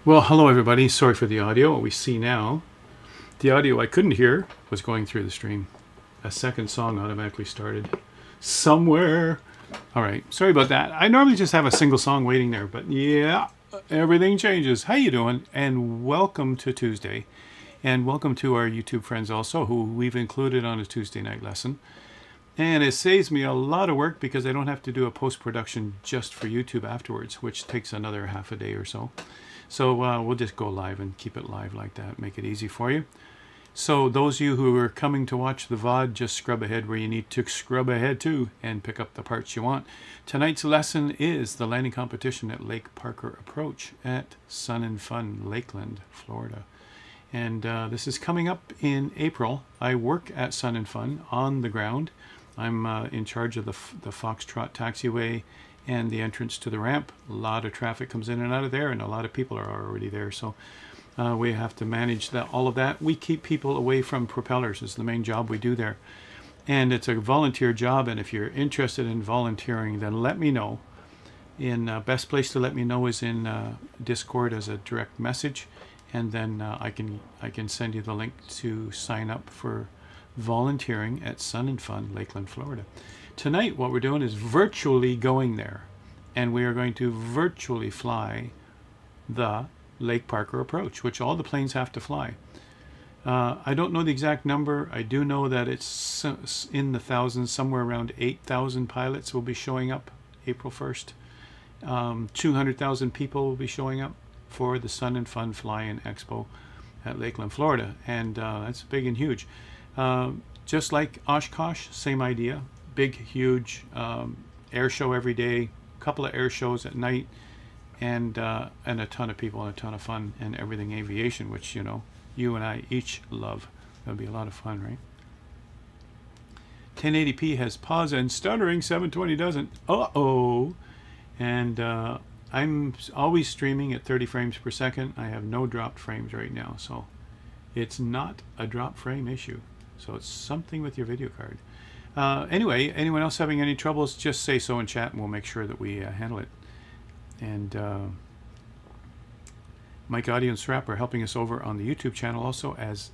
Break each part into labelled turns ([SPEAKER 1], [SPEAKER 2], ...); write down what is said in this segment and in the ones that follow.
[SPEAKER 1] Well, hello everybody. Sorry for the audio. What we see now, the audio I couldn't hear was going through the stream. A second song automatically started somewhere. All right. Sorry about that. I normally just have a single song waiting there, but yeah, everything changes. How you doing? And welcome to Tuesday. And welcome to our YouTube friends also, who we've included on a Tuesday night lesson. And it saves me a lot of work because I don't have to do a post-production just for YouTube afterwards, which takes another half a day or so. So we'll just go live and keep it live like that, make it easy for you. So those of you who are coming to watch the VOD, just scrub ahead where you need to scrub ahead to and pick up the parts you want. Tonight's lesson is the landing competition at Lake Parker Approach at Sun and Fun, Lakeland, Florida. And this is coming up in April. I work at Sun and Fun on the ground. I'm in charge of the Foxtrot taxiway and the entrance to the ramp. A lot of traffic comes in and out of there, and a lot of people are already there. So we have to manage all of that. We keep people away from propellers is the main job we do there. And it's a volunteer job, and if you're interested in volunteering, then let me know. Best place to let me know is in Discord as a direct message, and then I can send you the link to sign up for volunteering at Sun and Fun, Lakeland, Florida. Tonight, what we're doing is virtually going there, and we are going to virtually fly the Lake Parker Approach, which all the planes have to fly. I don't know the exact number. I do know that it's in the thousands, somewhere around 8,000 pilots will be showing up April 1st. 200,000 people will be showing up for the Sun and Fun Fly-In Expo at Lakeland, Florida, and that's big and huge. Just like Oshkosh, same idea. Big, huge air show every day, a couple of air shows at night, and a ton of people and a ton of fun, and everything aviation, which, you know, you and I each love. That'll be a lot of fun, right? 1080p has pause and stuttering, 720 doesn't. Uh-oh. And I'm always streaming at 30 frames per second. I have no dropped frames right now, so it's not a drop frame issue. So it's something with your video card. Anyway, anyone else having any troubles, just say so in chat and we'll make sure that we handle it. And Mike, Audio, and Srap are helping us over on the YouTube channel also as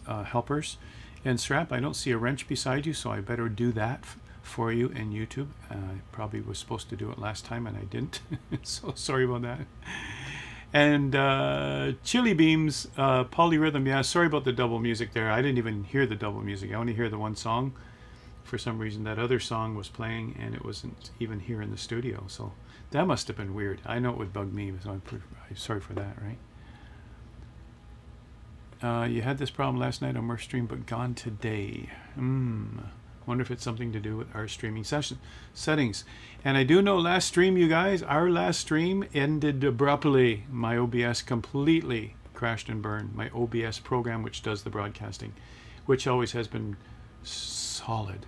[SPEAKER 1] helpers. And Srap, I don't see a wrench beside you, so I better do that for you in YouTube. I probably was supposed to do it last time and I didn't. So sorry about that. And Chili Beams, Polyrhythm, yeah, sorry about the double music there. I didn't even hear the double music. I only hear the one song. For some reason, that other song was playing and it wasn't even here in the studio. So that must have been weird. I know it would bug me, so I'm sorry for that, right? You had this problem last night on our stream, but gone today. Wonder if it's something to do with our streaming settings. And I do know last stream, you guys, our last stream ended abruptly. My OBS completely crashed and burned. My OBS program, which does the broadcasting, which always has been solid.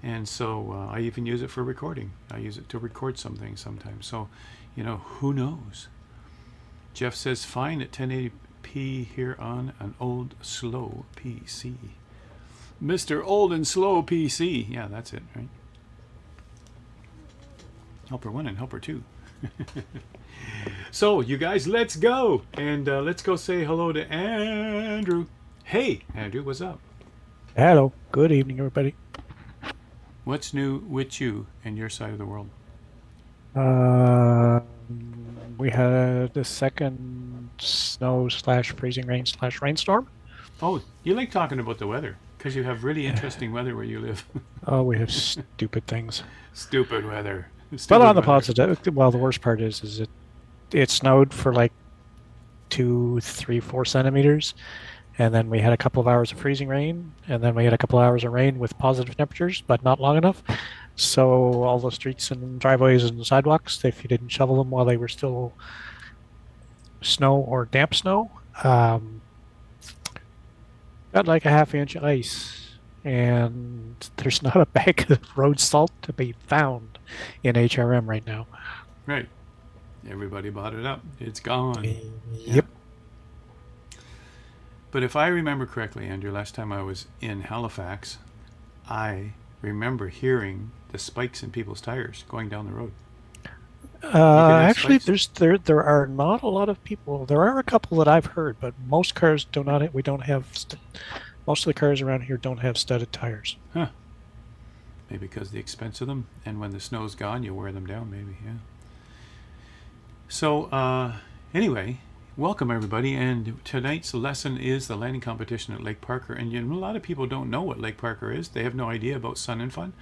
[SPEAKER 1] And so I even use it for recording. I use it to record some things sometimes. So, you know, who knows? Jeff says, fine at 1080p here on an old, slow PC. Mr. Old and Slow PC. Yeah, that's it, right? Helper 1 and Helper 2. So, you guys, let's go. And let's go say hello to Andrew. Hey, Andrew, what's up?
[SPEAKER 2] Hello. Good evening, everybody.
[SPEAKER 1] What's new with you and your side of the world?
[SPEAKER 2] We had the second snow/freezing rain/rainstorm.
[SPEAKER 1] Oh, you like talking about the weather because you have really interesting weather where you live.
[SPEAKER 2] Oh, we have stupid things.
[SPEAKER 1] Stupid weather.
[SPEAKER 2] But on the positive, well, the worst part is it snowed for like 2, 3, 4 centimeters. And then we had a couple of hours of freezing rain, and then we had a couple of hours of rain with positive temperatures, but not long enough. So all the streets and driveways and sidewalks, if you didn't shovel them while they were still snow or damp snow, got like a half-inch ice. And there's not a bag of road salt to be found in HRM right now.
[SPEAKER 1] Right. Everybody bought it up. It's gone.
[SPEAKER 2] Yep.
[SPEAKER 1] Yeah. But if I remember correctly, Andrew, last time I was in Halifax, I remember hearing the spikes in people's tires going down the road. You could have
[SPEAKER 2] Actually,
[SPEAKER 1] spikes.
[SPEAKER 2] there are not a lot of people. There are a couple that I've heard, but most cars do not. We don't have. Most of the cars around here don't have studded tires.
[SPEAKER 1] Huh. Maybe because of the expense of them, and when the snow's gone, you wear them down. Maybe, yeah. So, anyway, welcome everybody, and tonight's lesson is the landing competition at Lake Parker. And you know, a lot of people don't know what Lake Parker is. They have no idea about Sun and Fun.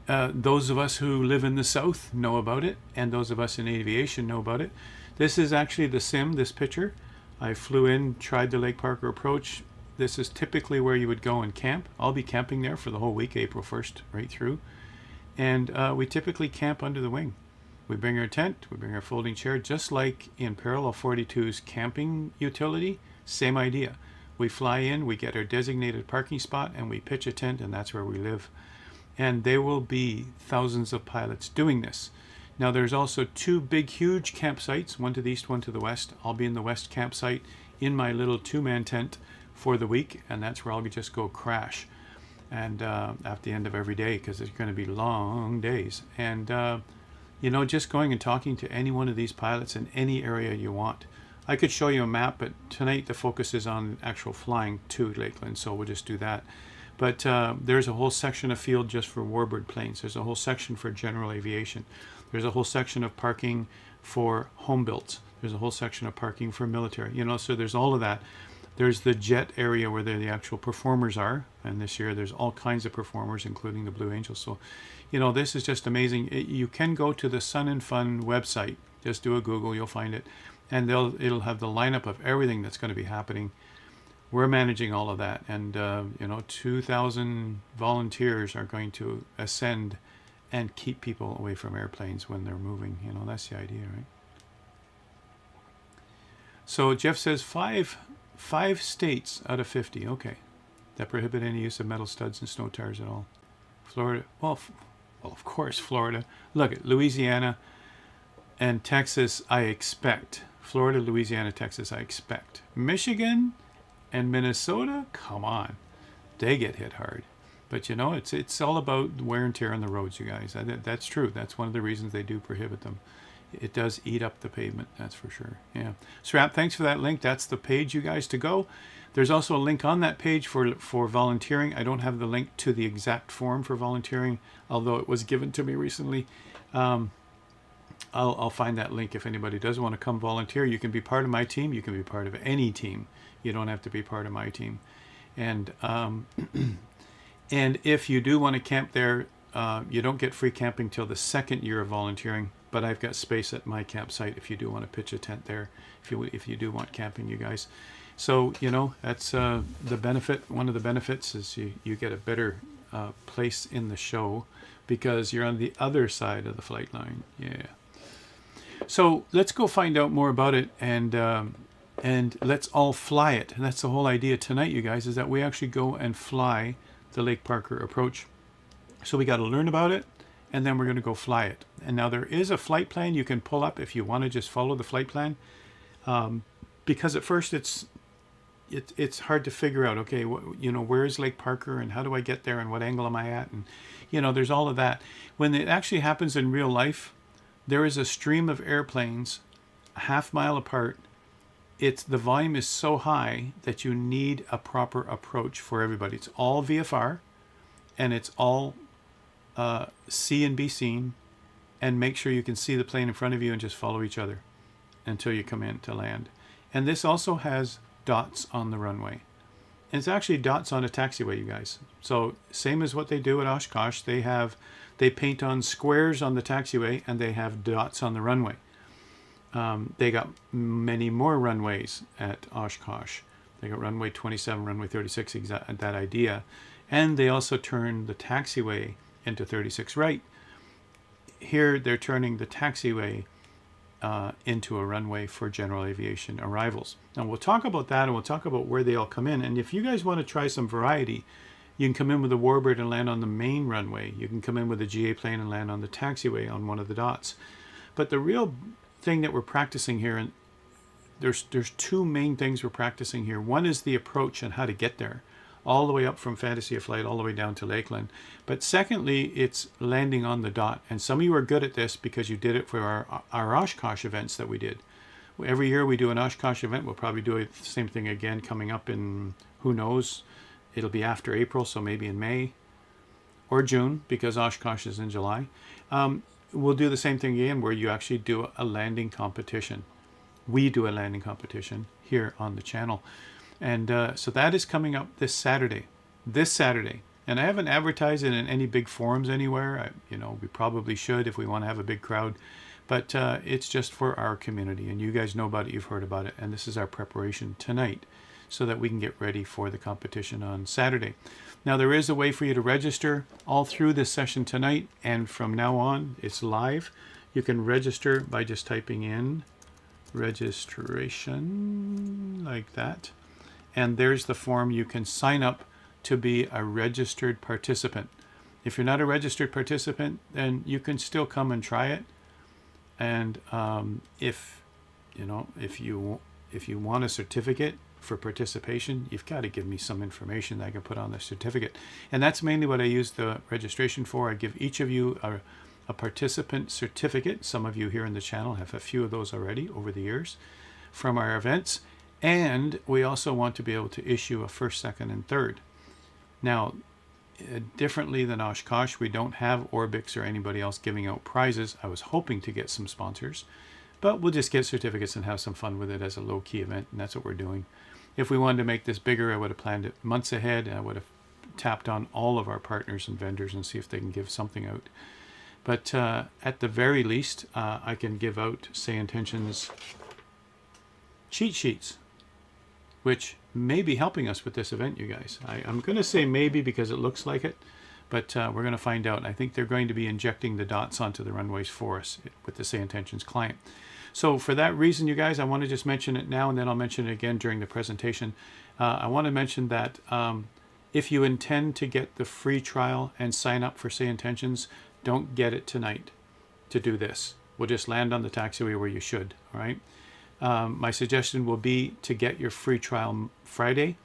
[SPEAKER 1] Those of us who live in the south know about it, and those of us in aviation know about it. This is actually the sim, this picture. I flew in, tried the Lake Parker approach. This is typically where you would go and camp. I'll be camping there for the whole week, April 1st, right through. And we typically camp under the wing. We bring our tent, we bring our folding chair, just like in Parallel 42's camping utility, same idea. We fly in, we get our designated parking spot, and we pitch a tent, and that's where we live. And there will be thousands of pilots doing this. Now there's also two big, huge campsites, one to the east, one to the west. I'll be in the west campsite in my little two-man tent for the week, and that's where I'll just go crash. And at the end of every day, because it's going to be long days. And you know, just going and talking to any one of these pilots in any area you want. I could show you a map, but tonight the focus is on actual flying to Lakeland, so we'll just do that. But there's a whole section of field just for warbird planes. There's a whole section for general aviation. There's a whole section of parking for home builds. There's a whole section of parking for military. You know, so there's all of that. There's the jet area where the actual performers are, and this year there's all kinds of performers, including the Blue Angels. So, you know, this is just amazing. You can go to the Sun and Fun website. Just do a Google, you'll find it, and it'll have the lineup of everything that's going to be happening. We're managing all of that, and you know, 2,000 volunteers are going to ascend and keep people away from airplanes when they're moving. You know, that's the idea, right? So Jeff says five states out of 50, okay, that prohibit any use of metal studs and snow tires at all. Florida, well, of course, Florida. Look at Louisiana and Texas, I expect. Florida, Louisiana, Texas, I expect. Michigan and Minnesota, come on, they get hit hard. But you know, it's all about wear and tear on the roads, you guys. That's true. That's one of the reasons they do prohibit them. It does eat up the pavement, that's for sure. Yeah. Srap, thanks for that link. That's the page, you guys, to go. There's also a link on that page for volunteering. I don't have the link to the exact form for volunteering, although it was given to me recently. I'll find that link if anybody does want to come volunteer. You can be part of my team. You can be part of any team. You don't have to be part of my team. And and if you do want to camp there, you don't get free camping till the second year of volunteering. But I've got space at my campsite if you do want to pitch a tent there. If you do want camping, you guys. So you know, that's the benefit. One of the benefits is you get a better place in the show because you're on the other side of the flight line. Yeah. So let's go find out more about it, and let's all fly it. And that's the whole idea tonight, you guys, is that we actually go and fly the Lake Parker approach. So we got to learn about it, and then we're going to go fly it. And now there is a flight plan you can pull up if you want to just follow the flight plan, because at first it's hard to figure out. Okay, you know, where is Lake Parker, and how do I get there, and what angle am I at, and you know, there's all of that. When it actually happens in real life, there is a stream of airplanes a half mile apart. The volume is so high that you need a proper approach for everybody. It's all VFR, and it's all see and be seen, and make sure you can see the plane in front of you and just follow each other until you come in to land. And this also has dots on the runway. And it's actually dots on a taxiway, you guys. So same as what they do at Oshkosh, they paint on squares on the taxiway and they have dots on the runway. They got many more runways at Oshkosh. They got runway 27, runway 36, that idea. And they also turn the taxiway into 36 right. Here they're turning the taxiway into a runway for general aviation arrivals. Now we'll talk about that, and we'll talk about where they all come in. And if you guys want to try some variety, you can come in with a Warbird and land on the main runway. You can come in with a GA plane and land on the taxiway on one of the dots. But the real thing that we're practicing here, and there's two main things we're practicing here. One is the approach and how to get there. all the way up from Fantasy of Flight all the way down to Lakeland. But secondly, it's landing on the dot. And some of you are good at this because you did it for our Oshkosh events that we did. Every year we do an Oshkosh event. We'll probably do the same thing again coming up in, who knows, it'll be after April, so maybe in May or June, because Oshkosh is in July. We'll do the same thing again where you actually do a landing competition. We do a landing competition here on the channel. And so that is coming up this Saturday. And I haven't advertised it in any big forums anywhere. We probably should if we want to have a big crowd. But it's just for our community. And you guys know about it. You've heard about it. And this is our preparation tonight so that we can get ready for the competition on Saturday. Now, there is a way for you to register all through this session tonight. And from now on, it's live. You can register by just typing in registration like that. And there's the form. You can sign up to be a registered participant. If you're not a registered participant, then you can still come and try it. And if you want a certificate for participation, you've got to give me some information that I can put on the certificate. And that's mainly what I use the registration for. I give each of you a participant certificate. Some of you here in the channel have a few of those already over the years from our events. And we also want to be able to issue a first, second, and third. Now, differently than Oshkosh, we don't have Orbix or anybody else giving out prizes. I was hoping to get some sponsors, but we'll just get certificates and have some fun with it as a low-key event, and that's what we're doing. If we wanted to make this bigger, I would have planned it months ahead, and I would have tapped on all of our partners and vendors and see if they can give something out. But at the very least, I can give out Say Intentions cheat sheets, which may be helping us with this event, you guys. I'm going to say maybe because it looks like it, but we're going to find out. I think they're going to be injecting the dots onto the runways for us with the Say Intentions client. So for that reason, you guys, I want to just mention it now, and then I'll mention it again during the presentation. I want to mention that if you intend to get the free trial and sign up for Say Intentions, don't get it tonight to do this. We'll just land on the taxiway where you should, all right? My suggestion will be to get your free trial Friday.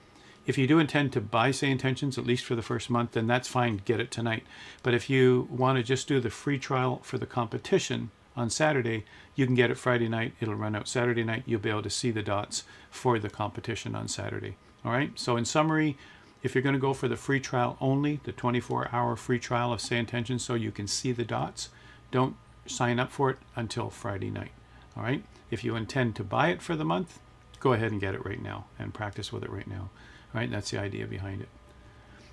[SPEAKER 1] If you do intend to buy Say Intentions, at least for the first month, then that's fine, get it tonight. But if you want to just do the free trial for the competition on Saturday, you can get it Friday night. It'll run out Saturday night. You'll be able to see the dots for the competition on Saturday. All right, so in summary, if you're going to go for the free trial only, the 24-hour free trial of Say Intentions so you can see the dots, don't sign up for it until Friday night. All right. If you intend to buy it for the month, go ahead and get it right now and practice with it right now. All right. That's the idea behind it.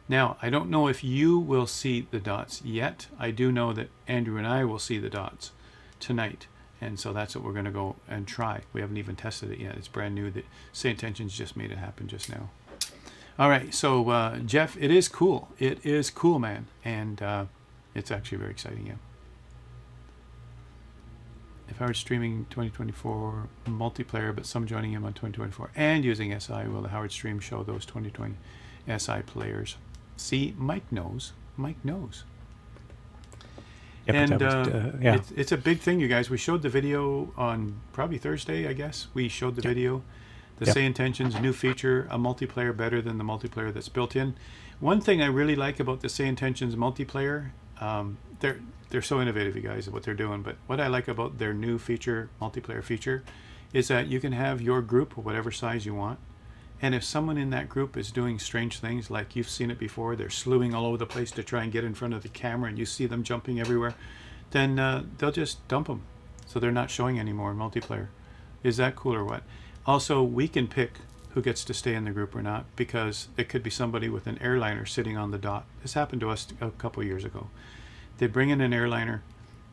[SPEAKER 1] Now, I don't know if you will see the dots yet. I do know that Andrew and I will see the dots tonight. And so that's what we're going to go and try. We haven't even tested it yet. It's brand new. That Say Intentions just made it happen just now. All right. So, Jeff, it is cool. It is cool, man. And it's actually very exciting. Yeah. If Howard's streaming 2024 multiplayer, but some joining him on 2024 and using SI, will the Howard stream show those 2020 SI players? See, Mike knows. Mike knows.
[SPEAKER 2] Yeah,
[SPEAKER 1] and
[SPEAKER 2] yeah.
[SPEAKER 1] it's a big thing, you guys. We showed the video on probably Thursday, I guess. We showed the video. The Say Intentions new feature, a multiplayer better than the multiplayer that's built in. One thing I really like about the Say Intentions multiplayer, they're so innovative, you guys, at what they're doing. But what I like about their new feature, multiplayer feature, is that you can have your group, whatever size you want. And if someone in that group is doing strange things, like you've seen it before, they're slewing all over the place to try and get in front of the camera, and you see them jumping everywhere, then they'll just dump them. So they're not showing anymore in multiplayer. Is that cool or what? Also, we can pick who gets to stay in the group or not, because it could be somebody with an airliner sitting on the dot. This happened to us a couple years ago. They bring in an airliner,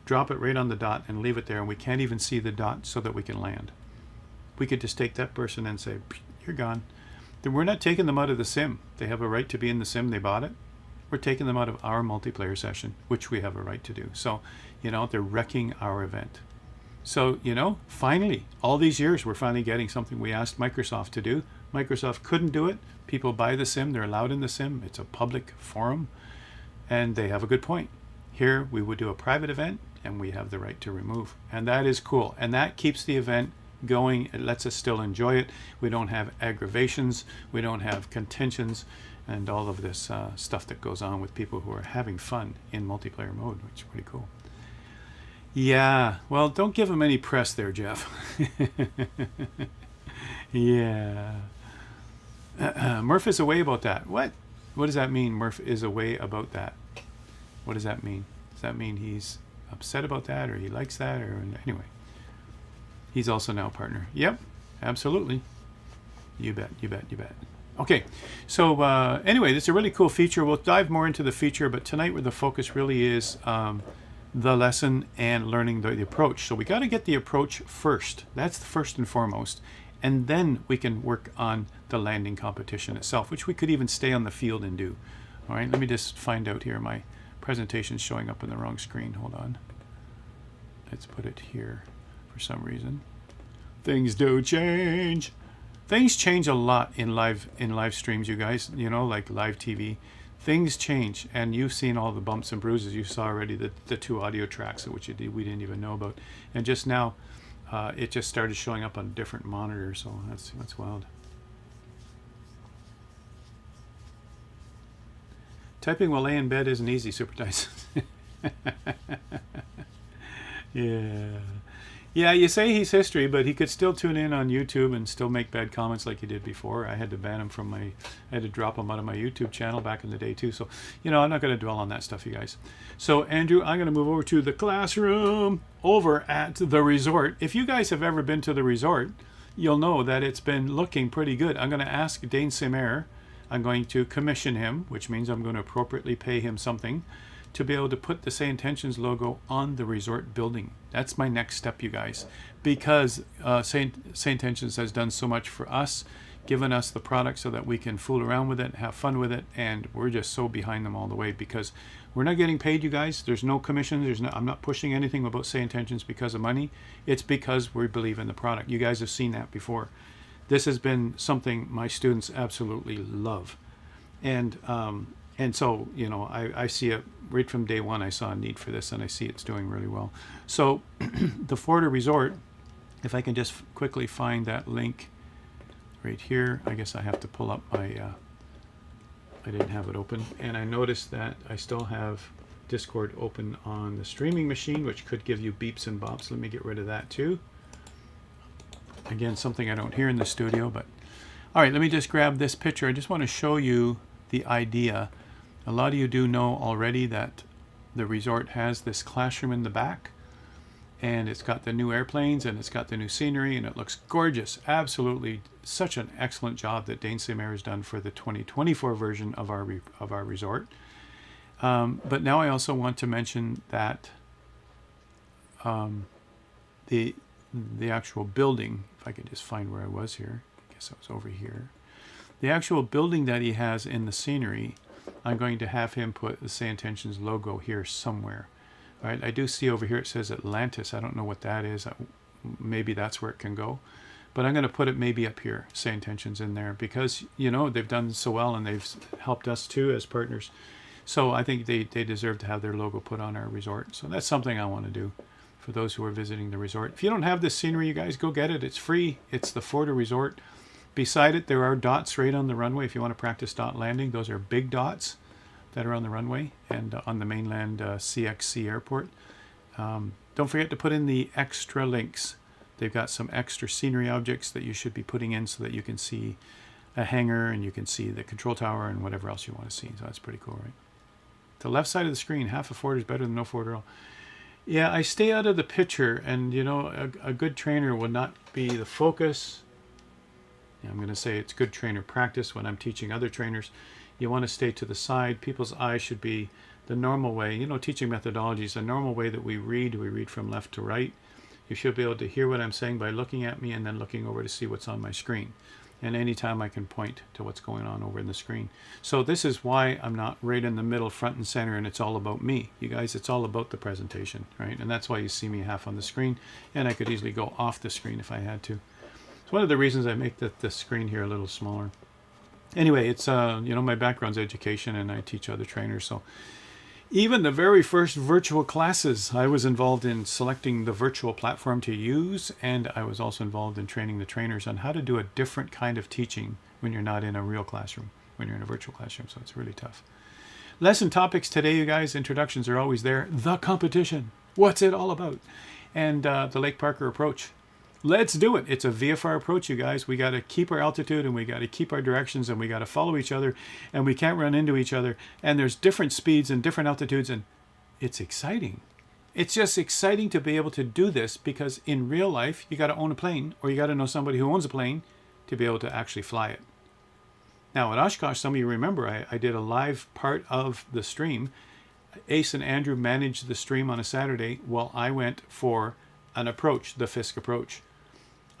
[SPEAKER 1] drop it right on the dot, and leave it there, and we can't even see the dot so that we can land. We could just take that person and say, you're gone. Then we're not taking them out of the sim. They have a right to be in the sim. They bought it. We're taking them out of our multiplayer session, which we have a right to do. So, they're wrecking our event. So, finally, all these years, we're finally getting something we asked Microsoft to do. Microsoft couldn't do it. People buy the sim. They're allowed in the sim. It's a public forum. And they have a good point. Here, we would do a private event, and we have the right to remove. And that is cool. And that keeps the event going. It lets us still enjoy it. We don't have aggravations. We don't have contentions and all of this stuff that goes on with people who are having fun in multiplayer mode, which is pretty cool. Yeah, well, don't give him any press there, Jeff. Yeah. Murph is away about that. What? What does that mean, Murph is away about that? What does that mean? Does that mean he's upset about that, or he likes that, or anyway? He's also now a partner. Yep, absolutely. You bet, you bet, you bet. Okay, so anyway, this is a really cool feature. We'll dive more into the feature, but tonight where the focus really is the lesson and learning the approach. So we got to get the approach first. That's the first and foremost. And then we can work on the landing competition itself, which we could even stay on the field and do. All right, let me just find out here. My presentation's showing up on the wrong screen. Hold on. Let's put it here for some reason. Things do change. Things change a lot in live streams, you guys. You know, like live TV. Things change, and you've seen all the bumps and bruises. You saw already the 2 audio tracks, which we didn't even know about. And just now, it just started showing up on a different monitor, so that's wild. Typing while laying in bed isn't easy, Super Dice. Yeah. Yeah, you say he's history, but he could still tune in on YouTube and still make bad comments like he did before. I had to ban him from I had to drop him out of my YouTube channel back in the day too. So, you know, I'm not going to dwell on that stuff, you guys. So, Andrew, I'm going to move over to the classroom over at the resort. If you guys have ever been to the resort, you'll know that it's been looking pretty good. I'm going to ask Dane Simer. I'm going to commission him, which means I'm going to appropriately pay him something to be able to put the Say Intentions logo on the resort building. That's my next step, you guys, because Say Intentions has done so much for us, given us the product so that we can fool around with it, have fun with it, and we're just so behind them all the way because we're not getting paid, you guys. There's no commissions. I'm not pushing anything about Say Intentions because of money. It's because we believe in the product. You guys have seen that before. This has been something my students absolutely love, and so, you know, I see it right from day one. I saw a need for this, and I see it's doing really well. So the Forder Resort, if I can just quickly find that link right here. I guess I have to pull up my, I didn't have it open. And I noticed that I still have Discord open on the streaming machine, which could give you beeps and bops. Let me get rid of that too. Again, something I don't hear in the studio, but all right, let me just grab this picture. I just want to show you the idea. A lot of you do know already that the resort has this classroom in the back, and it's got the new airplanes and it's got the new scenery, and it looks gorgeous. Absolutely such an excellent job that Dane Simer has done for the 2024 version of our resort. But now I also want to mention that the actual building, if I could just find where I was here, I guess I was over here. The actual building that he has in the scenery, I'm going to have him put the Say Intentions logo here somewhere. All right, I do see over here it says Atlantis. I don't know what that is. Maybe that's where it can go. But I'm going to put it maybe up here, Say Intentions in there, because, you know, they've done so well and they've helped us too as partners. So I think they deserve to have their logo put on our resort. So that's something I want to do for those who are visiting the resort. If you don't have this scenery, you guys, go get it. It's free. It's the Forder Resort. Beside it, there are dots right on the runway. If you want to practice dot landing, those are big dots that are on the runway and on the mainland CXC airport. Don't forget to put in the extra links. They've got some extra scenery objects that you should be putting in so that you can see a hangar and you can see the control tower and whatever else you want to see. So that's pretty cool, right? The left side of the screen, half a Forder is better than no Forder at all. Yeah, I stay out of the picture, and you know, a good trainer will not be the focus. I'm going to say it's good trainer practice when I'm teaching other trainers. You want to stay to the side. People's eyes should be the normal way. You know, teaching methodology is the normal way that we read. We read from left to right. You should be able to hear what I'm saying by looking at me and then looking over to see what's on my screen. And anytime I can point to what's going on over in the screen. So this is why I'm not right in the middle, front and center, and it's all about me. You guys, it's all about the presentation, right? And that's why you see me half on the screen, and I could easily go off the screen if I had to. It's one of the reasons I make the screen here a little smaller. Anyway, it's, you know, my background's education, and I teach other trainers, so Even the very first virtual classes, I was involved in selecting the virtual platform to use, and I was also involved in training the trainers on how to do a different kind of teaching when you're not in a real classroom, when you're in a virtual classroom, so it's really tough. Lesson topics today, you guys, introductions are always there. The competition, what's it all about? And the Lake Parker approach. Let's do it. It's a VFR approach, you guys. We got to keep our altitude and we got to keep our directions and we got to follow each other and we can't run into each other. And there's different speeds and different altitudes and it's exciting. It's just exciting to be able to do this because in real life, you got to own a plane or you got to know somebody who owns a plane to be able to actually fly it. Now at Oshkosh, some of you remember I did a live part of the stream. Ace and Andrew managed the stream on a Saturday while I went for an approach, the Fisk approach.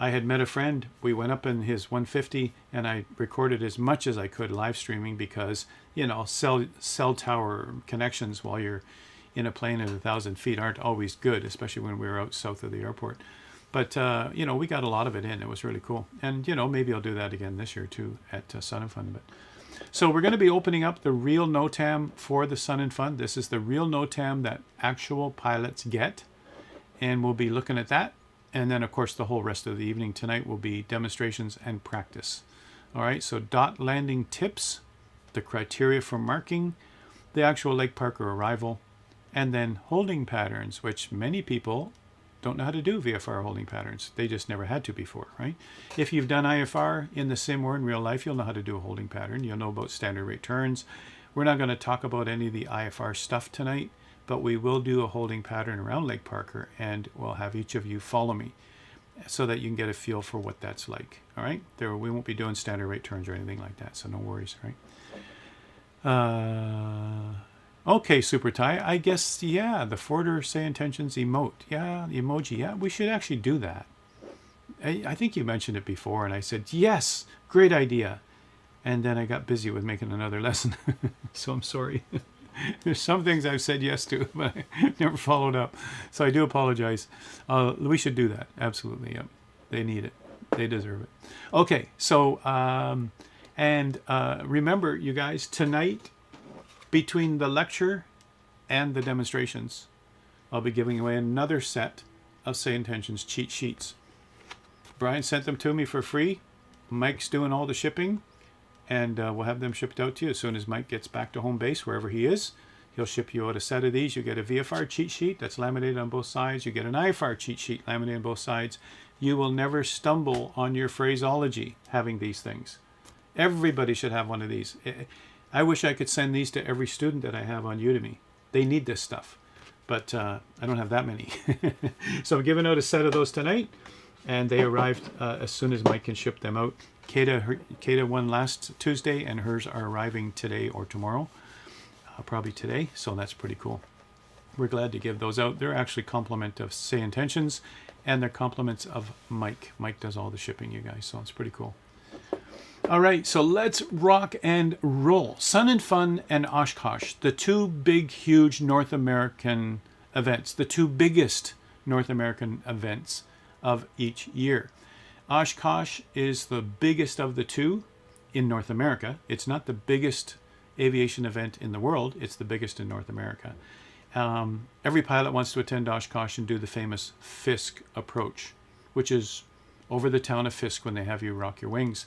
[SPEAKER 1] I had met a friend. We went up in his 150 and I recorded as much as I could live streaming because, you know, cell tower connections while you're in a plane at 1,000 feet aren't always good, especially when we were out south of the airport. But, you know, we got a lot of it in. It was really cool. And, you know, maybe I'll do that again this year too at Sun and Fun. But so we're going to be opening up the real NOTAM for the Sun and Fun. This is the real NOTAM that actual pilots get. And we'll be looking at that. And then, of course, the whole rest of the evening tonight will be demonstrations and practice. All right, so dot landing tips, the criteria for marking, the actual Lake Parker arrival, and then holding patterns, which many people don't know how to do VFR holding patterns. They just never had to before, right? If you've done IFR in the sim or in real life, you'll know how to do a holding pattern. You'll know about standard rate turns. We're not going to talk about any of the IFR stuff tonight, but we will do a holding pattern around Lake Parker and we'll have each of you follow me so that you can get a feel for what that's like. All right, we won't be doing standard rate turns or anything like that, so no worries, right? Okay, Super Ty, I guess, yeah, the Forder say intentions emote. Yeah, the emoji, yeah, we should actually do that. I think you mentioned it before and I said, yes, great idea. And then I got busy with making another lesson, so I'm sorry. There's some things I've said yes to, but I never followed up. So I do apologize. We should do that. Absolutely. Yep. They need it. They deserve it. Okay. So, remember, you guys, tonight, between the lecture and the demonstrations, I'll be giving away another set of Say Intentions cheat sheets. Brian sent them to me for free. Mike's doing all the shipping. And we'll have them shipped out to you as soon as Mike gets back to home base, wherever he is. He'll ship you out a set of these. You get a VFR cheat sheet that's laminated on both sides. You get an IFR cheat sheet laminated on both sides. You will never stumble on your phraseology having these things. Everybody should have one of these. I wish I could send these to every student that I have on Udemy. They need this stuff, but I don't have that many. So I'm giving out a set of those tonight, and they arrived as soon as Mike can ship them out. Kata won last Tuesday, and hers are arriving today or tomorrow, probably today, so that's pretty cool. We're glad to give those out. They're actually complement of Say Intentions, and they're compliments of Mike. Mike does all the shipping, you guys, so it's pretty cool. All right, so let's rock and roll. Sun and Fun and Oshkosh, the two big, huge North American events, the two biggest North American events of each year. Oshkosh is the biggest of the two in North America. It's not the biggest aviation event in the world. It's the biggest in North America. Every pilot wants to attend Oshkosh and do the famous Fisk approach, which is over the town of Fisk when they have you rock your wings.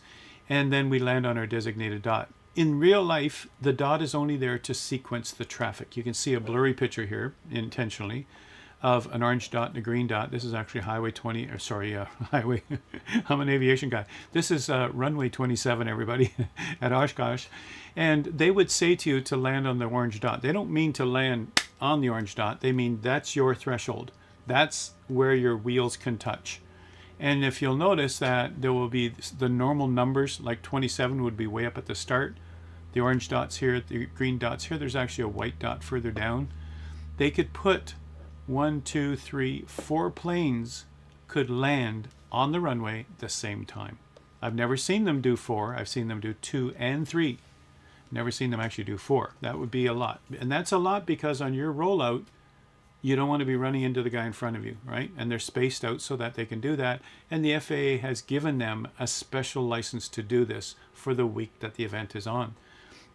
[SPEAKER 1] And then we land on our designated dot. In real life, the dot is only there to sequence the traffic. You can see a blurry picture here intentionally of an orange dot and a green dot. This is actually highway 20, or sorry, highway, I'm an aviation guy. This is runway 27, everybody, at Oshkosh. And they would say to you to land on the orange dot. They don't mean to land on the orange dot. They mean that's your threshold. That's where your wheels can touch. And if you'll notice that there will be the normal numbers, like 27 would be way up at the start. The orange dot's here, the green dot's here. There's actually a white dot further down. They could put 1, 2, 3, 4 planes could land on the runway at the same time. I've never seen them do 4. I've seen them do 2 and 3. Never seen them actually do 4. That would be a lot. And that's a lot because on your rollout, you don't want to be running into the guy in front of you, right? And they're spaced out so that they can do that. And the FAA has given them a special license to do this for the week that the event is on.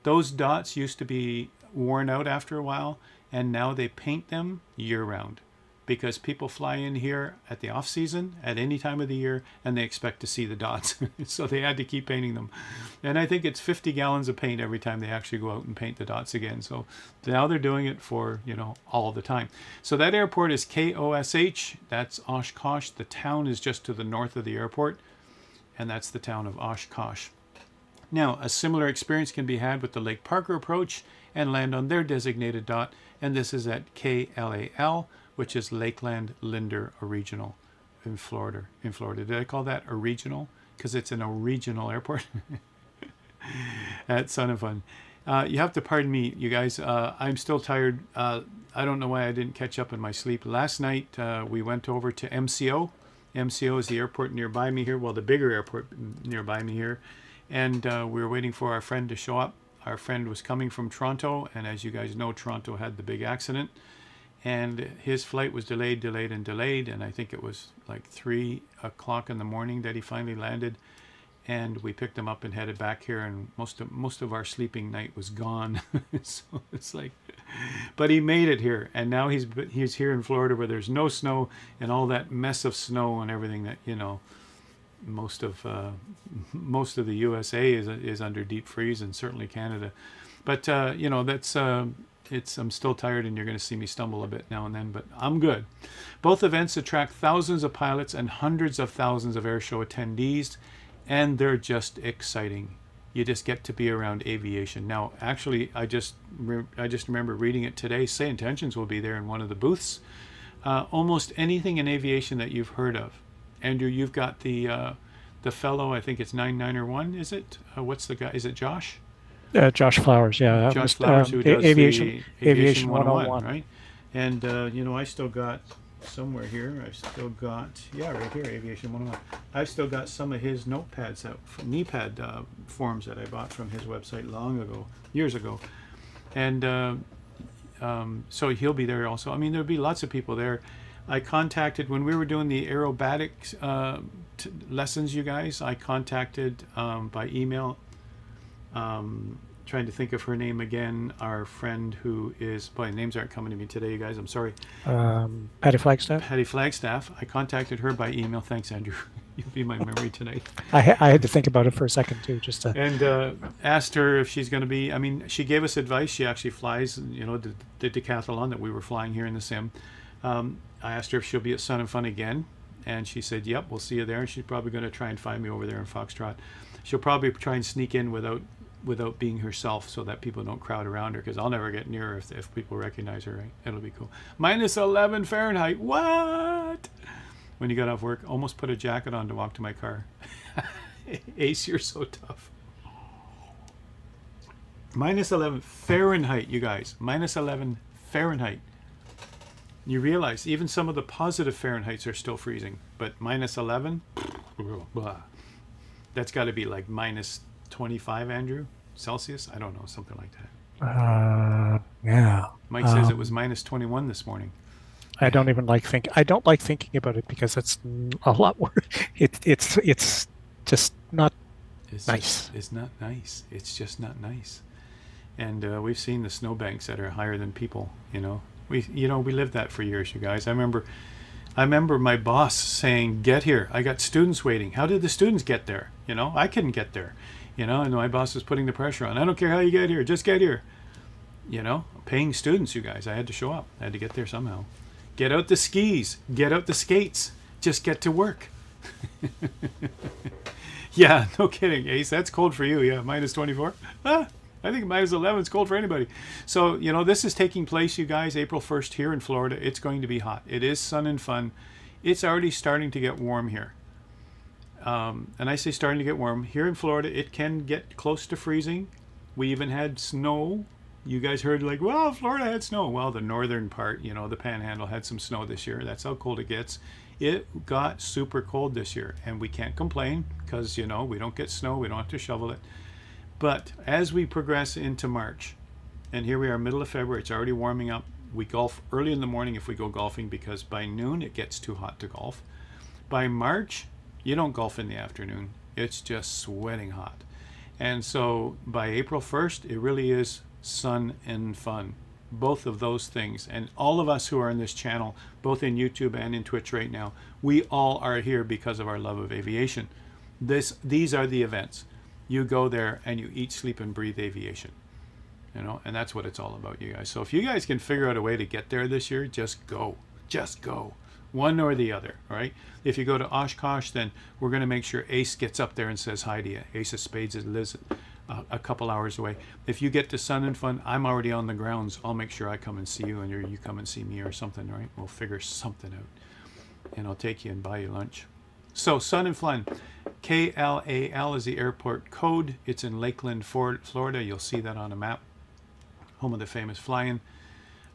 [SPEAKER 1] Those dots used to be worn out after a while, and now they paint them year round, because people fly in here at the off season at any time of the year and they expect to see the dots. So they had to keep painting them. And I think it's 50 gallons of paint every time they actually go out and paint the dots again. So now they're doing it for, all the time. So that airport is KOSH. That's Oshkosh. The town is just to the north of the airport, and that's the town of Oshkosh. Now, a similar experience can be had with the Lake Parker approach and land on their designated dot, and this is at KLAL, which is Lakeland Linder Regional in Florida. Did I call that a regional? Because it's an regional airport. That's son of fun. You have to pardon me, you guys. I'm still tired. I don't know why I didn't catch up in my sleep. Last night, we went over to MCO. MCO is the airport nearby me here. Well, the bigger airport nearby me here. And we were waiting for our friend to show up. Our friend was coming from Toronto. And as you guys know, Toronto had the big accident. And his flight was delayed. And I think it was like 3 o'clock in the morning that he finally landed. And we picked him up and headed back here. And most of our sleeping night was gone. So it's like, but he made it here. And now he's here in Florida where there's no snow and all that mess of snow and everything that, most of the USA is under deep freeze, and certainly Canada. But that's I'm still tired, and you're going to see me stumble a bit now and then, but I'm good. Both events attract thousands of pilots and hundreds of thousands of airshow attendees, and they're just exciting. You just get to be around aviation. Now, actually, I just remember reading it today. Say Intentions will be there in one of the booths. Almost anything in aviation that you've heard of. Andrew, you've got the fellow, I think it's 991, is it? What's the guy? Is it Josh?
[SPEAKER 2] Josh Flowers, yeah.
[SPEAKER 1] Josh Flowers, who does
[SPEAKER 2] Aviation
[SPEAKER 1] 101, right? And, I still got somewhere here, right here, Aviation 101. I've still got some of his notepads, knee-pad forms that I bought from his website years ago. And so he'll be there also. I mean, there'll be lots of people there. I contacted, when we were doing the aerobatics lessons, you guys, I contacted by email, trying to think of her name again, our friend who is, boy, names aren't coming to me today, you guys, I'm sorry.
[SPEAKER 2] Patty Flagstaff?
[SPEAKER 1] Patty Flagstaff. I contacted her by email. Thanks, Andrew. You'll be my memory tonight.
[SPEAKER 2] I had to think about it for a second, too, just to...
[SPEAKER 1] And asked her if she's going to be, she gave us advice. She actually flies, the decathlon that we were flying here in the sim. I asked her if she'll be at Sun and Fun again, and she said, yep, we'll see you there. And she's probably going to try and find me over there in Foxtrot. She'll probably try and sneak in without being herself so that people don't crowd around her, because I'll never get near her if people recognize her, right? It'll be cool. Minus 11 Fahrenheit. What? When you got off work, almost put a jacket on to walk to my car. Ace, you're so tough. Minus 11 Fahrenheit, you guys. Minus 11 Fahrenheit. You realize even some of the positive Fahrenheits are still freezing, but minus 11, that's got to be like minus 25, Andrew, Celsius. I don't know, something like that.
[SPEAKER 2] Yeah.
[SPEAKER 1] Mike says it was minus 21 this morning.
[SPEAKER 2] I don't even like think. I don't like thinking about it because it's a lot worse. It's just not nice.
[SPEAKER 1] It's not nice. It's just not nice. And we've seen the snowbanks that are higher than people. We lived that for years, you guys. I remember my boss saying, "Get here. I got students waiting." How did the students get there? I couldn't get there. And my boss was putting the pressure on. I don't care how you get here, just get here. Paying students, you guys. I had to show up. I had to get there somehow. Get out the skis. Get out the skates. Just get to work. Yeah, no kidding, Ace. That's cold for you. Yeah, minus 24. I think minus 11 is cold for anybody. So, this is taking place, you guys, April 1st here in Florida. It's going to be hot. It is Sun and Fun. It's already starting to get warm here. And I say starting to get warm. Here in Florida, it can get close to freezing. We even had snow. You guys heard well, Florida had snow. Well, the northern part, the Panhandle had some snow this year. That's how cold it gets. It got super cold this year, and we can't complain because, we don't get snow. We don't have to shovel it. But as we progress into March, and here we are, middle of February, it's already warming up. We golf early in the morning if we go golfing because by noon it gets too hot to golf. By March, you don't golf in the afternoon. It's just sweating hot. And so by April 1st, it really is sun and fun. Both of those things. And all of us who are in this channel, both in YouTube and in Twitch right now, we all are here because of our love of aviation. These are the events. You go there and you eat, sleep, and breathe aviation. You know, and that's what it's all about, you guys. So if you guys can figure out a way to get there this year, just go. Just go. One or the other, all right? If you go to Oshkosh, then we're going to make sure Ace gets up there and says hi to you. Ace of Spades lives a couple hours away. If you get to Sun and Fun, I'm already on the grounds. I'll make sure I come and see you, and you come and see me or something, right? We'll figure something out, and I'll take you and buy you lunch. So Sun and Fun, KLAL is the airport code. It's in Lakeland, Florida. You'll see that on a map. Home of the famous flying.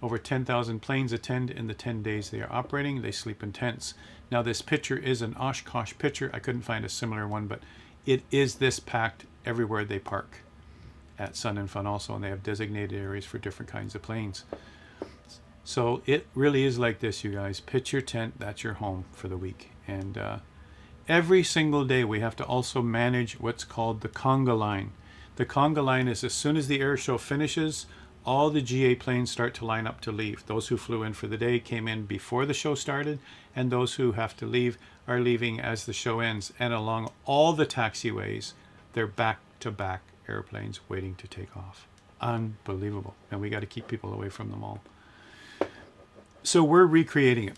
[SPEAKER 1] Over 10,000 planes attend in the 10 days they are operating. They sleep in tents. Now this picture is an Oshkosh picture. I couldn't find a similar one, but it is this packed everywhere they park at Sun and Fun also, and they have designated areas for different kinds of planes. So it really is like this, you guys. Pitch your tent, that's your home for the week. And every single day we have to also manage what's called the conga line. The conga line is as soon as the air show finishes, all the GA planes start to line up to leave. Those who flew in for the day came in before the show started, and those who have to leave are leaving as the show ends. And along all the taxiways, they're back-to-back airplanes waiting to take off. Unbelievable. And we got to keep people away from them all. So we're recreating it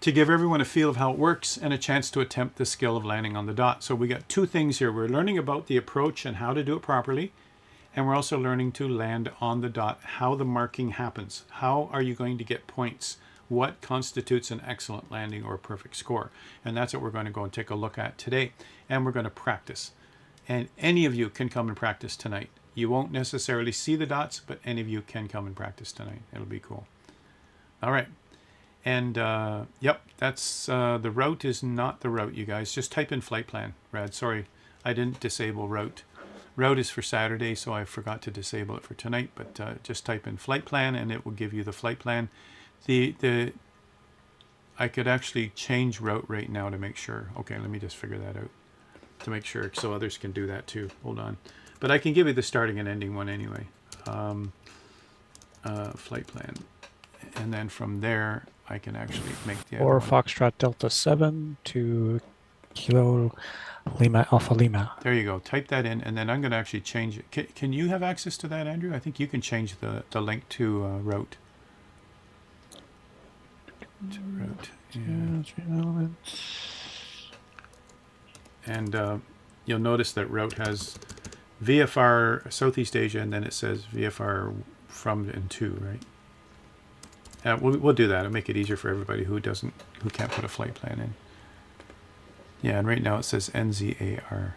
[SPEAKER 1] to give everyone a feel of how it works and a chance to attempt the skill of landing on the dot. So we got two things here. We're learning about the approach and how to do it properly. And we're also learning to land on the dot, how the marking happens. How are you going to get points? What constitutes an excellent landing or a perfect score? And that's what we're going to go and take a look at today. And we're going to practice. And any of you can come and practice tonight. You won't necessarily see the dots, but any of you can come and practice tonight. It'll be cool. All right. And yep, that's the route is not the route, you guys. Just type in flight plan, Brad. Sorry, I didn't disable route. Route is for Saturday, so I forgot to disable it for tonight, but just type in flight plan and it will give you the flight plan. I could actually change route right now to make sure. Okay, let me just figure that out to make sure so others can do that too. Hold on. But I can give you the starting and ending one anyway. Flight plan. And then from there, I can actually make the...
[SPEAKER 2] Or Foxtrot Delta 7 to Kilo Lima Alpha Lima.
[SPEAKER 1] There you go. Type that in, and then I'm going to actually change it. Can you have access to that, Andrew? I think you can change the link to route. To route. Yeah. And you'll notice that route has VFR Southeast Asia, and then it says VFR from and to, right? We'll do that. It'll make it easier for everybody who can't put a flight plan in. Yeah, and right now it says NZAR.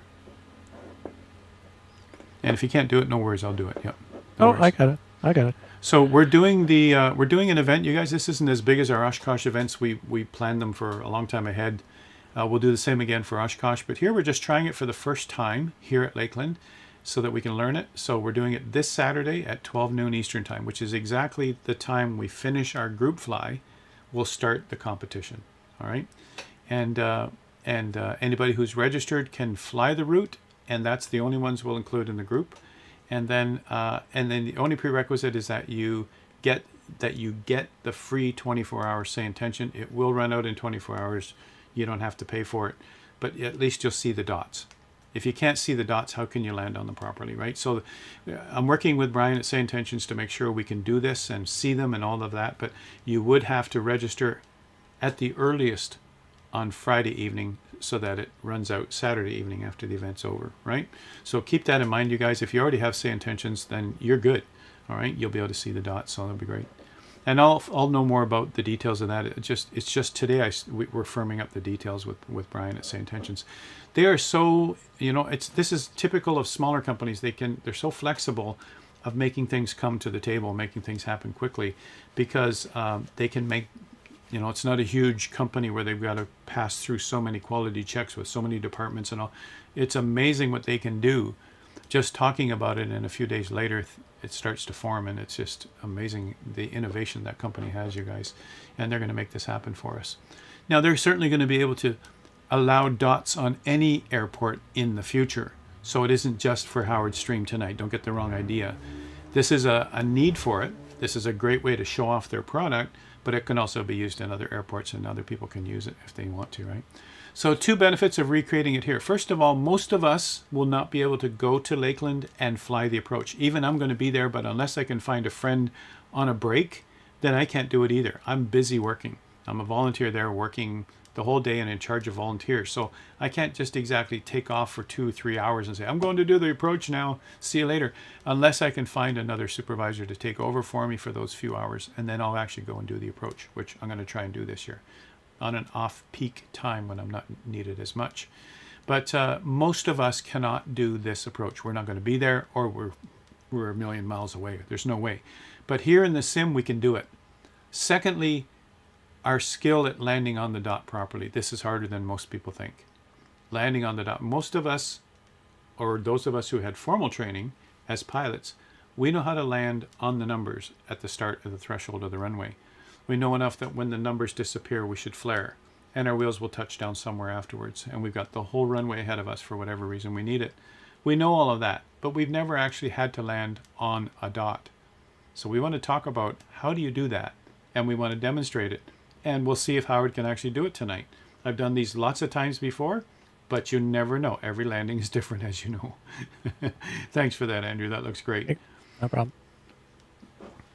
[SPEAKER 1] And if you can't do it, no worries, I'll do it. Yep. No worries.
[SPEAKER 2] I got it.
[SPEAKER 1] So we're doing an event, you guys. This isn't as big as our Oshkosh events. We planned them for a long time ahead. We'll do the same again for Oshkosh, but here we're just trying it for the first time here at Lakeland so that we can learn it. So we're doing it this Saturday at 12 noon Eastern time, which is exactly the time we finish our group fly. We'll start the competition. All right. And anybody who's registered can fly the route, and that's the only ones we'll include in the group. And then the only prerequisite is that you get the free 24-hour say intention. It will run out in 24 hours. You don't have to pay for it, but at least you'll see the dots. If you can't see the dots, how can you land on them properly, right? So I'm working with Brian at Say Intentions to make sure we can do this and see them and all of that, but you would have to register at the earliest on Friday evening so that it runs out Saturday evening after the event's over, right? So keep that in mind, you guys. If you already have Say Intentions, then you're good, all right? You'll be able to see the dots, so that'll be great. And I'll know more about the details of that. It's just today we're firming up the details with Brian at Say Intentions. They are so, this is typical of smaller companies. They're so flexible of making things come to the table, making things happen quickly, because they can make, it's not a huge company where they've got to pass through so many quality checks with so many departments and all. It's amazing what they can do. Just talking about it, and a few days later, it starts to form, and it's just amazing the innovation that company has, you guys. And they're going to make this happen for us. Now, they're certainly going to be able to allow dots on any airport in the future. So it isn't just for Howard's stream tonight. Don't get the wrong idea. This is a need for it. This is a great way to show off their product, but it can also be used in other airports and other people can use it if they want to, right? So 2 benefits of recreating it here. First of all, most of us will not be able to go to Lakeland and fly the approach. Even I'm going to be there, but unless I can find a friend on a break, then I can't do it either. I'm busy working. I'm a volunteer there working the whole day and in charge of volunteers. So I can't just exactly take off for 2 or 3 hours and say, I'm going to do the approach now, see you later, unless I can find another supervisor to take over for me for those few hours. And then I'll actually go and do the approach, which I'm going to try and do this year on an off-peak time when I'm not needed as much. But most of us cannot do this approach. We're not going to be there, or we're a million miles away. There's no way. But here in the sim, we can do it. Secondly, our skill at landing on the dot properly. This is harder than most people think. Landing on the dot. Most of us, or those of us who had formal training as pilots, we know how to land on the numbers at the start of the threshold of the runway. We know enough that when the numbers disappear, we should flare, and our wheels will touch down somewhere afterwards, and we've got the whole runway ahead of us for whatever reason we need it. We know all of that, but we've never actually had to land on a dot. So we want to talk about how do you do that, and we want to demonstrate it. And we'll see if Howard can actually do it tonight. I've done these lots of times before, but you never know. Every landing is different, as you know. Thanks for that, Andrew. That looks great.
[SPEAKER 2] No problem.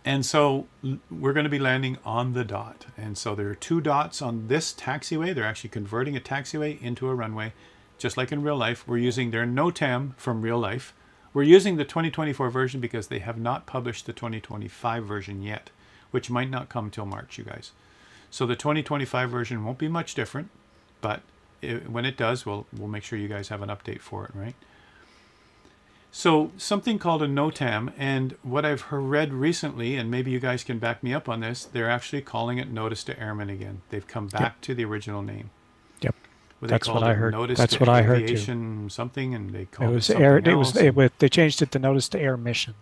[SPEAKER 1] And so we're going to be landing on the dot. And so there are 2 dots on this taxiway. They're actually converting a taxiway into a runway, just like in real life. We're using their NOTAM from real life. We're using the 2024 version because they have not published the 2025 version yet, which might not come till March, you guys. So the 2025 version won't be much different, but when it does, we'll make sure you guys have an update for it, right? So something called a NOTAM, and what I've read recently, and maybe you guys can back me up on this, they're actually calling it Notice to Airmen again. They've come back to the original name.
[SPEAKER 2] Yep.
[SPEAKER 1] That's what I heard. Notice
[SPEAKER 2] That's
[SPEAKER 1] to
[SPEAKER 2] what I heard too.
[SPEAKER 1] Aviation something, and they called
[SPEAKER 2] It was
[SPEAKER 1] something
[SPEAKER 2] air.
[SPEAKER 1] else.
[SPEAKER 2] They changed it to Notice to Air Mission.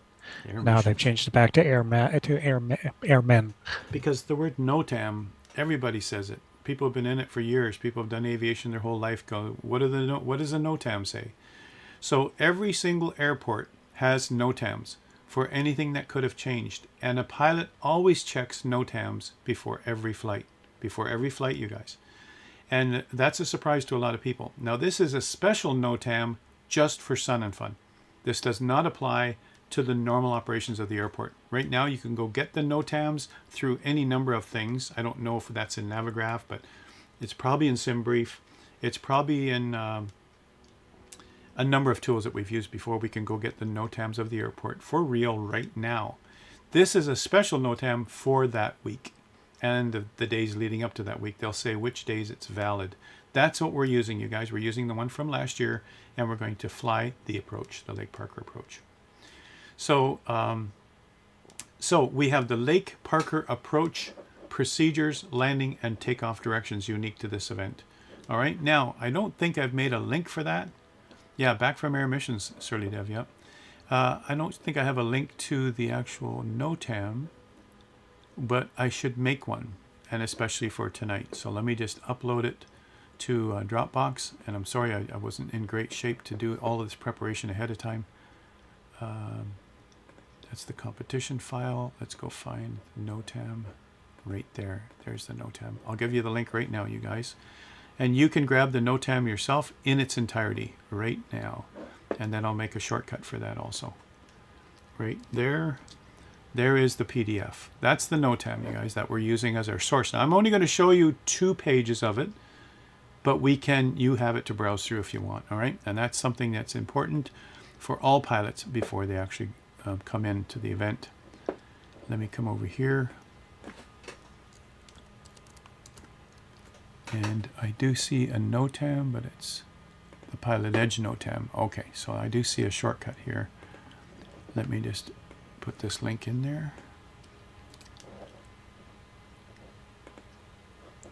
[SPEAKER 2] Now they've changed it back to Airmen.
[SPEAKER 1] Because the word NOTAM, everybody says it. People have been in it for years. People have done aviation their whole life. Go, what does a NOTAM say? So every single airport has NOTAMs for anything that could have changed. And a pilot always checks NOTAMs before every flight. Before every flight, you guys. And that's a surprise to a lot of people. Now, this is a special NOTAM just for Sun and Fun. This does not apply to the normal operations of the airport. Right now, you can go get the NOTAMs through any number of things. I don't know if that's in Navigraph, but it's probably in SimBrief. It's probably in a number of tools that we've used before. We can go get the NOTAMs of the airport for real right now. This is a special NOTAM for that week and the days leading up to that week. They'll say which days it's valid. That's what we're using, you guys. We're using the one from last year, and we're going to fly the approach, the Lake Parker approach. So, so we have the Lake Parker approach procedures, landing, and takeoff directions unique to this event. All right. Now, I don't think I've made a link for that. Yeah, back from Air Missions, Surly Dev. Yep. I don't think I have a link to the actual NOTAM, but I should make one, and especially for tonight. So let me just upload it to Dropbox. And I'm sorry I wasn't in great shape to do all of this preparation ahead of time. That's the competition file. Let's go find NOTAM right there. There's the NOTAM. I'll give you the link right now, you guys. And you can grab the NOTAM yourself in its entirety right now. And then I'll make a shortcut for that also. Right there. There is the PDF. That's the NOTAM, you guys, that we're using as our source. Now, I'm only going to show you 2 pages of it, but you have it to browse through if you want, all right? And that's something that's important for all pilots before they actually come into the event. Let me come over here. And I do see a NOTAM, but it's the Pilot Edge NOTAM. Okay, so I do see a shortcut here. Let me just put this link in there.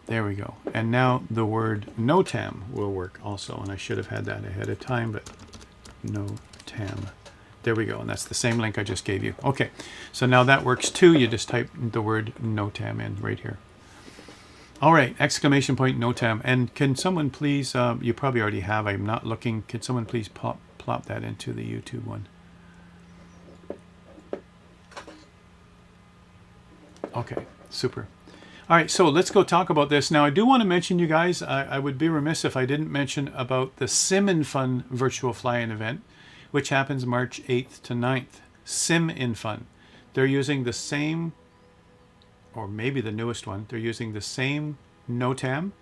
[SPEAKER 1] There we go. And now the word NOTAM will work also. And I should have had that ahead of time, but NOTAM. There we go. And that's the same link I just gave you. Okay, so now that works too. You just type the word NOTAM in right here. All right, exclamation point NOTAM. And can someone please, you probably already have, I'm not looking, can someone please plop that into the YouTube one. Okay, super. All right, so let's go talk about this. Now, I do want to mention, you guys, I would be remiss if I didn't mention about the Sim in Fun virtual fly-in event, which happens March 8th to 9th. Sim in Fun. They're using the same, or maybe the newest one, they're using the same NOTAM,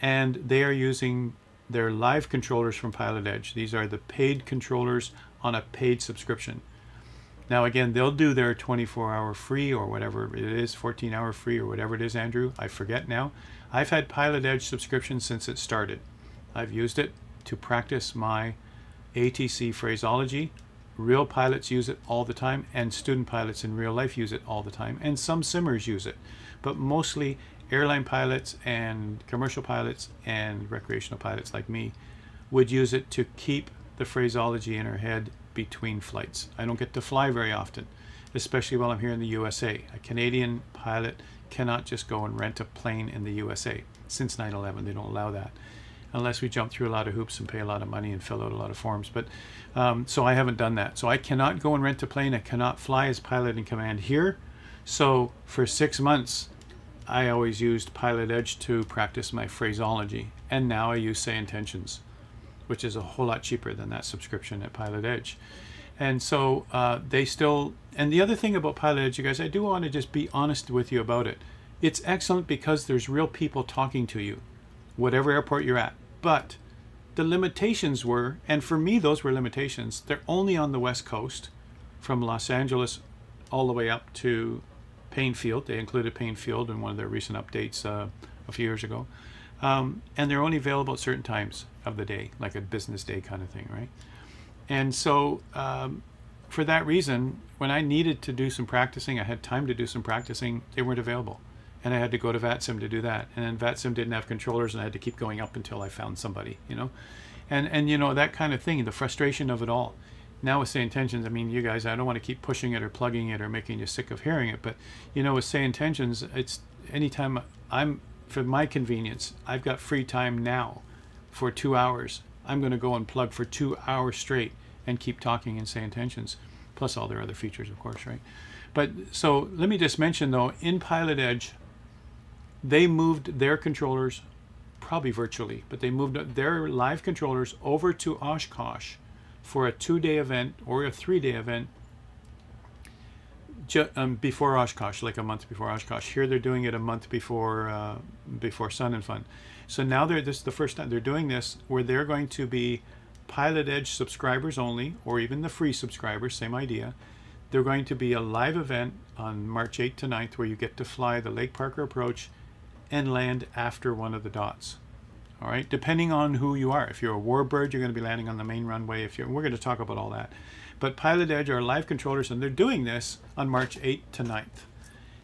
[SPEAKER 1] and they are using their live controllers from Pilot Edge. These are the paid controllers on a paid subscription. Now, again, they'll do their 24-hour free or whatever it is, 14-hour free or whatever it is, Andrew. I forget now. I've had Pilot Edge subscription since it started. I've used it to practice my ATC phraseology. Real pilots use it all the time, and student pilots in real life use it all the time, and some simmers use it. But mostly airline pilots and commercial pilots and recreational pilots like me would use it to keep the phraseology in our head between flights. I don't get to fly very often, especially while I'm here in the USA. A Canadian pilot cannot just go and rent a plane in the USA. Since 9/11, they don't allow that, unless we jump through a lot of hoops and pay a lot of money and fill out a lot of forms. But so I haven't done that. So I cannot go and rent a plane. I cannot fly as pilot in command here. So for 6 months, I always used Pilot Edge to practice my phraseology. And now I use Say Intentions, which is a whole lot cheaper than that subscription at Pilot Edge. And so they still, and the other thing about Pilot Edge, you guys, I do want to just be honest with you about it. It's excellent because there's real people talking to you, whatever airport you're at. But the limitations were, and for me those were limitations, they're only on the West Coast, from Los Angeles all the way up to Payne Field. They included Payne Field in one of their recent updates a few years ago. And they're only available at certain times of the day, like a business day kind of thing, right? And so for that reason, when I needed to do some practicing, I had time to do some practicing, they weren't available. And I had to go to VATSIM to do that. And then VATSIM didn't have controllers, and I had to keep going up until I found somebody, you know? And you know, that kind of thing, the frustration of it all. Now with Say Intentions, I mean, you guys, I don't want to keep pushing it or plugging it or making you sick of hearing it, but, you know, with Say Intentions, it's anytime for my convenience, I've got free time now for 2 hours. I'm going to go and plug for 2 hours straight and keep talking and Say Intentions, plus all their other features, of course, right? But so let me just mention, though, in Pilot Edge, they moved their controllers, probably virtually, but they moved their live controllers over to Oshkosh for a 2-day event or a 3-day event before Oshkosh, like a month before Oshkosh. Here they're doing it a month before Sun and Fun. So now this is the first time they're doing this, where they're going to be Pilot Edge subscribers only, or even the free subscribers, same idea. They're going to be a live event on March 8th to 9th where you get to fly the Lake Parker approach and land after one of the dots. All right, depending on who you are. If you're a warbird, you're going to be landing on the main runway. We're going to talk about all that. But Pilot Edge are live controllers, and they're doing this on March 8th to 9th.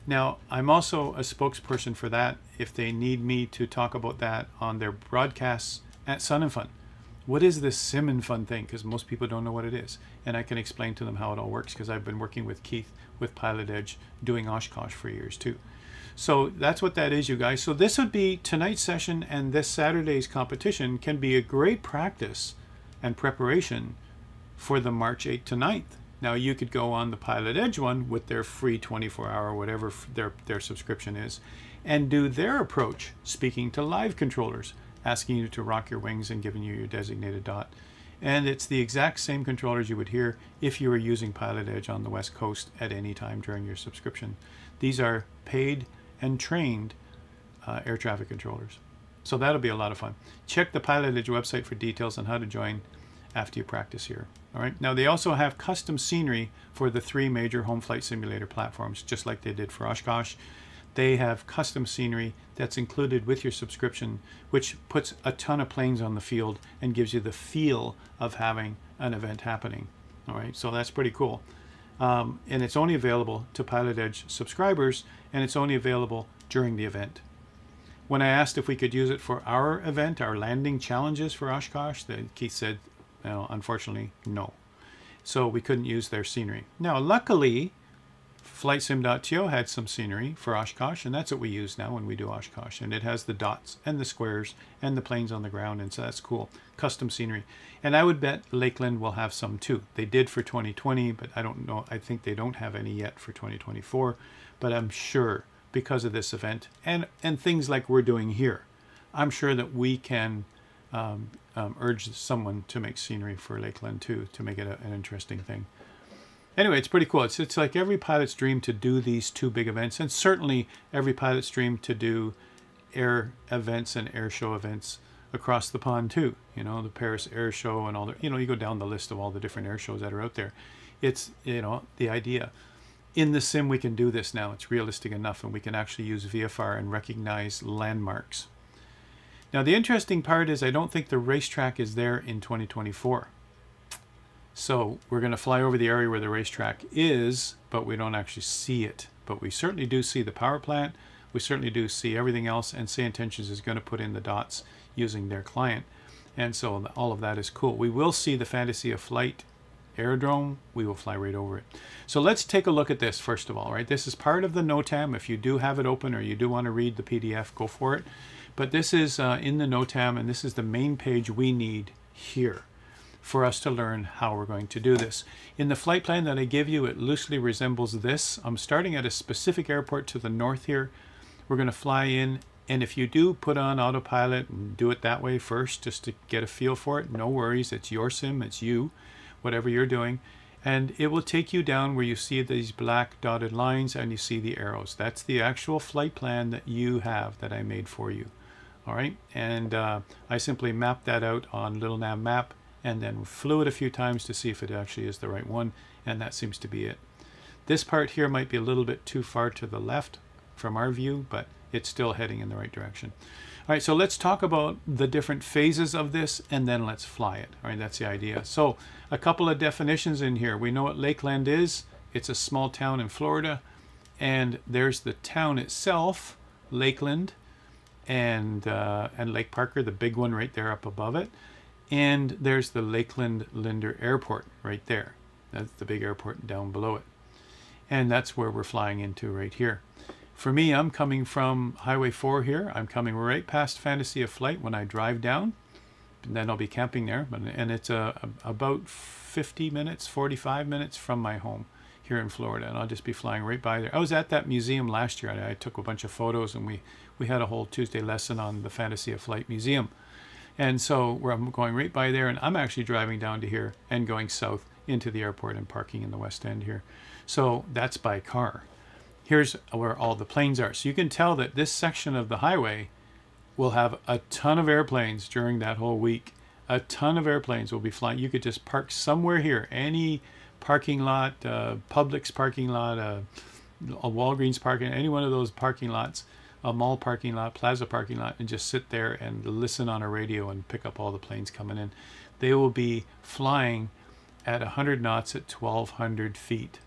[SPEAKER 1] Now, I'm also a spokesperson for that if they need me to talk about that on their broadcasts at Sun and Fun. What is this Sim and Fun thing? Because most people don't know what it is. And I can explain to them how it all works, because I've been working with Keith with Pilot Edge doing Oshkosh for years too. So that's what that is, you guys. So this would be tonight's session, and this Saturday's competition can be a great practice and preparation for the March 8th to 9th. Now you could go on the Pilot Edge one with their free 24-hour, whatever their subscription is, and do their approach, speaking to live controllers, asking you to rock your wings and giving you your designated dot. And it's the exact same controllers you would hear if you were using Pilot Edge on the West Coast at any time during your subscription. These are paid and trained air traffic controllers. So that'll be a lot of fun. Check the Pilot Edge website for details on how to join after you practice here. All right. Now they also have custom scenery for the 3 major home flight simulator platforms, just like they did for Oshkosh. They have custom scenery that's included with your subscription, which puts a ton of planes on the field and gives you the feel of having an event happening. All right. So that's pretty cool. And it's only available to Pilot Edge subscribers, and it's only available during the event. When I asked if we could use it for our event, our landing challenges for Oshkosh, Keith said, well, unfortunately, no. So we couldn't use their scenery. Now, luckily, FlightSim.to had some scenery for Oshkosh, and that's what we use now when we do Oshkosh. And it has the dots and the squares and the planes on the ground, and so that's cool. Custom scenery. And I would bet Lakeland will have some too. They did for 2020, but I don't know. I think they don't have any yet for 2024. But I'm sure because of this event and things like we're doing here, I'm sure that we can urge someone to make scenery for Lakeland too, to make it an interesting thing. Anyway, it's pretty cool. It's like every pilot's dream to do these two big events, and certainly every pilot's dream to do air events and air show events across the pond too. You know, the Paris Air Show and all the, you know, you go down the list of all the different air shows that are out there. It's, you know, the idea. In the sim, we can do this now. It's realistic enough, and we can actually use VFR and recognize landmarks. Now, the interesting part is I don't think the racetrack is there in 2024. So we're going to fly over the area where the racetrack is, but we don't actually see it. But we certainly do see the power plant. We certainly do see everything else, and Say Intentions is going to put in the dots using their client. And so all of that is cool. We will see the Fantasy of Flight aerodrome. We will fly right over it. So let's take a look at this first of all, right? This is part of the NOTAM. If you do have it open or you do want to read the PDF, go for it. But this is in the NOTAM, and this is the main page we need here for us to learn how we're going to do this. In the flight plan that I give you, it loosely resembles this. I'm starting at a specific airport to the north here. We're going to fly in, and if you do put on autopilot and do it that way first, just to get a feel for it, no worries, it's your sim, it's you, whatever you're doing. And it will take you down where you see these black dotted lines and you see the arrows. That's the actual flight plan that you have that I made for you. All right, and I simply mapped that out on Little Nav Map, and then flew it a few times to see if it actually is the right one, and that seems to be it. This part here might be a little bit too far to the left from our view, but it's still heading in the right direction. All right, so let's talk about the different phases of this, and then let's fly it. All right, that's the idea. So a couple of definitions in here. We know what Lakeland is. It's a small town in Florida, and there's the town itself, Lakeland, and Lake Parker, the big one right there up above it. And there's the Lakeland Linder Airport right there. That's the big airport down below it. And that's where we're flying into right here. For me, I'm coming from Highway 4 here. I'm coming right past Fantasy of Flight when I drive down. And then I'll be camping there. And it's about 50 minutes, 45 minutes from my home here in Florida. And I'll just be flying right by there. I was at that museum last year. I took a bunch of photos, and we had a whole Tuesday lesson on the Fantasy of Flight Museum. And so I'm going right by there, and I'm actually driving down to here and going south into the airport and parking in the west end here. So that's by car. Here's where all the planes are. So you can tell that this section of the highway will have a ton of airplanes during that whole week. A ton of airplanes will be flying. You could just park somewhere here, any parking lot, Publix parking lot, a Walgreens parking, any one of those parking lots, a mall parking lot, plaza parking lot, and just sit there and listen on a radio and pick up all the planes coming in. They will be flying at 100 knots at 1,200 feet.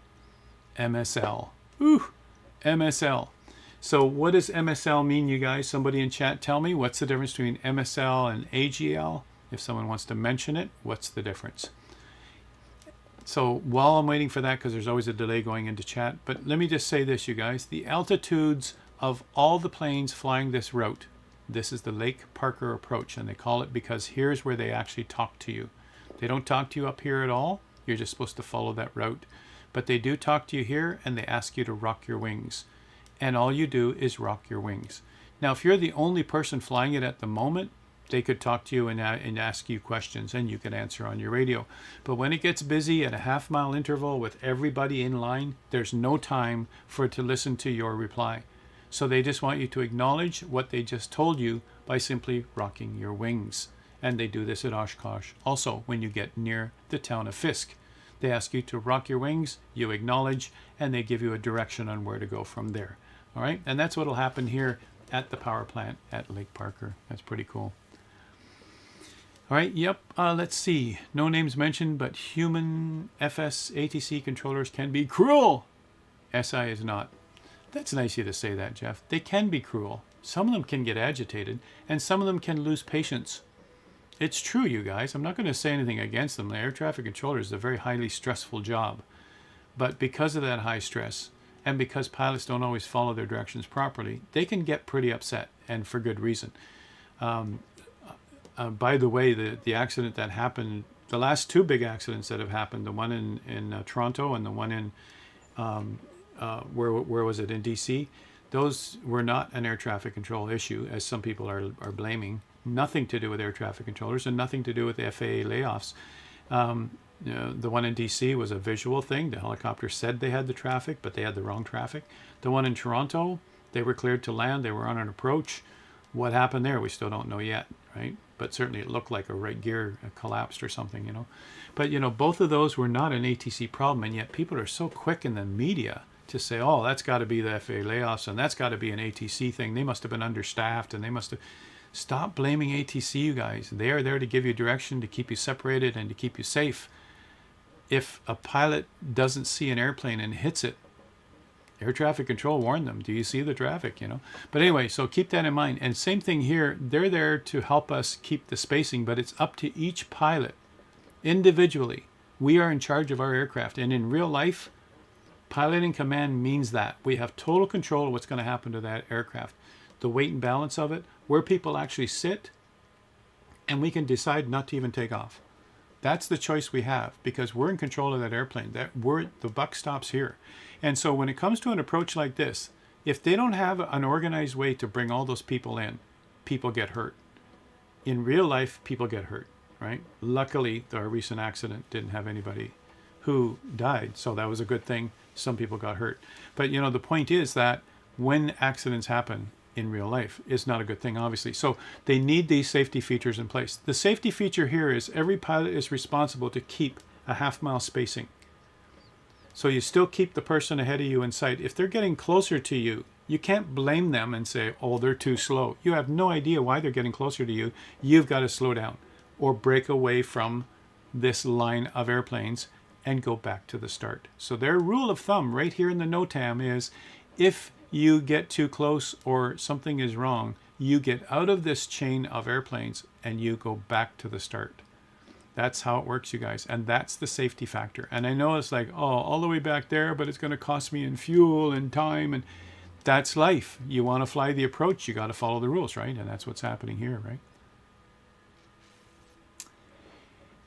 [SPEAKER 1] MSL. Ooh, MSL. So what does MSL mean, you guys? Somebody in chat tell me, what's the difference between MSL and AGL? If someone wants to mention it, what's the difference? So while I'm waiting for that, because there's always a delay going into chat, but let me just say this, you guys. The altitudes of all the planes flying this route, this is the Lake Parker approach, and they call it because here's where they actually talk to you. They don't talk to you up here at all. You're just supposed to follow that route. But they do talk to you here, and they ask you to rock your wings. And all you do is rock your wings. Now, if you're the only person flying it at the moment, they could talk to you and ask you questions, and you can answer on your radio. But when it gets busy at a half-mile interval with everybody in line, there's no time for it to listen to your reply. So they just want you to acknowledge what they just told you by simply rocking your wings. And they do this at Oshkosh. Also, when you get near the town of Fisk, they ask you to rock your wings, you acknowledge, and they give you a direction on where to go from there. All right, and that's what will happen here at the power plant at Lake Parker. That's pretty cool. All right, yep, let's see. No names mentioned, but human FS ATC controllers can be cruel. SI is not. That's nice of you to say that, Jeff. They can be cruel. Some of them can get agitated, and some of them can lose patience. It's true, you guys. I'm not going to say anything against them. The air traffic controller is a very highly stressful job. But because of that high stress, And because pilots don't always follow their directions properly, they can get pretty upset, and for good reason. By the way, the accident that happened, the last two big accidents that have happened, the one in Toronto and the one in, where was it, in DC, those were not an air traffic control issue, as some people are blaming. Nothing to do with air traffic controllers and nothing to do with the FAA layoffs. The one in DC was a visual thing. The helicopter said they had the traffic, but they had the wrong traffic. The one in Toronto, they were cleared to land. They were on an approach. What happened there, we still don't know yet, right? But certainly it looked like a right gear collapsed or something, you know. But, you know, both of those were not an ATC problem, and yet people are so quick in the media to say, oh, that's got to be the FAA layoffs, and that's got to be an ATC thing. They must have been understaffed, and they must have... Stop blaming ATC, you guys. They are there to give you direction, to keep you separated, and to keep you safe. If a pilot doesn't see an airplane and hits it, air traffic control warned them. Do you see the traffic, you know? But anyway, so keep that in mind. And same thing here. They're there to help us keep the spacing, but it's up to each pilot individually. We are in charge of our aircraft. And in real life, pilot in command means that. We have total control of what's going to happen to that aircraft. The weight and balance of it, where people actually sit, and we can decide not to even take off. That's the choice we have, because we're in control of that airplane. The buck stops here. And so when it comes to an approach like this, if they don't have an organized way to bring all those people in, people get hurt. In real life, people get hurt, right? Luckily, our recent accident didn't have anybody who died, so that was a good thing. Some people got hurt. But, you know, the point is that when accidents happen in real life, it's not a good thing, obviously. So they need these safety features in place. The safety feature here is every pilot is responsible to keep a half-mile spacing. So you still keep the person ahead of you in sight. If they're getting closer to you, you can't blame them and say, oh, they're too slow. You have no idea why they're getting closer to you. You've got to slow down or break away from this line of airplanes and go back to the start. So their rule of thumb right here in the NOTAM is, if you get too close or something is wrong, you get out of this chain of airplanes and you go back to the start. That's how it works, you guys. And that's the safety factor. And I know it's like, oh, all the way back there, but it's going to cost me in fuel and time. And that's life. You want to fly the approach, you got to follow the rules, right? And that's what's happening here, right?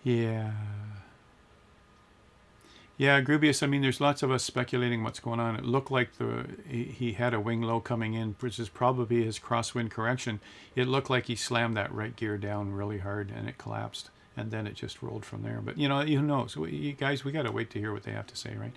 [SPEAKER 1] Yeah. Yeah, Grubius, I mean, there's lots of us speculating what's going on. It looked like he had a wing low coming in, which is probably his crosswind correction. It looked like he slammed that right gear down really hard and it collapsed. And then it just rolled from there. But, you know, who knows? You guys, we got to wait to hear what they have to say, right?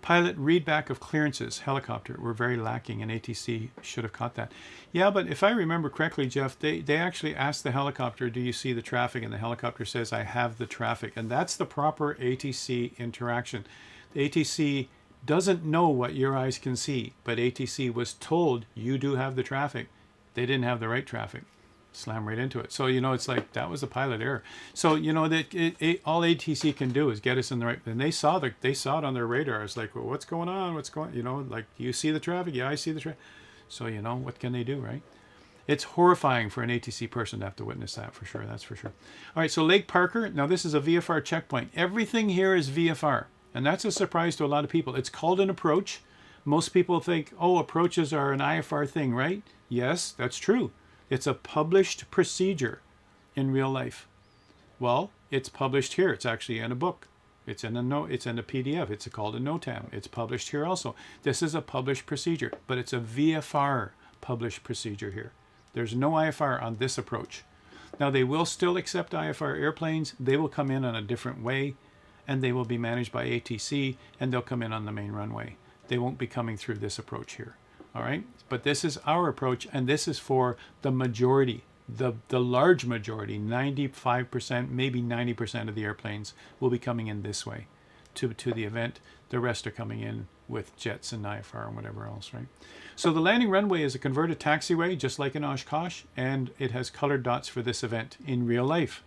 [SPEAKER 1] Pilot readback of clearances, helicopter, were very lacking, and ATC should have caught that. Yeah, but if I remember correctly, Jeff, they actually asked the helicopter, do you see the traffic? And the helicopter says, I have the traffic. And that's the proper ATC interaction. The ATC doesn't know what your eyes can see, but ATC was told you do have the traffic. They didn't have the right traffic. Slam right into it. So, you know, it's like that was a pilot error. So, you know, that all ATC can do is get us in the right. And they saw it on their radar. It's like, well, what's going on? What's going? You know, like, you see the traffic? Yeah, I see the traffic. So, you know, what can they do, right? It's horrifying for an ATC person to have to witness that, for sure. That's for sure. All right, so Lake Parker. Now, this is a VFR checkpoint. Everything here is VFR, and that's a surprise to a lot of people. It's called an approach. Most people think, oh, approaches are an IFR thing, right? Yes, that's true. It's a published procedure in real life. Well, it's published here. It's actually in a book. It's in a PDF. It's called a NOTAM. It's published here also. This is a published procedure, but it's a VFR published procedure here. There's no IFR on this approach. Now, they will still accept IFR airplanes. They will come in on a different way, and they will be managed by ATC, and they'll come in on the main runway. They won't be coming through this approach here. All right, but this is our approach, and this is for the majority, the large majority, 95%, maybe 90% of the airplanes will be coming in this way to the event. The rest are coming in with jets and IFR and whatever else, right? So the landing runway is a converted taxiway, just like in Oshkosh, and it has colored dots for this event in real life.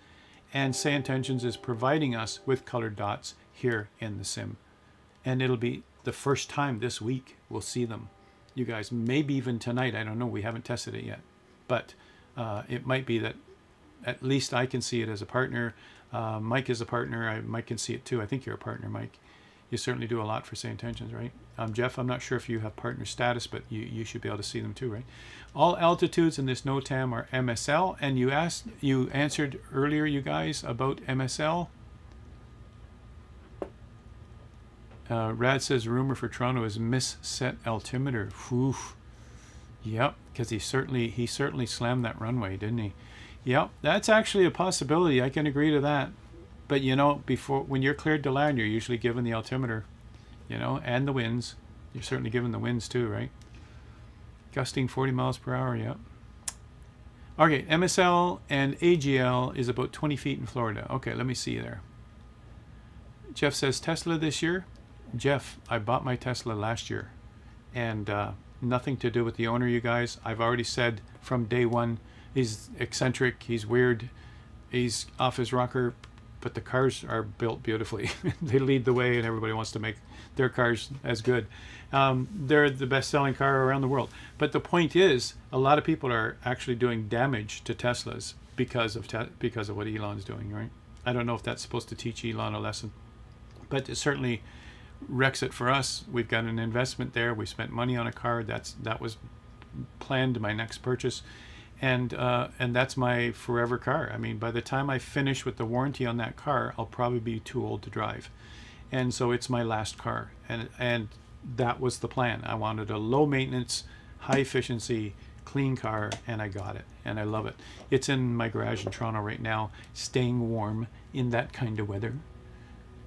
[SPEAKER 1] And Say Intentions is providing us with colored dots here in the sim. And it'll be the first time this week we'll see them. You guys, maybe even tonight, I don't know, we haven't tested it yet, but it might be that at least I can see it as a partner. Mike is a partner. Mike can see it too. I think you're a partner, Mike. you certainly do a lot for St. Tensions, right? Jeff, I'm not sure if you have partner status, but you should be able to see them too, right? All altitudes in this NOTAM are MSL, and you answered earlier, you guys, about MSL. Rad says rumor for Toronto is misset altimeter. Whew. Yep, because he certainly slammed that runway, didn't he? Yep, that's actually a possibility. I can agree to that. But you know, when you're cleared to land, you're usually given the altimeter, you know, and the winds. You're certainly given the winds too, right? Gusting 40 miles per hour. Yep. Okay, MSL and AGL is about 20 feet in Florida. Okay, let me see there. Jeff says Tesla this year. Jeff, I bought my Tesla last year, and nothing to do with the owner, you guys. I've already said from day one, he's eccentric, he's weird, he's off his rocker, but the cars are built beautifully. They lead the way, and everybody wants to make their cars as good. They're the best-selling car around the world. But the point is, a lot of people are actually doing damage to Teslas because of what Elon's doing, right? I don't know if that's supposed to teach Elon a lesson, but it certainly wrecks it for us. We've got an investment there. We spent money on a car. That was planned my next purchase, and that's my forever car. I mean, by the time I finish with the warranty on that car, I'll probably be too old to drive, and so it's my last car. And that was the plan. I wanted a low maintenance, high efficiency, clean car, and I got it, and I love it. It's in my garage in Toronto right now, staying warm in that kind of weather.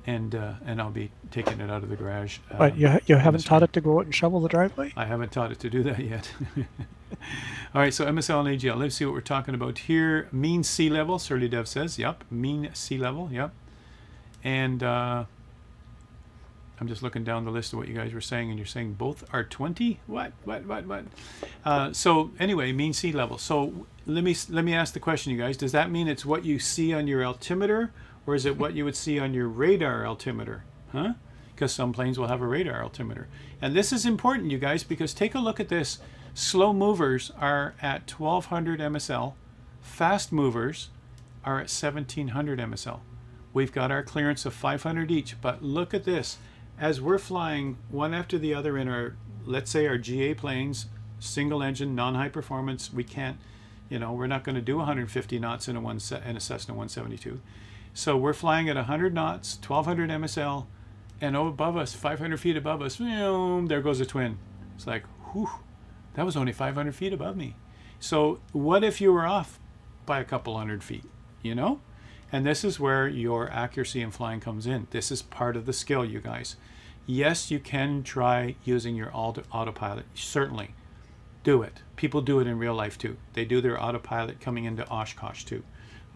[SPEAKER 1] And I'll be taking it out of the garage.
[SPEAKER 2] But you haven't taught it to go out and shovel the driveway?
[SPEAKER 1] I haven't taught it to do that yet. All right, so MSL and AGL. Let's see what we're talking about here. Mean sea level, Surly Dev says. Yep, mean sea level, yep. And I'm just looking down the list of what you guys were saying, and you're saying both are 20? What? So anyway, mean sea level. So let me ask the question, you guys. Does that mean it's what you see on your altimeter, or is it what you would see on your radar altimeter? Huh? Because some planes will have a radar altimeter. And this is important, you guys, because take a look at this. Slow movers are at 1200 MSL. Fast movers are at 1700 MSL. We've got our clearance of 500 each, but look at this. As we're flying one after the other in our, let's say our GA planes, single engine, non-high performance, we can't, you know, we're not going to do 150 knots in a Cessna 172. So we're flying at 100 knots, 1200 MSL, and above us, 500 feet above us, there goes a twin. It's like, whew, that was only 500 feet above me. So what if you were off by a couple hundred feet, you know? And this is where your accuracy in flying comes in. This is part of the skill, you guys. Yes, you can try using your autopilot, certainly. Do it. People do it in real life too. They do their autopilot coming into Oshkosh too,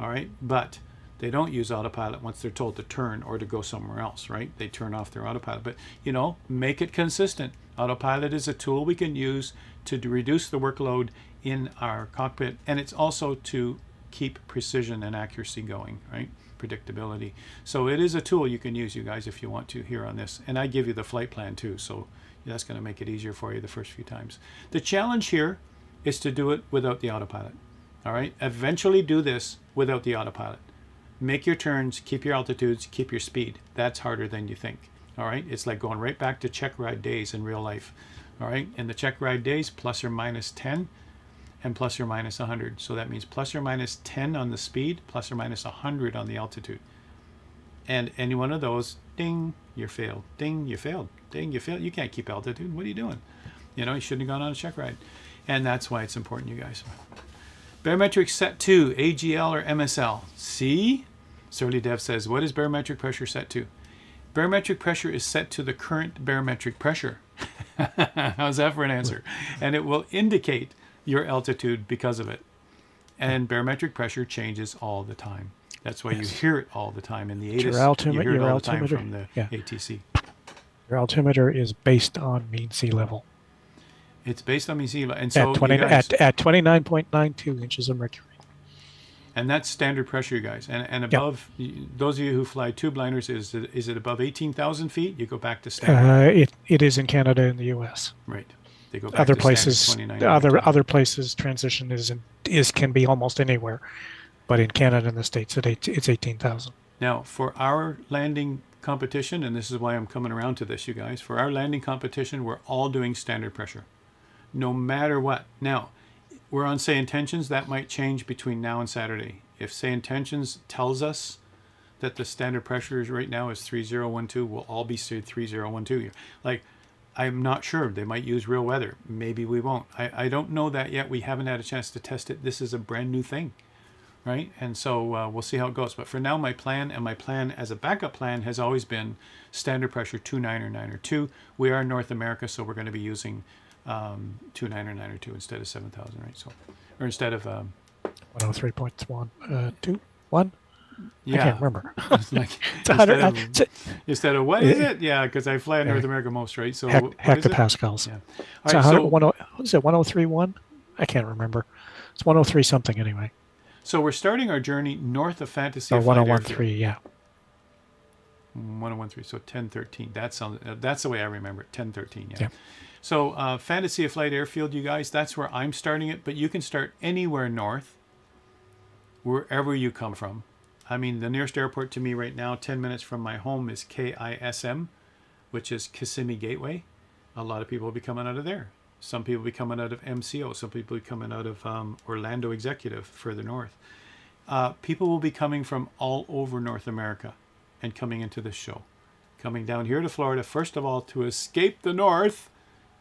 [SPEAKER 1] all right? But they don't use autopilot once they're told to turn or to go somewhere else, right? They turn off their autopilot. But, you know, make it consistent. Autopilot is a tool we can use to reduce the workload in our cockpit, and it's also to keep precision and accuracy going, right? Predictability. So it is a tool you can use, you guys, if you want to here on this. And I give you the flight plan too, so that's going to make it easier for you the first few times. The challenge here is to do it without the autopilot, all right? Eventually do this without the autopilot. Make your turns, keep your altitudes, keep your speed. That's harder than you think, all right? It's like going right back to check ride days in real life, all right? In the check ride days, plus or minus 10 and plus or minus 100. So that means plus or minus 10 on the speed, plus or minus 100 on the altitude. And any one of those, ding, you failed. Ding, you failed. Ding, you failed. You can't keep altitude. What are you doing? You know, you shouldn't have gone on a check ride. And that's why it's important, you guys. Barometric set to AGL or MSL. See? Surly Dev says, what is barometric pressure set to? Barometric pressure is set to the current barometric pressure. How's that for an answer? And it will indicate your altitude because of it. And barometric pressure changes all the time. That's why you hear it all the time in the ATIS. You hear it all the time from the ATC.
[SPEAKER 2] Your altimeter is based on mean sea level.
[SPEAKER 1] It's based on mean sea level. And so
[SPEAKER 2] at 29.92 inches of mercury.
[SPEAKER 1] And that's standard pressure, you guys. And above, those of you who fly tube liners, is it above 18,000 feet? You go back to standard.
[SPEAKER 2] It is in Canada and the U.S.
[SPEAKER 1] Right. They go back
[SPEAKER 2] other
[SPEAKER 1] to
[SPEAKER 2] places, other places, transition can be almost anywhere, but in Canada and the States, it's 18,000.
[SPEAKER 1] Now, for our landing competition, and this is why I'm coming around to this, you guys. For our landing competition, we're all doing standard pressure, no matter what. Now, we're on say intentions. That might change between now and Saturday. If say intentions tells us that the standard pressure is right now is 3012, we'll all be 3012. Like, I'm not sure. They might use real weather. Maybe we won't. I don't know that yet. We haven't had a chance to test it. This is a brand new thing, right? And so we'll see how it goes. But for now, my plan as a backup plan has always been standard pressure 2.9 or 9.2. We are in North America, so we're going to be using 2.9 or 9.2 instead of 7,000, right? So, or instead of
[SPEAKER 2] 103.1, 2, 1.
[SPEAKER 1] yeah,
[SPEAKER 2] I can't remember.
[SPEAKER 1] It's like,
[SPEAKER 2] It's 100,
[SPEAKER 1] instead of what is it? Yeah, because I fly in North America most, right? So what is it?
[SPEAKER 2] hectopascals.
[SPEAKER 1] Yeah. All
[SPEAKER 2] It's
[SPEAKER 1] right.
[SPEAKER 2] 100,
[SPEAKER 1] So
[SPEAKER 2] what is it, 103.1? I can't remember. It's 103 something anyway.
[SPEAKER 1] so we're starting our journey north of Fantasy
[SPEAKER 2] Or
[SPEAKER 1] Flight
[SPEAKER 2] 101.3, yeah.
[SPEAKER 1] 1013. So 1013. That's the way I remember it. 1013. Yeah.
[SPEAKER 2] Yeah.
[SPEAKER 1] So Fantasy Flight Airfield, you guys. That's where I'm starting it. But you can start anywhere north, wherever you come from. I mean, the nearest airport to me right now, 10 minutes from my home, is KISM, which is Kissimmee Gateway. A lot of people will be coming out of there. Some people will be coming out of MCO. Some people will be coming out of Orlando Executive, further north. People will be coming from all over North America and coming into this show. Coming down here to Florida, first of all, to escape the north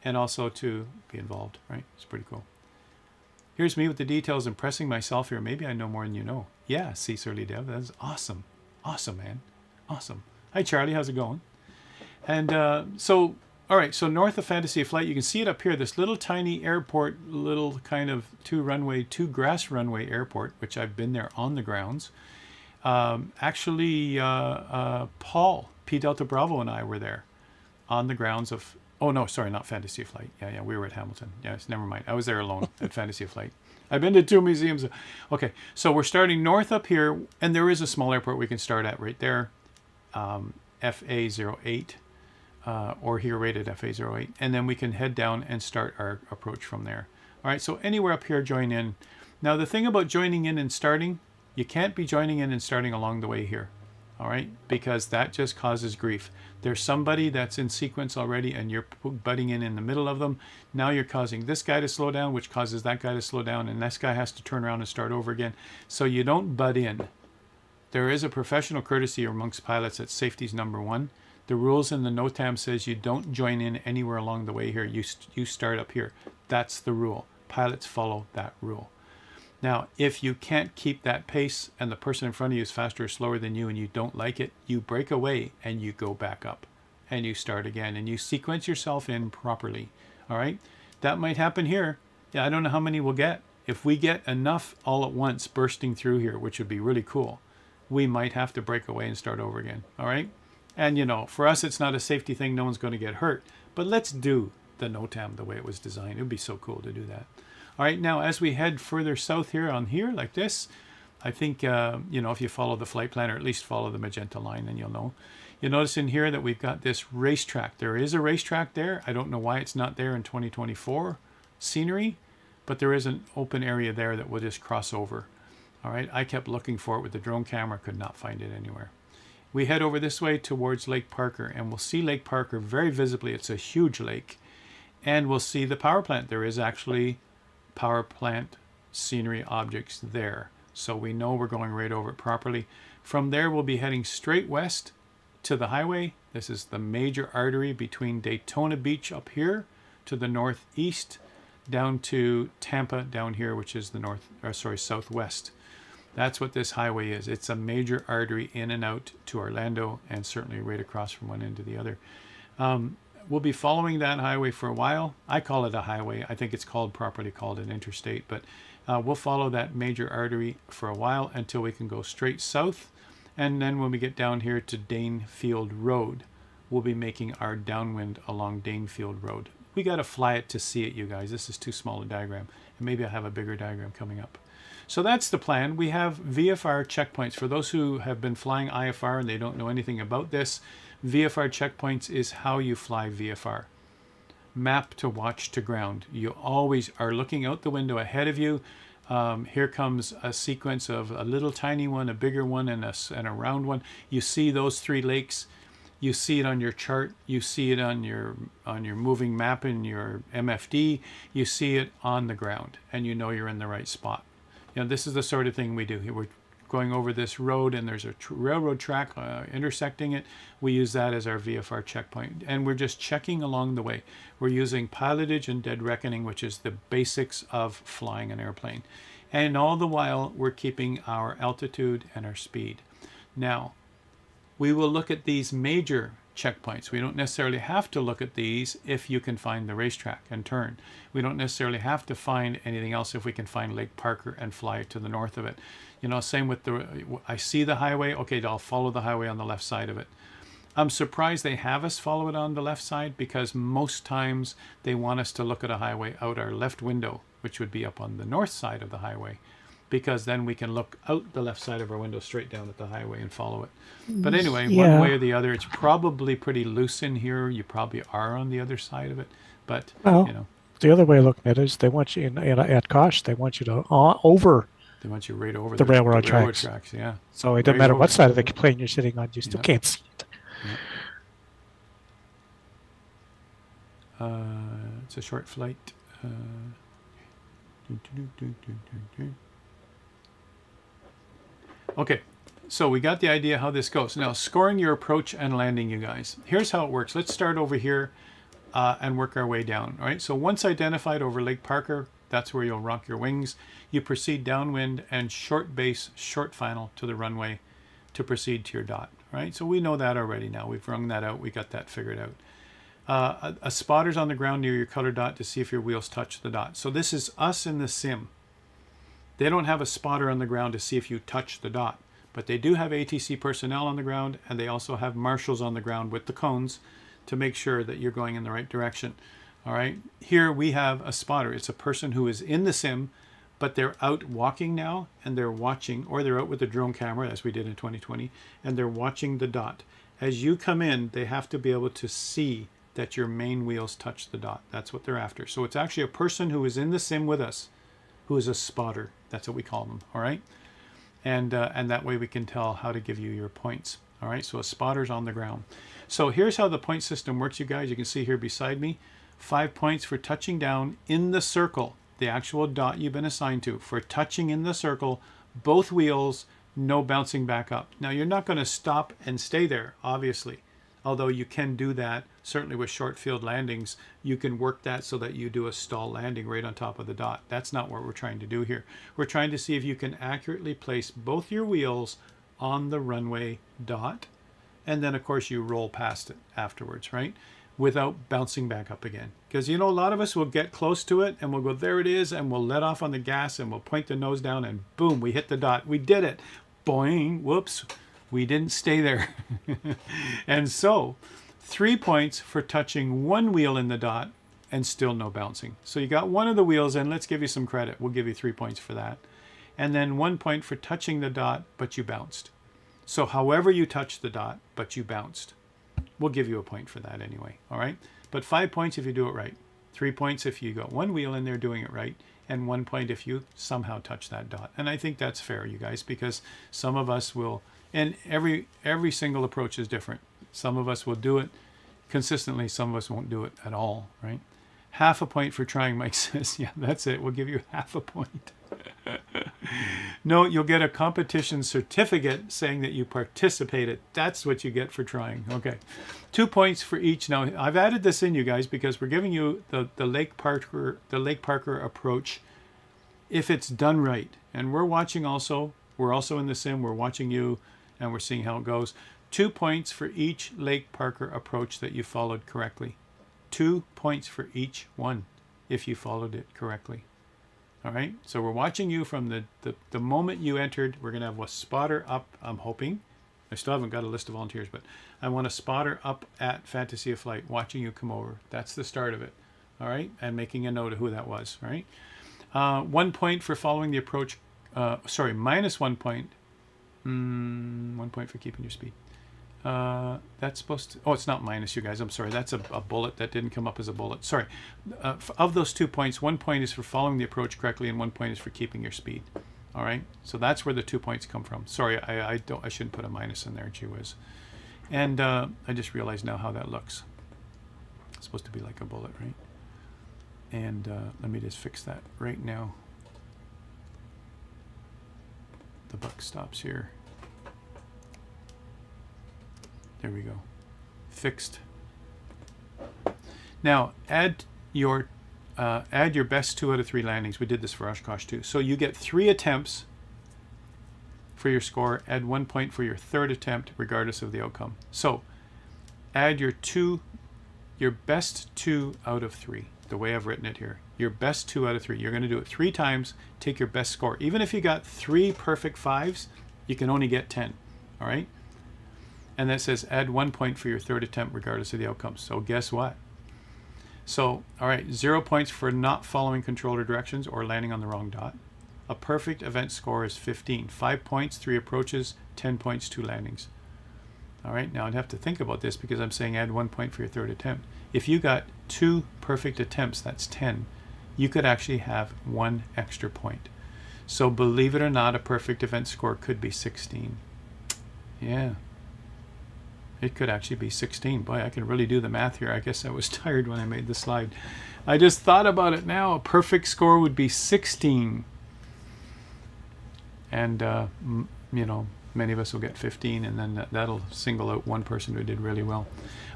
[SPEAKER 1] and also to be involved, right? It's pretty cool. Here's me with the details, impressing myself here. Maybe I know more than you know. Yeah, see, Surly Dev. That's awesome. Awesome, man. Awesome. Hi, Charlie. How's it going? And all right, so north of Fantasy Flight, you can see it up here, this little tiny airport, little kind of two grass runway airport, which I've been there on the grounds. Actually, Paul, P Delta Bravo, and I were there on the grounds of, oh no, sorry, not Fantasy Flight. Yeah, we were at Hamilton. Yes, never mind. I was there alone at Fantasy Flight. I've been to 2 museums. Okay, so we're starting north up here, and there is a small airport we can start at right there, FA08, or here rated FA08, and then we can head down and start our approach from there. All right, so anywhere up here, join in. Now, the thing about joining in and starting, you can't be joining in and starting along the way here, all right, because that just causes grief. There's somebody that's in sequence already, and you're butting in the middle of them. Now you're causing this guy to slow down, which causes that guy to slow down, and this guy has to turn around and start over again. So you don't butt in. There is a professional courtesy amongst pilots that safety's number one. The rules in the NOTAM says you don't join in anywhere along the way here. You start up here. That's the rule. Pilots follow that rule. Now, if you can't keep that pace and the person in front of you is faster or slower than you and you don't like it, you break away and you go back up and you start again and you sequence yourself in properly. All right? That might happen here. Yeah, I don't know how many we'll get. If we get enough all at once bursting through here, which would be really cool, we might have to break away and start over again. All right? And, you know, for us, it's not a safety thing. No one's going to get hurt. But let's do the NOTAM the way it was designed. It would be so cool to do that. All right, now as we head further south here on here like this, I think, you know, if you follow the flight plan or at least follow the magenta line, then you'll know. You'll notice in here that we've got this racetrack. There is a racetrack there. I don't know why it's not there in 2024 scenery, but there is an open area there that we'll just cross over. All right, I kept looking for it with the drone camera, could not find it anywhere. We head over this way towards Lake Parker, and we'll see Lake Parker very visibly. It's a huge lake. And we'll see the power plant. There is actually power plant scenery objects there. So we know we're going right over it properly. From there, we'll be heading straight west to the highway. This is the major artery between Daytona Beach up here to the northeast down to Tampa down here, which is the southwest. That's what this highway is. It's a major artery in and out to Orlando and certainly right across from one end to the other. We'll be following that highway for a while. I call it a highway. I think it's properly called an interstate, but we'll follow that major artery for a while until we can go straight south. And then when we get down here to Danefield Road, we'll be making our downwind along Danefield Road. We got to fly it to see it, you guys. This is too small a diagram. And maybe I'll have a bigger diagram coming up. So that's the plan. We have VFR checkpoints. For those who have been flying IFR and they don't know anything about this, VFR checkpoints is how you fly VFR. Map to watch to ground. You always are looking out the window ahead of you. Here comes a sequence of a little tiny one, a bigger one, and a round one. You see those three lakes. You see it on your chart. You see it on your moving map in your MFD. You see it on the ground, and you know you're in the right spot. You know, this is the sort of thing we do here. We're going over this road, and there's a railroad track intersecting it. We use that as our VFR checkpoint, and we're just checking along the way. We're using pilotage and dead reckoning, which is the basics of flying an airplane. And all the while, we're keeping our altitude and our speed. Now, we will look at these major checkpoints. We don't necessarily have to look at these if you can find the racetrack and turn. We don't necessarily have to find anything else if we can find Lake Parker and fly to the north of it. You know, same with I see the highway, okay, I'll follow the highway on the left side of it. I'm surprised they have us follow it on the left side, because most times they want us to look at a highway out our left window, which would be up on the north side of the highway, because then we can look out the left side of our window straight down at the highway and follow it. But anyway, one way or the other, it's probably pretty loose in here. You probably are on the other side of it, but
[SPEAKER 2] Well,
[SPEAKER 1] you know,
[SPEAKER 2] the other way of looking at it is they want you at Kosh, they want you to over
[SPEAKER 1] they want you right over
[SPEAKER 2] the railroad
[SPEAKER 1] tracks. Yeah.
[SPEAKER 2] So it doesn't
[SPEAKER 1] Right
[SPEAKER 2] matter
[SPEAKER 1] over
[SPEAKER 2] what
[SPEAKER 1] it.
[SPEAKER 2] side of the plane you're sitting on, you still
[SPEAKER 1] Yeah.
[SPEAKER 2] can't see it.
[SPEAKER 1] It's a short flight. Okay, so we got the idea how this goes. Now, scoring your approach and landing, you guys. Here's how it works. Let's start over here and work our way down. All right, so once identified over Lake Parker, that's where you'll rock your wings. You proceed downwind and short base, short final to the runway to proceed to your dot. Right, so we know that already now. We've wrung that out. We got that figured out. A spotter's on the ground near your color dot to see if your wheels touch the dot. So this is us in the sim. They don't have a spotter on the ground to see if you touch the dot, but they do have ATC personnel on the ground, and they also have marshals on the ground with the cones to make sure that you're going in the right direction. All right, here we have a spotter. It's a person who is in the sim, but they're out walking now, and they're watching, or they're out with a drone camera, as we did in 2020, and they're watching the dot. As you come in, they have to be able to see that your main wheels touch the dot. That's what they're after. So it's actually a person who is in the sim with us, who is a spotter. That's what we call them, all right? And that way we can tell how to give you your points, all right? So a spotter's on the ground. So here's how the point system works, you guys. You can see here beside me, 5 points for touching down in the circle, the actual dot you've been assigned to. For touching in the circle, both wheels, no bouncing back up. Now, you're not going to stop and stay there, obviously. Although you can do that, certainly with short field landings, you can work that so that you do a stall landing right on top of the dot. That's not what we're trying to do here. We're trying to see if you can accurately place both your wheels on the runway dot, and then of course you roll past it afterwards, right? Without bouncing back up again. Because you know, a lot of us will get close to it and we'll go, there it is, and we'll let off on the gas and we'll point the nose down and boom, we hit the dot. We did it. Boing, whoops. We didn't stay there. And so 3 points for touching one wheel in the dot and still no bouncing. So you got one of the wheels in. Let's give you some credit. We'll give you 3 points for that. And then 1 point for touching the dot, but you bounced. So however you touched the dot, but you bounced, we'll give you a point for that anyway. All right. But 5 points if you do it right. 3 points if you got one wheel in there doing it right. And 1 point if you somehow touch that dot. And I think that's fair, you guys, because some of us will, and every single approach is different. Some of us will do it consistently. Some of us won't do it at all, right? Half a point for trying, Mike says. Yeah, that's it. We'll give you half a point. No, you'll get a competition certificate saying that you participated. That's what you get for trying. Okay. 2 points for each. Now, I've added this in, you guys, because we're giving you the Lake Parker approach if it's done right. And we're watching also. We're also in the sim. We're watching you, and we're seeing how it goes. 2 points for each Lake Parker approach that you followed correctly. 2 points for each one if you followed it correctly. All right, so we're watching you from the moment you entered. We're going to have a spotter up, I'm hoping. I still haven't got a list of volunteers, but I want a spotter up at Fantasy of Flight watching you come over. That's the start of it. All right, and making a note of who that was. All right, 1 point for following the approach. Minus 1 point. 1 point for keeping your speed. That's supposed to, oh, it's not minus, you guys. I'm sorry. That's a bullet that didn't come up as a bullet. Sorry. Of those 2 points, 1 point is for following the approach correctly and 1 point is for keeping your speed. All right. So that's where the 2 points come from. Sorry, I shouldn't put a minus in there. Gee whiz. And I just realized now how that looks. It's supposed to be like a bullet, right? And let me just fix that right now. The buck stops here. There we go. Fixed. Now add your best 2 out of 3 landings. We did this for Oshkosh too. So you get 3 attempts for your score. Add 1 point for your 3rd attempt, regardless of the outcome. So add your best 2 out of 3. The way I've written it here, your best 2 out of 3. You're going to do it 3 times. Take your best score. Even if you got 3 perfect 5s, you can only get 10. All right. And that says add 1 point for your 3rd attempt, regardless of the outcome. So guess what? So, all right, 0 points for not following controller directions or landing on the wrong dot. A perfect event score is 15. 5 points, 3 approaches, 10 points, 2 landings. All right, now I'd have to think about this because I'm saying add 1 point for your 3rd attempt. If you got 2 perfect attempts, that's 10. You could actually have 1 extra point. So believe it or not, a perfect event score could be 16. Yeah. It could actually be 16. Boy, I can really do the math here. I guess I was tired when I made the slide. I just thought about it now. A perfect score would be 16. And, you know, many of us will get 15, and then that'll single out one person who did really well.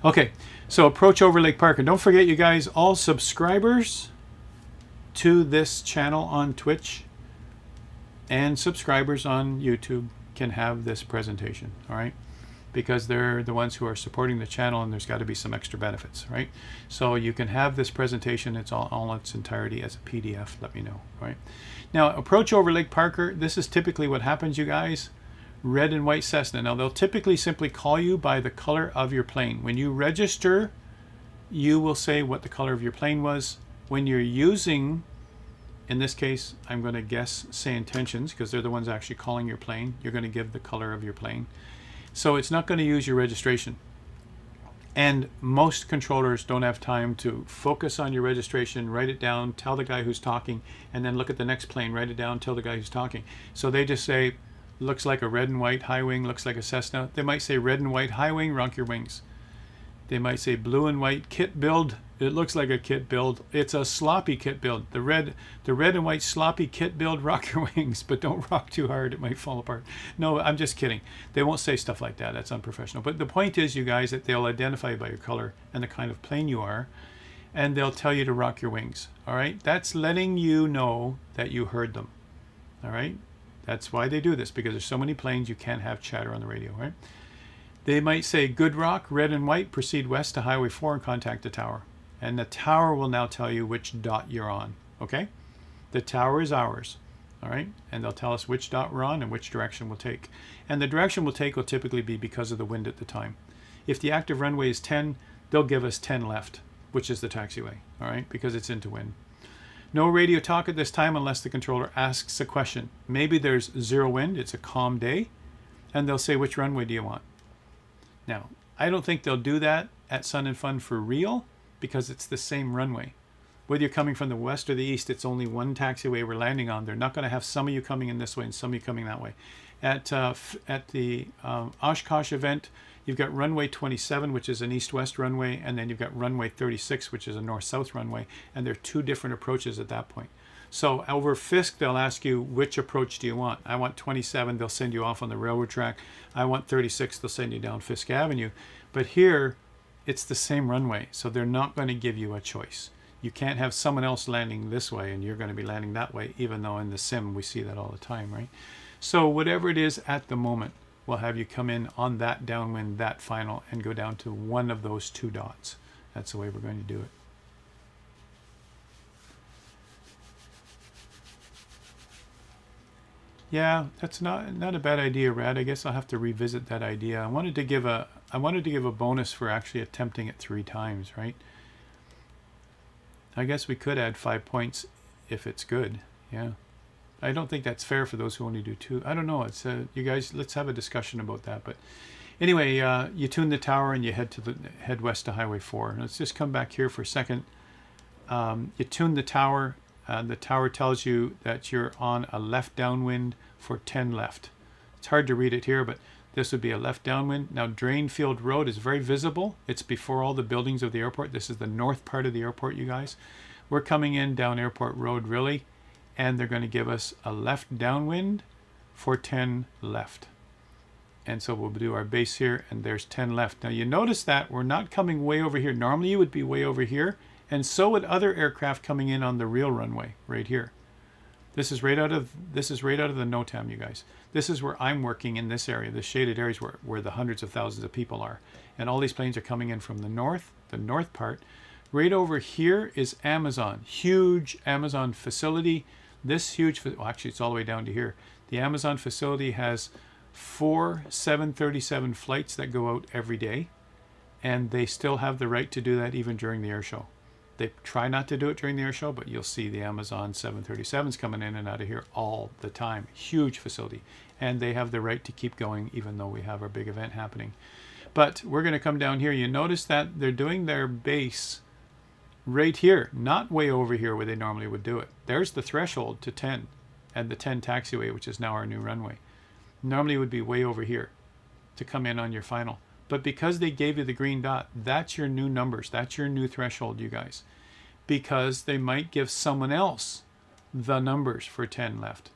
[SPEAKER 1] Okay, so approach over Lake Park. And don't forget, you guys, all subscribers to this channel on Twitch and subscribers on YouTube can have this presentation, all right? Because they're the ones who are supporting the channel, and there's got to be some extra benefits, right? So you can have this presentation. It's all its entirety as a PDF. Let me know, right? Now, approach over Lake Parker. This is typically what happens, you guys. Red and white Cessna. Now, they'll typically simply call you by the color of your plane. When you register, you will say what the color of your plane was. When you're using, in this case, I'm going to guess say intentions, because they're the ones actually calling your plane. You're going to give the color of your plane. So it's not going to use your registration. And most controllers don't have time to focus on your registration, write it down, tell the guy who's talking, and then look at the next plane, write it down, tell the guy who's talking. So they just say, looks like a red and white high wing, looks like a Cessna. They might say red and white high wing, rock your wings. They might say blue and white kit build. It looks like a kit build. It's a sloppy kit build. The red and white sloppy kit build, rock your wings, but don't rock too hard. It might fall apart. No, I'm just kidding. They won't say stuff like that. That's unprofessional. But the point is, you guys, that they'll identify you by your color and the kind of plane you are, and they'll tell you to rock your wings. All right? That's letting you know that you heard them. All right? That's why they do this, because there's so many planes you can't have chatter on the radio, right? They might say, good rock, red and white, proceed west to Highway 4 and contact the tower. And the tower will now tell you which dot you're on, okay? The tower is ours, all right? And they'll tell us which dot we're on and which direction we'll take. And the direction we'll take will typically be because of the wind at the time. If the active runway is 10, they'll give us 10 left, which is the taxiway, all right? Because it's into wind. No radio talk at this time unless the controller asks a question. Maybe there's 0 wind, it's a calm day, and they'll say, which runway do you want? Now, I don't think they'll do that at Sun and Fun for real, because it's the same runway. Whether you're coming from the west or the east, it's only one taxiway we're landing on. They're not going to have some of you coming in this way and some of you coming that way. At the Oshkosh event, you've got runway 27, which is an east-west runway, and then you've got runway 36, which is a north-south runway, and they're 2 different approaches at that point. So over Fisk, they'll ask you, which approach do you want? I want 27, they'll send you off on the railroad track. I want 36, they'll send you down Fisk Avenue. But here, it's the same runway, so they're not going to give you a choice. You can't have someone else landing this way and you're going to be landing that way, even though in the sim we see that all the time, right? So whatever it is at the moment, we'll have you come in on that downwind, that final, and go down to one of those 2 dots. That's the way we're going to do it. Yeah, that's not a bad idea, Rad. I guess I'll have to revisit that idea. I wanted to give a bonus for actually attempting it 3 times, right? I guess we could add 5 points if it's good. Yeah. I don't think that's fair for those who only do 2. I don't know. It's you guys, let's have a discussion about that. But anyway, you tune the tower and you head west to Highway 4. Let's just come back here for a second. You tune the tower. The tower tells you that you're on a left downwind for 10 left. It's hard to read it here, but This would be a left downwind. Now, Drainfield Road is very visible. It's before all the buildings of the airport. This is the north part of the airport, you guys. We're coming in down Airport Road, really, and they're going to give us a left downwind for 10 left. And so we'll do our base here, and there's 10 left. Now, you notice that we're not coming way over here. Normally, you would be way over here, and so would other aircraft coming in on the real runway right here. This is right out of the NOTAM, you guys. This is where I'm working in this area, the shaded areas where the hundreds of thousands of people are. And all these planes are coming in from the north part. Right over here is Amazon, huge Amazon facility. This huge, well, actually it's all the way down to here. The Amazon facility has 4 737 flights that go out every day. And they still have the right to do that even during the air show. They try not to do it during the air show, but you'll see the Amazon 737s coming in and out of here all the time. Huge facility. And they have the right to keep going even though we have our big event happening. But we're going to come down here. You notice that they're doing their base right here, not way over here where they normally would do it. There's the threshold to 10 and the 10 taxiway, which is now our new runway. Normally it would be way over here to come in on your final. But because they gave you the green dot, that's your new numbers. That's your new threshold, you guys. Because they might give someone else the numbers for 10 left.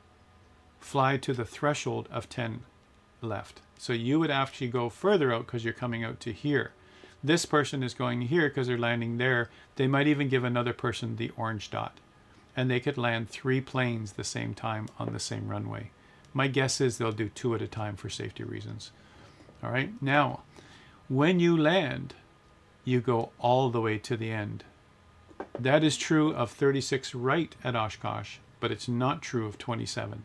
[SPEAKER 1] Fly to the threshold of 10 left. So you would actually go further out because you're coming out to here. This person is going here because they're landing there. They might even give another person the orange dot. And they could land 3 planes the same time on the same runway. My guess is they'll do 2 at a time for safety reasons. All right, now, when you land, you go all the way to the end. That is true of 36 right at Oshkosh, but it's not true of 27.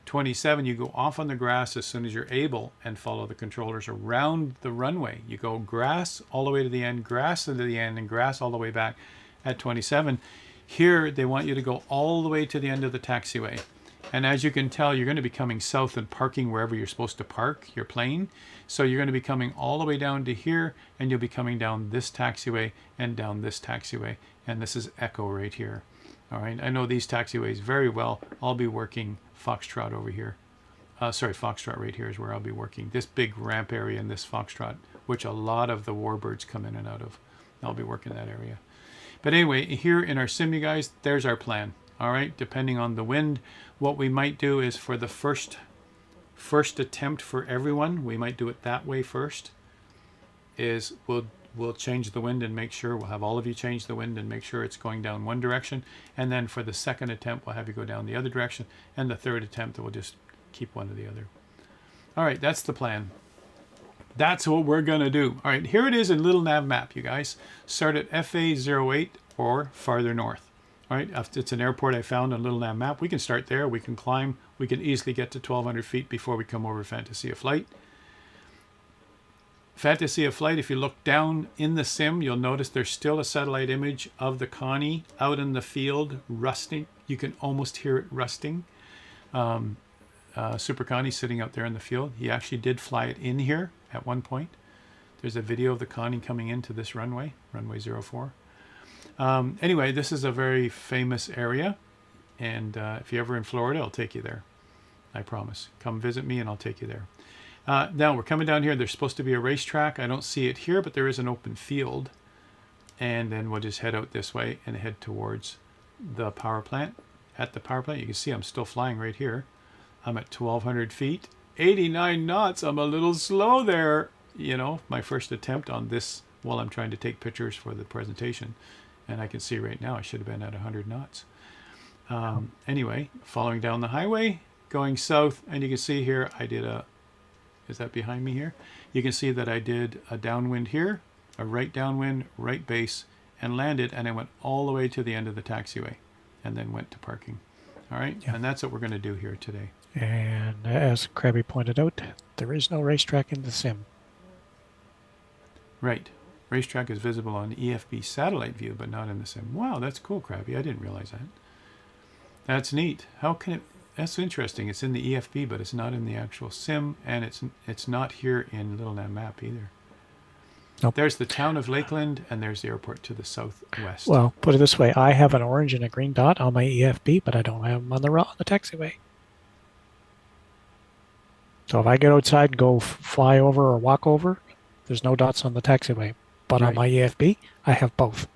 [SPEAKER 1] 27, you go off on the grass as soon as you're able and follow the controllers around the runway. You go grass all the way to the end, grass to the end, and grass all the way back at 27. Here, they want you to go all the way to the end of the taxiway. And as you can tell, you're going to be coming south and parking wherever you're supposed to park your plane. So you're going to be coming all the way down to here, and you'll be coming down this taxiway and down this taxiway. And this is Echo right here. All right, I know these taxiways very well. I'll be working Foxtrot over here. Foxtrot right here is where I'll be working. This big ramp area in this Foxtrot, which a lot of the warbirds come in and out of. I'll be working that area. But anyway, here in our sim, you guys, there's our plan. All right, depending on the wind, what we might do is for the first attempt for everyone, we might do it that way first, is we'll change the wind and make sure, we'll have all of you change the wind and make sure it's going down one direction. And then for the second attempt, we'll have you go down the other direction. And the third attempt, we'll just keep one or the other. All right, that's the plan. That's what we're going to do. All right, here it is in little nav map, you guys. Start at FA08 or farther north. All right, it's an airport I found on Little Nav Map. We can start there. We can climb. We can easily get to 1,200 feet before we come over Fantasia Flight. Fantasia Flight, if you look down in the sim, you'll notice there's still a satellite image of the Connie out in the field rusting. You can almost hear it rusting. Super Connie sitting out there in the field. He actually did fly it in here at one point. There's a video of the Connie coming into this runway, runway 04. Anyway, this is a very famous area, and if you're ever in Florida, I'll take you there. I promise. Come visit me and I'll take you there. Now, we're coming down here. There's supposed to be a racetrack. I don't see it here, but there is an open field. And then we'll just head out this way and head towards the power plant. At the power plant, you can see I'm still flying right here. I'm at 1,200 feet, 89 knots. I'm a little slow there. You know, my first attempt on this while I'm trying to take pictures for the presentation. And I can see right now I should have been at 100 knots. Anyway, following down the highway, going south, and you can see here I did is that behind me here? You can see that I did a downwind here, a right downwind, right base, and landed, and I went all the way to the end of the taxiway, and then went to parking. All right, yeah. And that's what we're going to do here today.
[SPEAKER 2] And as Krabby pointed out, there is no racetrack in the sim.
[SPEAKER 1] Right. Racetrack is visible on EFB satellite view, but not in the sim. Wow, that's cool, Krabby. I didn't realize that. That's neat. How can it... That's interesting. It's in the EFB, but it's not in the actual sim, and it's not here in Little Nav Map either.
[SPEAKER 2] Nope.
[SPEAKER 1] There's the town of Lakeland, and there's the airport to the southwest.
[SPEAKER 2] Well, put it this way. I have an orange and a green dot on my EFB, but I don't have them on the taxiway. So if I get outside and go fly over or walk over, there's no dots on the taxiway. But on
[SPEAKER 1] Right.
[SPEAKER 2] my EFB, I have both.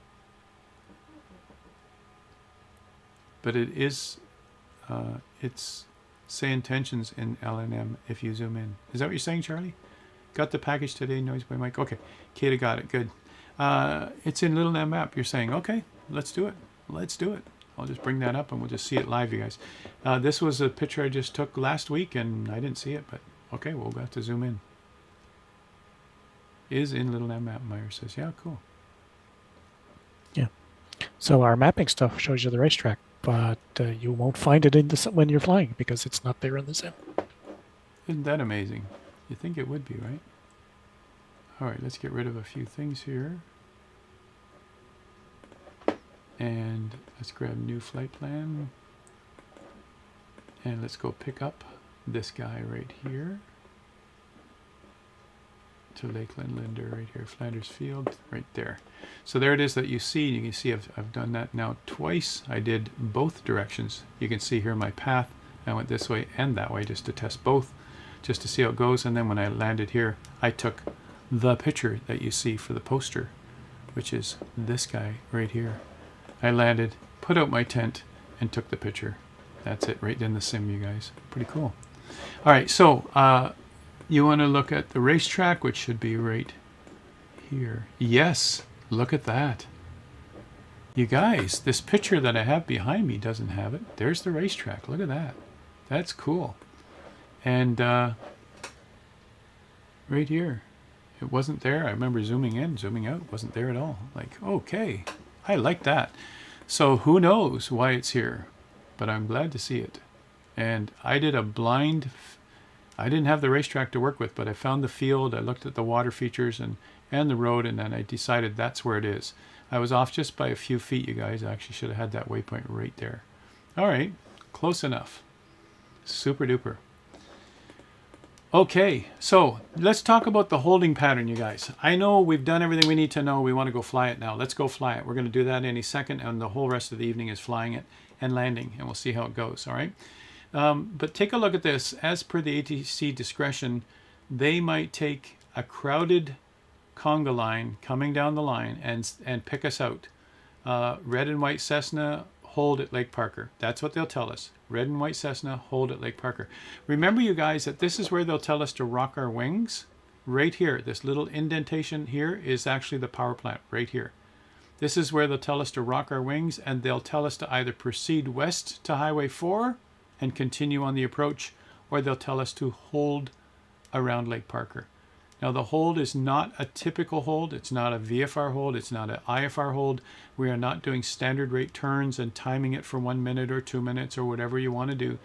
[SPEAKER 1] But it is, it's say intentions in LNM if you zoom in. Is that what you're saying, Charlie? Got the package today, noise by Mike. Okay, Kata got it, good. It's in Little M app. You're saying, okay, let's do it. Let's do it. I'll just bring that up and we'll just see it live, you guys. This was a picture I just took last week and I didn't see it, but okay, we'll have to zoom in. Is in Little M app, Meyer says. Yeah, cool.
[SPEAKER 2] Yeah. So our mapping stuff shows you the racetrack, but you won't find it in the when you're flying because it's not there in the sim.
[SPEAKER 1] Isn't that amazing? You think it would be, right? All right, let's get rid of a few things here. And let's grab new flight plan. And let's go pick up this guy right here. To Lakeland Linder right here, Flanders Field, right there. So there it is that you see. You can see I've done that now twice. I did both directions. You can see here my path. I went this way and that way just to test both, just to see how it goes. And then when I landed here, I took the picture that you see for the poster, which is this guy right here. I landed, put out my tent, and took the picture. That's it, right in the sim, you guys. Pretty cool. All right, so you want to look at the racetrack, which should be right here. Yes, look at that. You guys, this picture that I have behind me doesn't have it. There's the racetrack. Look at that. That's cool. And right here, it wasn't there. I remember zooming in, zooming out. It wasn't there at all. Like, okay, I like that. So who knows why it's here, but I'm glad to see it. And I did a blind, I didn't have the racetrack to work with, but I found the field, I looked at the water features and the road, and then I decided that's where it is. I was off just by a few feet, you guys. I actually should have had that waypoint right there. All right, close enough. Super duper. Okay, so let's talk about the holding pattern, you guys. I know we've done everything we need to know. We want to go fly it now. Let's go fly it. We're going to do that any second, and the whole rest of the evening is flying it and landing, and we'll see how it goes, all right? But take a look at this. As per the ATC discretion, they might take a crowded conga line coming down the line and pick us out. Red and white Cessna, hold at Lake Parker. That's what they'll tell us. Red and white Cessna, hold at Lake Parker. Remember, you guys, that this is where they'll tell us to rock our wings. Right here, this little indentation here is actually the power plant, right here. This is where they'll tell us to rock our wings, and they'll tell us to either proceed west to Highway 4 and continue on the approach, or they'll tell us to hold around Lake Parker. Now, the hold is not a typical hold. It's not a VFR hold. It's not an IFR hold. We are not doing standard rate turns and timing it for 1 minute or 2 minutes or whatever you want to do.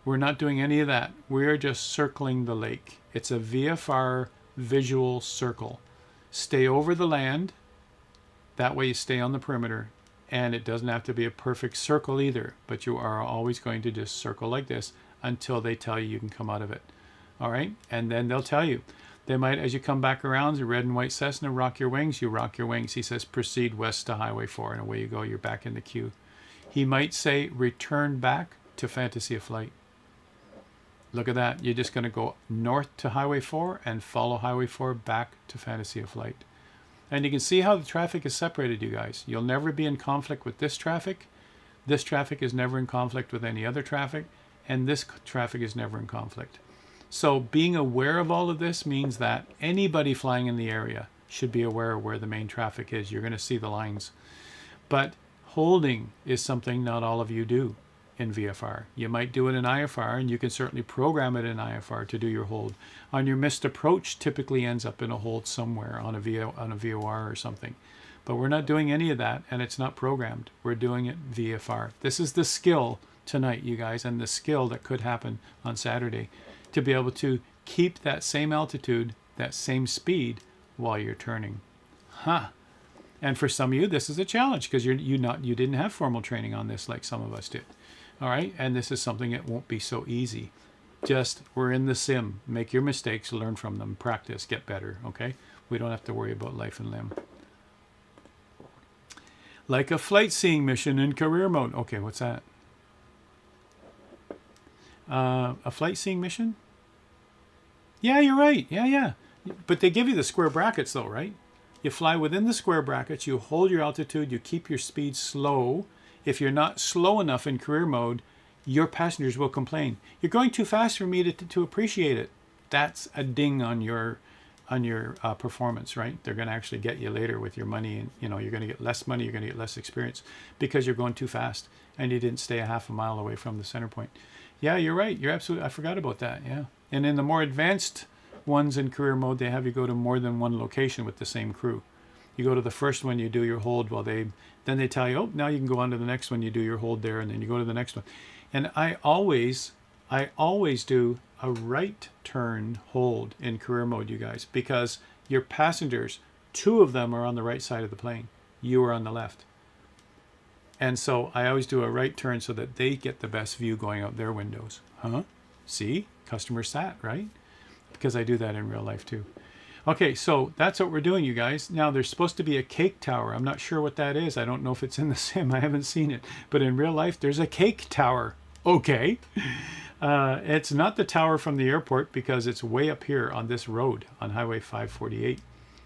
[SPEAKER 1] We're not doing any of that. We're just circling the lake. It's a VFR visual circle. Stay over the land. That way you stay on the perimeter. And it doesn't have to be a perfect circle either, but you are always going to just circle like this until they tell you you can come out of it. All right? And then they'll tell you. They might, as you come back around, the red and white Cessna, rock your wings, you rock your wings. He says, proceed west to Highway 4, and away you go, you're back in the queue. He might say, return back to Fantasy of Flight. Look at that. You're just going to go north to Highway 4 and follow Highway 4 back to Fantasy of Flight. And you can see how the traffic is separated, you guys. You'll never be in conflict with this traffic. This traffic is never in conflict with any other traffic. And this traffic is never in conflict. So being aware of all of this means that anybody flying in the area should be aware of where the main traffic is. You're going to see the lines. But holding is something not all of you do in VFR. You might do it in IFR, and you can certainly program it in IFR to do your hold. On your missed approach, typically ends up in a hold somewhere on a VOR or something. But we're not doing any of that, and it's not programmed. We're doing it VFR. This is the skill tonight, you guys, and the skill that could happen on Saturday, to be able to keep that same altitude, that same speed while you're turning. And for some of you, this is a challenge because you didn't have formal training on this like some of us did. All right, and this is something that won't be so easy. Just, we're in the sim. Make your mistakes, learn from them, practice, get better, okay? We don't have to worry about life and limb. Like a flight seeing mission in career mode. Okay, what's that? A flight seeing mission? Yeah, you're right. Yeah, yeah. But they give you the square brackets though, right? You fly within the square brackets, you hold your altitude, you keep your speed slow. If you're not slow enough in career mode, your passengers will complain. You're going too fast for me to appreciate it. That's a ding on your performance, right? They're going to actually get you later with your money, and you're going to get less money, you're going to get less experience because you're going too fast and you didn't stay a half a mile away from the center point. Yeah, you're right. You're absolutely. I forgot about that. Yeah, and in the more advanced ones in career mode, they have you go to more than one location with the same crew. You go to the first one, you do your hold, then they tell you, oh, now you can go on to the next one, you do your hold there, and then you go to the next one. And I always do a right turn hold in career mode, you guys, because your passengers, 2 of them are on the right side of the plane. You are on the left. And so I always do a right turn so that they get the best view going out their windows. Huh? See? Customer sat, right? Because I do that in real life too. Okay, so that's what we're doing, you guys. Now, there's supposed to be a cake tower. I'm not sure what that is. I don't know if it's in the sim. I haven't seen it. But in real life, there's a cake tower. Okay. It's not the tower from the airport because it's way up here on this road on Highway 548.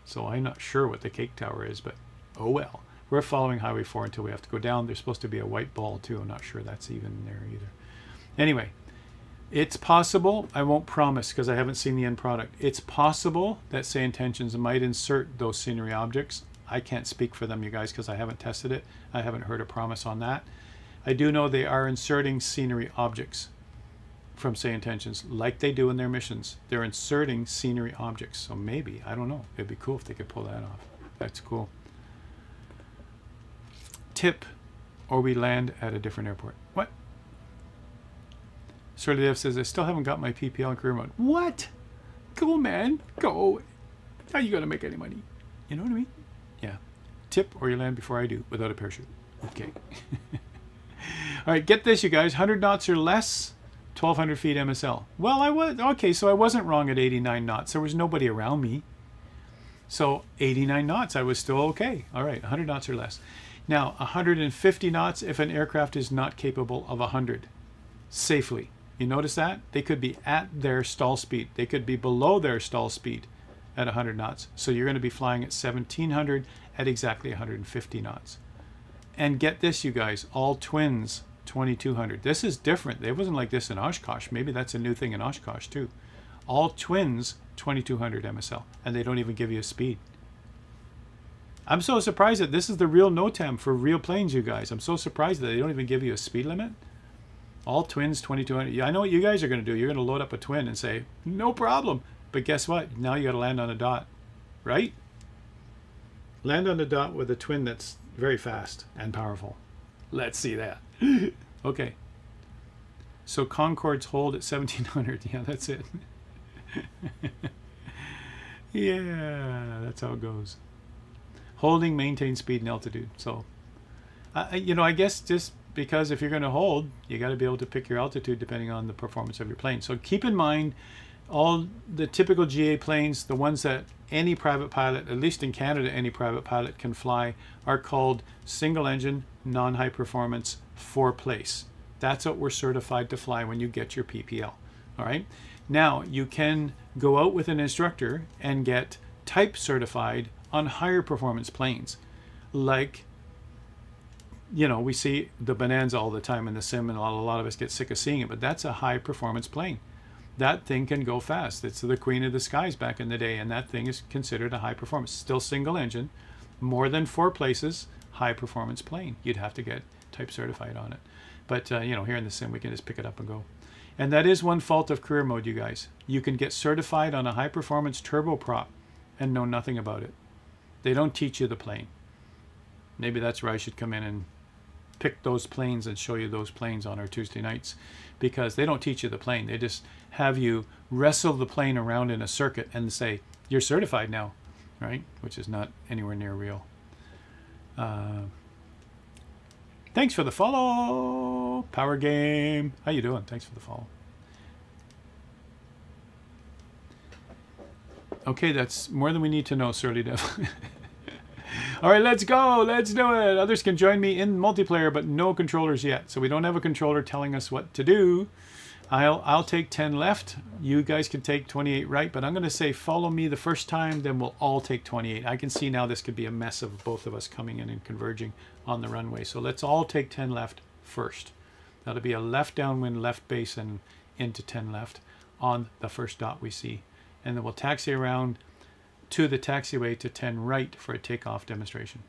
[SPEAKER 1] So I'm not sure what the cake tower is, but oh well. We're following Highway 4 until we have to go down. There's supposed to be a white ball too. I'm not sure that's even there either. Anyway. It's possible, I won't promise because I haven't seen the end product. It's possible that Say Intentions might insert those scenery objects. I can't speak for them, you guys, because I haven't tested it. I haven't heard a promise on that. I do know they are inserting scenery objects from Say Intentions like they do in their missions. They're inserting scenery objects. So maybe, I don't know. It'd be cool if they could pull that off. That's cool. Tip, or we land at a different airport. What? Surly Dev says, I still haven't got my PPL in career mode. What? Go, man. Go. How you going to make any money? You know what I mean? Yeah. Tip, or you land before I do, without a parachute. Okay. All right, get this, you guys. 100 knots or less, 1,200 feet MSL. Well, okay, so I wasn't wrong at 89 knots. There was nobody around me. So 89 knots, I was still okay. All right, 100 knots or less. Now, 150 knots if an aircraft is not capable of 100 safely. You notice that? They could be at their stall speed. They could be below their stall speed at 100 knots. So you're going to be flying at 1,700 at exactly 150 knots. And get this, you guys, all twins, 2,200. This is different. It wasn't like this in Oshkosh. Maybe that's a new thing in Oshkosh too. All twins, 2,200 MSL. And they don't even give you a speed. I'm so surprised that this is the real NOTAM for real planes, you guys. I'm so surprised that they don't even give you a speed limit. All twins, 2,200. Yeah, I know what you guys are going to do. You're going to load up a twin and say, no problem. But guess what? Now you got to land on a dot, right? Land on a dot with a twin that's very fast and powerful. Let's see that. Okay. So Concorde's hold at 1,700. Yeah, that's it. Yeah, that's how it goes. Holding, maintain speed and altitude. So, I guess just because if you're going to hold, you got to be able to pick your altitude depending on the performance of your plane. So keep in mind all the typical GA planes, the ones that any private pilot, at least in Canada, any private pilot can fly, are called single engine, non-high performance, 4-place. That's what we're certified to fly when you get your PPL. All right. Now you can go out with an instructor and get type certified on higher performance planes, like, we see the Bonanza all the time in the sim, and a lot of us get sick of seeing it, but that's a high performance plane. That thing can go fast. It's the queen of the skies back in the day, and that thing is considered a high performance. Still single engine, more than 4 places, high performance plane. You'd have to get type certified on it. But, here in the sim, we can just pick it up and go. And that is one fault of career mode, you guys. You can get certified on a high performance turboprop and know nothing about it. They don't teach you the plane. Maybe that's where I should come in and pick those planes and show you those planes on our Tuesday nights, because they don't teach you the plane. They just have you wrestle the plane around in a circuit and say, you're certified now, right? Which is not anywhere near real. Thanks for the follow, Power Game. How you doing? Thanks for the follow. Okay, that's more than we need to know, Surly Devil. All right, let's go. Let's do it. Others can join me in multiplayer, but no controllers yet. So we don't have a controller telling us what to do. I'll take 10 left. You guys can take 28 right, but I'm going to say follow me the first time, then we'll all take 28. I can see now this could be a mess of both of us coming in and converging on the runway. So let's all take 10 left first. That'll be a left downwind, left base, and into 10 left on the first dot we see. And then we'll taxi around to the taxiway to 10 right for a takeoff demonstration.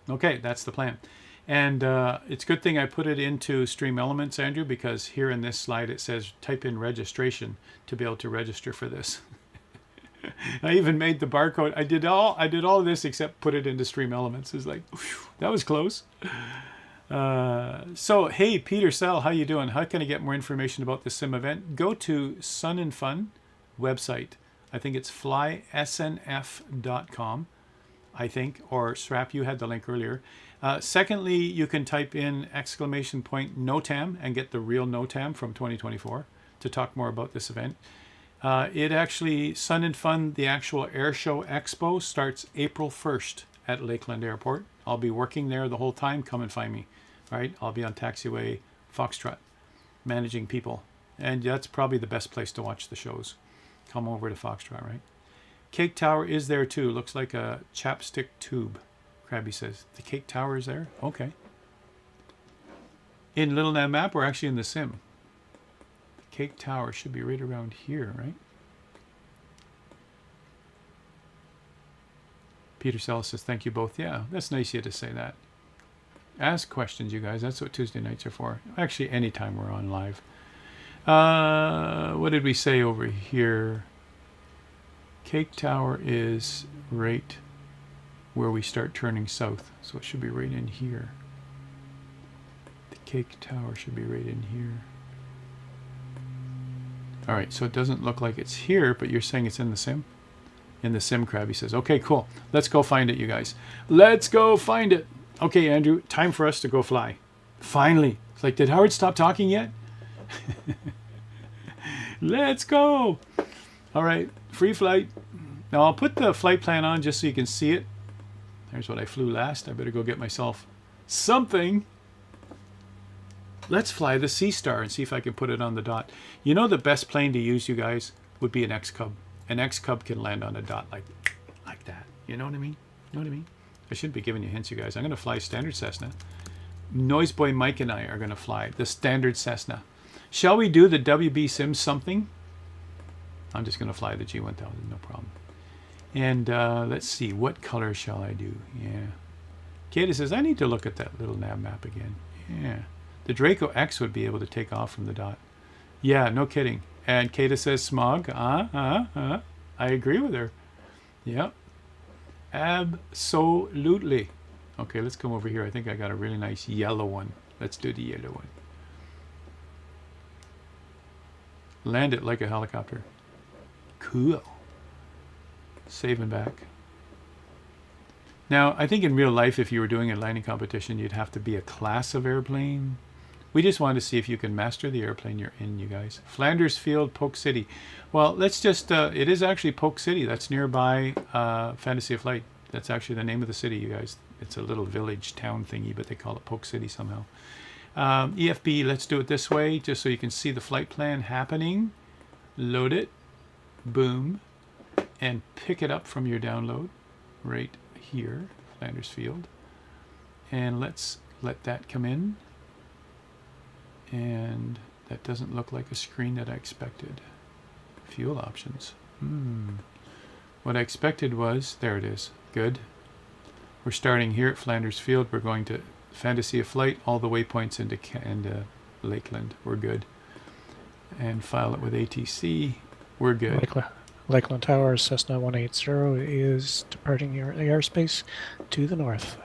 [SPEAKER 1] Okay, that's the plan. And it's a good thing I put it into Stream Elements, Andrew, because here in this slide it says type in registration to be able to register for this. I even made the barcode. I did all this except put it into Stream Elements. It's like, whew, that was close. So hey, Peter Sell, how you doing? How can I get more information about the sim event? Go to Sun and Fun website. I think it's flysnf.com. I think, or Srap, you had the link earlier. Secondly, you can type in ! NOTAM and get the real NOTAM from 2024 to talk more about this event. It actually, Sun and Fun, the actual air show expo starts April 1st at Lakeland Airport. I'll be working there the whole time. Come and find me. All right, I'll be on Taxiway Foxtrot, managing people. And that's probably the best place to watch the shows. Come over to Foxtrot, right? Cake Tower is there too. Looks like a chapstick tube. Krabby says, the Cake Tower is there? Okay. In Little Nav Map, we're actually in the sim. The Cake Tower should be right around here, right? Peter Sells says, thank you both. Yeah, that's nice of you to say that. Ask questions, you guys. That's what Tuesday nights are for. Actually, anytime we're on live. What did we say over here? Cake Tower is right where we start turning south. So it should be right in here. The Cake Tower should be right in here. All right, so it doesn't look like it's here, but you're saying it's in the sim? In the sim, Krabby says. Okay, cool. Let's go find it, you guys. Let's go find it. Okay, Andrew, time for us to go fly. Finally. It's like, did Howard stop talking yet? Let's go. All right, free flight. Now I'll put the flight plan on just so you can see it. There's what I flew last. I better go get myself something. Let's fly the Sea Star and see if I can put it on the dot. You know the best plane to use, you guys, would be an X-Cub. An X-Cub can land on a dot like that. You know what I mean? You know what I mean? I shouldn't be giving you hints, you guys. I'm going to fly standard Cessna. Noise Boy Mike and I are going to fly the standard Cessna. Shall we do the WB Sim something? I'm just going to fly the G1000, no problem. And let's see, what color shall I do? Yeah. Katie says, I need to look at that little nav map again. Yeah. The Draco X would be able to take off from the dot. Yeah, no kidding. And Kata says smog. I agree with her. Yep. Absolutely. Okay, let's come over here. I think I got a really nice yellow one. Let's do the yellow one. Land it like a helicopter. Cool. Save and back. Now, I think in real life, if you were doing a landing competition, you'd have to be a class of airplane. We just wanted to see if you can master the airplane you're in, you guys. Flanders Field, Polk City. Well, let's just, it is actually Polk City. That's nearby Fantasy of Flight. That's actually the name of the city, you guys. It's a little village town thingy, but they call it Polk City somehow. EFB, let's do it this way, just so you can see the flight plan happening. Load it. Boom. And pick it up from your download right here, Flanders Field. And let's let that come in. And that doesn't look like a screen that I expected. Fuel options. What I expected was, there it is. Good. We're starting here at Flanders Field. We're going to Fantasy of Flight, all the waypoints into Lakeland. We're good. And file it with ATC. We're good.
[SPEAKER 2] Lakeland Tower, Cessna 180 is departing the airspace to the north.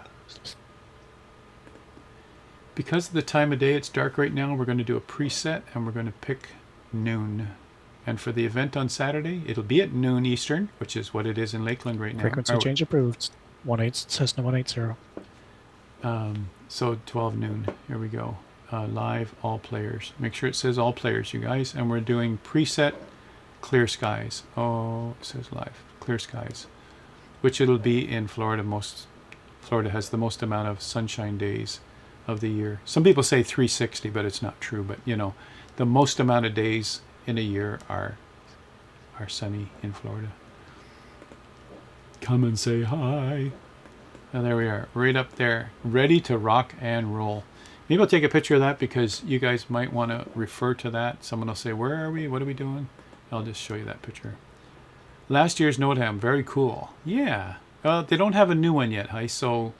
[SPEAKER 1] Because of the time of day, it's dark right now, we're going to do a preset and we're going to pick noon. And for the event on Saturday, it'll be at noon Eastern, which is what it is in Lakeland right now.
[SPEAKER 2] Frequency change approved. Cessna 180.
[SPEAKER 1] So 12 noon. Here we go. Live, all players. Make sure it says all players, you guys. And we're doing preset clear skies. Oh, it says live. Clear skies. Which it'll be in Florida. Florida has the most amount of sunshine days of the year. Some people say 360, but it's not true. But, you know, the most amount of days in a year are sunny in Florida. Come and say hi. And there we are, right up there, ready to rock and roll. Maybe I'll take a picture of that because you guys might want to refer to that. Someone will say, where are we? What are we doing? I'll just show you that picture. Last year's NOTAM, very cool. Yeah. They don't have a new one yet, Heis, so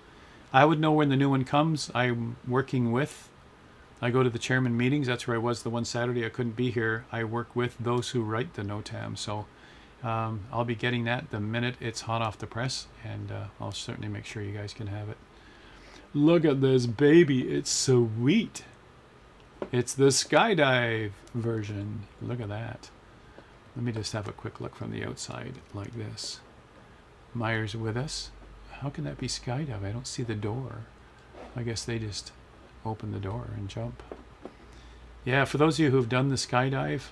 [SPEAKER 1] I would know when the new one comes. I'm working with, I go to the chairman meetings. That's where I was the one Saturday I couldn't be here. I work with those who write the NOTAM. So I'll be getting that the minute it's hot off the press, and I'll certainly make sure you guys can have it. Look at this baby. It's sweet. It's the skydive version. Look at that. Let me just have a quick look from the outside like this. Meyer's with us. How can that be skydive? I don't see the door. I guess they just open the door and jump. Yeah, for those of you who've done the skydive,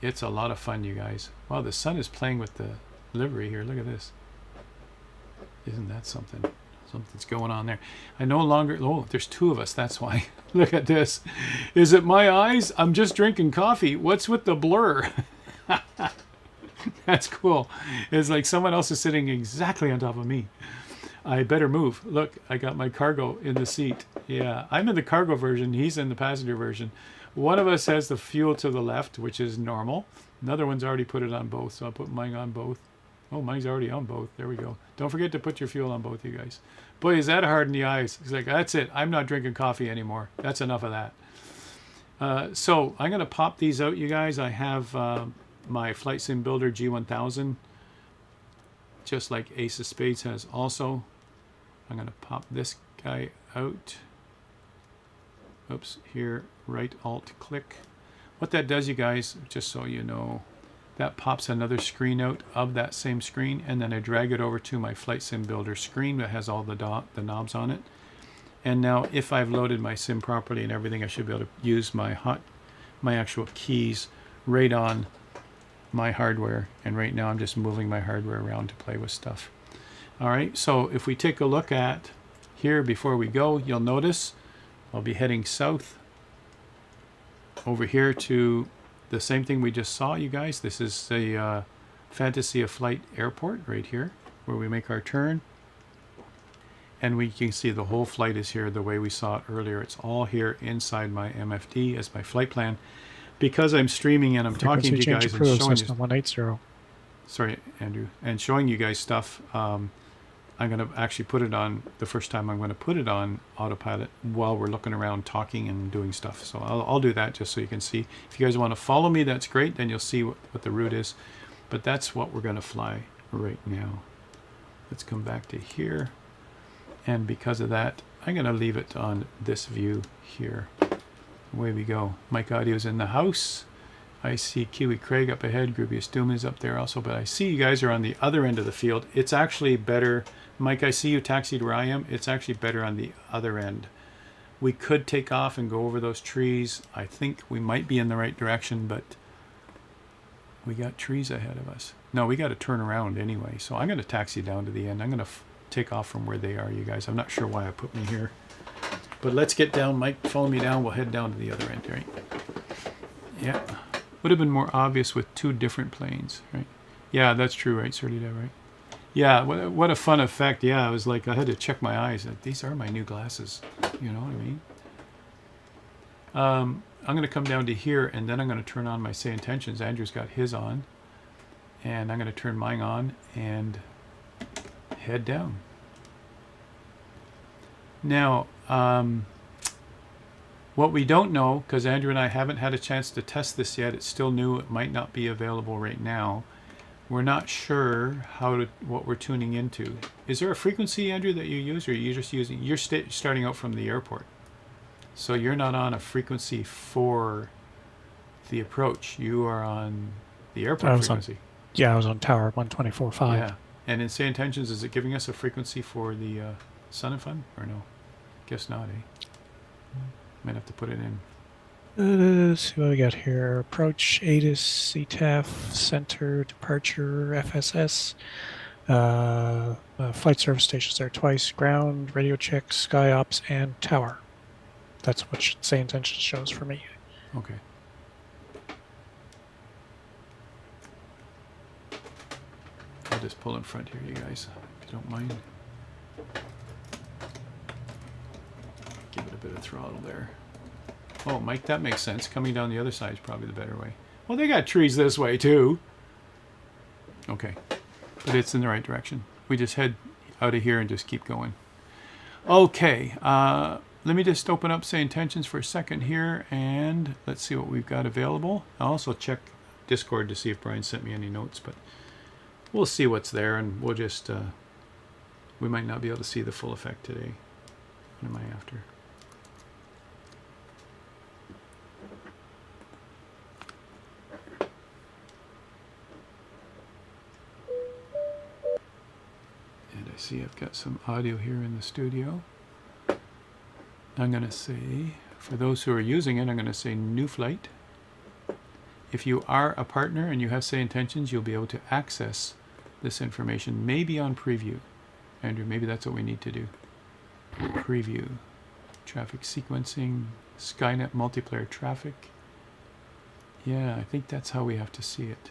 [SPEAKER 1] it's a lot of fun, you guys. Wow, the sun is playing with the livery here. Look at this. Isn't that something? Something's going on there. I no longer... Oh, there's two of us. That's why. Look at this. Is it my eyes? I'm just drinking coffee. What's with the blur? That's cool. It's like someone else is sitting exactly on top of me. I better move. Look, I got my cargo in the seat. Yeah, I'm in the cargo version. He's in the passenger version. One of us has the fuel to the left, which is normal. Another one's already put it on both, so I'll put mine on both. Oh, mine's already on both. There we go. Don't forget to put your fuel on both, you guys. Boy, is that hard in the eyes. It's like, that's it. I'm not drinking coffee anymore. That's enough of that. So I'm going to pop these out, you guys. I have my Flight Sim Builder G1000, just like Ace of Spades has also. I'm going to pop this guy out. Oops, here, right alt click. What that does, you guys, just so you know, that pops another screen out of that same screen, and then I drag it over to my Flight Sim Builder screen that has all the knobs on it. And now if I've loaded my sim properly and everything, I should be able to use my actual keys right on my hardware. And right now I'm just moving my hardware around to play with stuff. All right, so if we take a look at here before we go, you'll notice I'll be heading south over here to the same thing we just saw, you guys. This is the Fantasy of Flight Airport right here, where we make our turn. And we can see the whole flight is here the way we saw it earlier. It's all here inside my MFD as my flight plan. Because I'm streaming and I'm talking to you guys and showing you...
[SPEAKER 2] 180.
[SPEAKER 1] Sorry, Andrew. And showing you guys stuff, I'm going to actually put it on, the first time I'm going to put it on autopilot while we're looking around talking and doing stuff. So I'll do that just so you can see. If you guys want to follow me, that's great. Then you'll see what the route is. But that's what we're going to fly right now. Let's come back to here. And because of that, I'm going to leave it on this view here. Away we go. Mike Audio's in the house. I see Kiwi Craig up ahead. Grubius Doom is up there also. But I see you guys are on the other end of the field. It's actually better... Mike, I see you taxied where I am. It's actually better on the other end. We could take off and go over those trees. I think we might be in the right direction, but we got trees ahead of us. No, we got to turn around anyway. So I'm going to taxi down to the end. I'm going to take off from where they are, you guys. I'm not sure why I put me here. But let's get down. Mike, follow me down. We'll head down to the other end, right? Yeah. Would have been more obvious with two different planes, right? Yeah, that's true, right, Serdita, right? Yeah, what a fun effect. Yeah, I was like, I had to check my eyes. These are my new glasses. You know what I mean? I'm going to come down to here, and then I'm going to turn on my Say Intentions. Andrew's got his on. And I'm going to turn mine on and head down. Now, what we don't know, because Andrew and I haven't had a chance to test this yet, it's still new, it might not be available right now. We're not sure what we're tuning into. Is there a frequency, Andrew, that you use, or you're just using... You're starting out from the airport. So you're not on a frequency for the approach. You are on the airport frequency.
[SPEAKER 2] I was on tower 124.5.
[SPEAKER 1] Yeah. And in Say Intentions, is it giving us a frequency for the Sun and Fun, or no? Guess not, eh? Might have to put it in.
[SPEAKER 2] Let's see what we got here. Approach, ATIS, CTAF, Center, Departure, FSS. Flight service stations there twice. Ground, radio check, Sky Ops, and Tower. That's what Say Intentions shows for me.
[SPEAKER 1] Okay. just pull in front here, you guys, if you don't mind. Give it a bit of throttle there. Oh, Mike, that makes sense. Coming down the other side is probably the better way. Well, they got trees this way too. Okay, but it's in the right direction. We just head out of here and just keep going. Okay, let me just open up Say Intentions for a second here, and let's see what we've got available. I'll also check Discord to see if Brian sent me any notes, but we'll see what's there, and we'll just, we might not be able to see the full effect today. What am I after? And I see I've got some audio here in the studio. I'm going to say, for those who are using it, I'm going to say new flight. If you are a partner and you have Say Intentions, you'll be able to access this information, maybe on preview. Andrew, maybe that's what we need to do. Preview. Traffic sequencing, Skynet multiplayer traffic. Yeah, I think that's how we have to see it.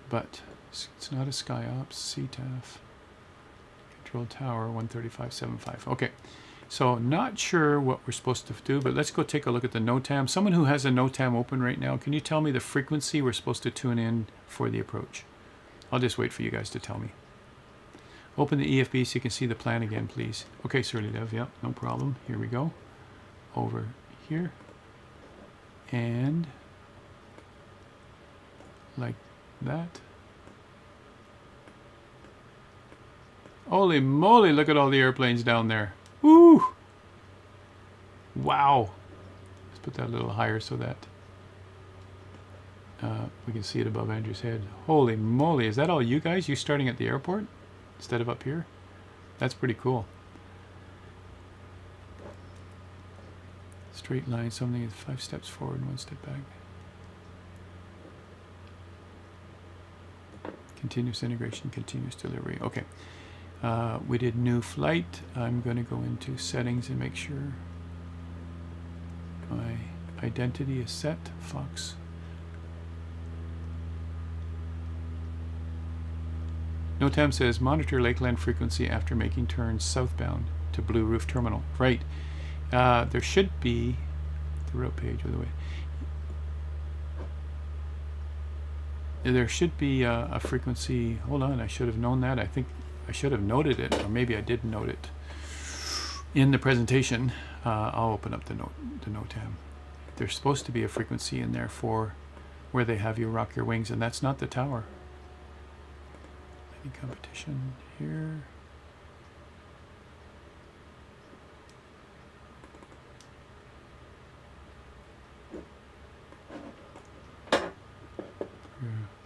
[SPEAKER 1] But it's not a SkyOps, CTAF. Control Tower 135.75. Okay, so not sure what we're supposed to do, but let's go take a look at the NOTAM. Someone who has a NOTAM open right now, can you tell me the frequency we're supposed to tune in for the approach? I'll just wait for you guys to tell me. Open the EFB so you can see the plan again, please. Okay, Surly Dev, yep, no problem. Here we go. Over here. And like that. Holy moly, look at all the airplanes down there. Woo! Wow. Let's put that a little higher so that we can see it above Andrew's head. Holy moly, is that all you guys? You starting at the airport instead of up here? That's pretty cool. Straight line, something is 5 steps forward and 1 step back. Continuous integration, continuous delivery. Okay. We did new flight. I'm going to go into settings and make sure my identity is set. Fox. NOTAM says monitor Lakeland frequency after making turns southbound to Blue Roof Terminal. Right. There should be the route page by the way. There should be a frequency. Hold on, I should have known that. I think I should have noted it, or maybe I did note it in the presentation. I'll open up the NOTAM. There's supposed to be a frequency in there for where they have you rock your wings, and that's not the tower. Any competition here?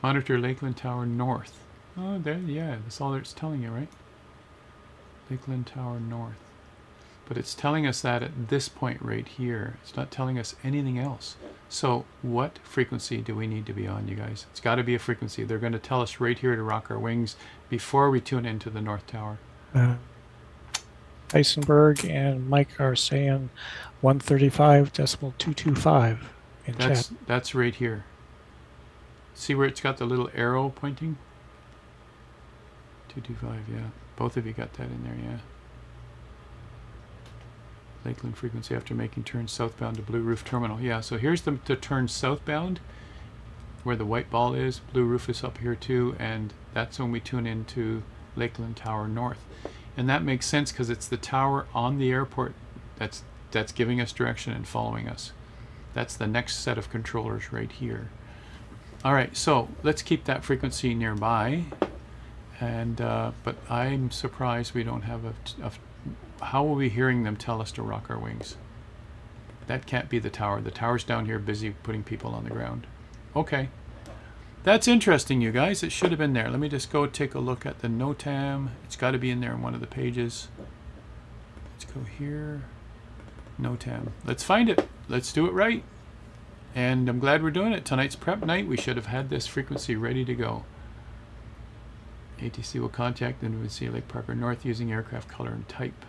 [SPEAKER 1] Monitor Lakeland Tower North. Oh, there, yeah, that's all it's telling you, right? Lakeland Tower North. But it's telling us that at this point right here. It's not telling us anything else. So what frequency do we need to be on, you guys? It's got to be a frequency. They're going to tell us right here to rock our wings before we tune into the North Tower.
[SPEAKER 2] Eisenberg and Mike are saying 135.225 in chat.
[SPEAKER 1] That's right here. See where it's got the little arrow pointing? 225, yeah. Both of you got that in there, yeah. Lakeland frequency after making turns southbound to Blue Roof Terminal. Yeah, so here's the turn southbound where the white ball is. Blue Roof is up here too, and that's when we tune into Lakeland Tower North. And that makes sense because it's the tower on the airport that's giving us direction and following us. That's the next set of controllers right here. All right, so let's keep that frequency nearby. And but I'm surprised we don't have how are we hearing them tell us to rock our wings? That can't be the tower. The tower's down here busy putting people on the ground. Okay. That's interesting, you guys. It should have been there. Let me just go take a look at the NOTAM. It's got to be in there in one of the pages. Let's go here. NOTAM. Let's find it. Let's do it right. And I'm glad we're doing it. Tonight's prep night. We should have had this frequency ready to go. ATC will contact NVC Lake Parker North using aircraft color and type.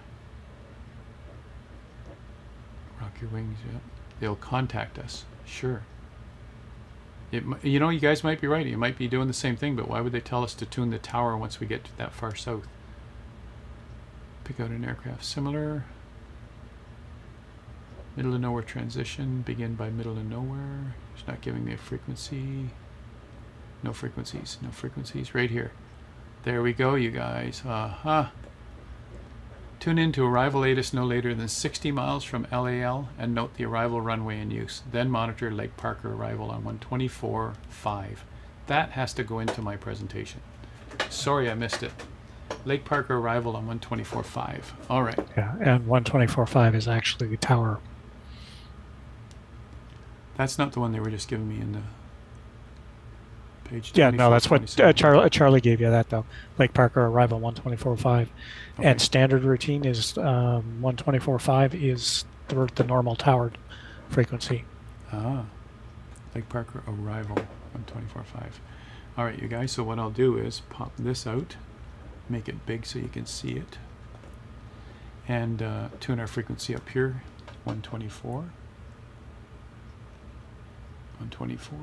[SPEAKER 1] your wings. Yeah, they'll contact us. Sure. You know, you guys might be right. You might be doing the same thing, but why would they tell us to tune the tower once we get to that far south? Pick out an aircraft similar. Middle of nowhere transition. Begin by middle of nowhere. It's not giving me a frequency. No frequencies. No frequencies. Right here. There we go, you guys. Tune in to arrival ATIS no later than 60 miles from LAL and note the arrival runway in use. Then monitor Lake Parker arrival on 124.5. That has to go into my presentation. Sorry I missed it. Lake Parker arrival on 124.5. All right.
[SPEAKER 2] Yeah, and 124.5 is actually the tower.
[SPEAKER 1] That's not the one they were just giving me in the page.
[SPEAKER 2] Yeah, no, that's what Charlie gave you that though. Lake Parker arrival 124.5,
[SPEAKER 1] Okay.
[SPEAKER 2] and standard routine is 124.5 is the normal tower frequency.
[SPEAKER 1] Lake Parker arrival 124.5. All right, you guys. So what I'll do is pop this out, make it big so you can see it, and tune our frequency up here, 124. 124.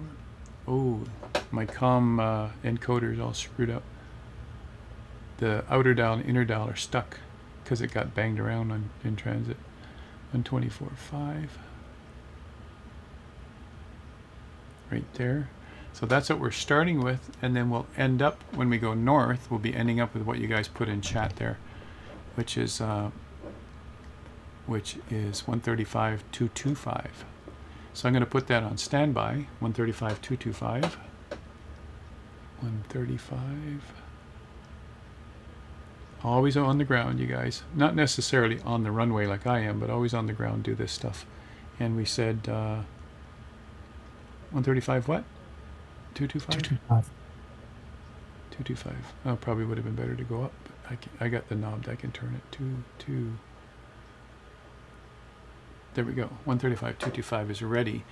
[SPEAKER 1] Oh, my COM encoder is all screwed up. The outer dial and inner dial are stuck because it got banged around in transit. 124.5. Right there. So that's what we're starting with, and then we'll end up, when we go north, we'll be ending up with what you guys put in chat there, which is 135.225. So I'm going to put that on standby, 135.225. 135. Always on the ground, you guys. Not necessarily on the runway like I am, but always on the ground do this stuff. And we said 135 what? 225? 225. Oh, probably would have been better to go up. But I got the knob. I can turn it. 2. There we go. 135, 225 is ready.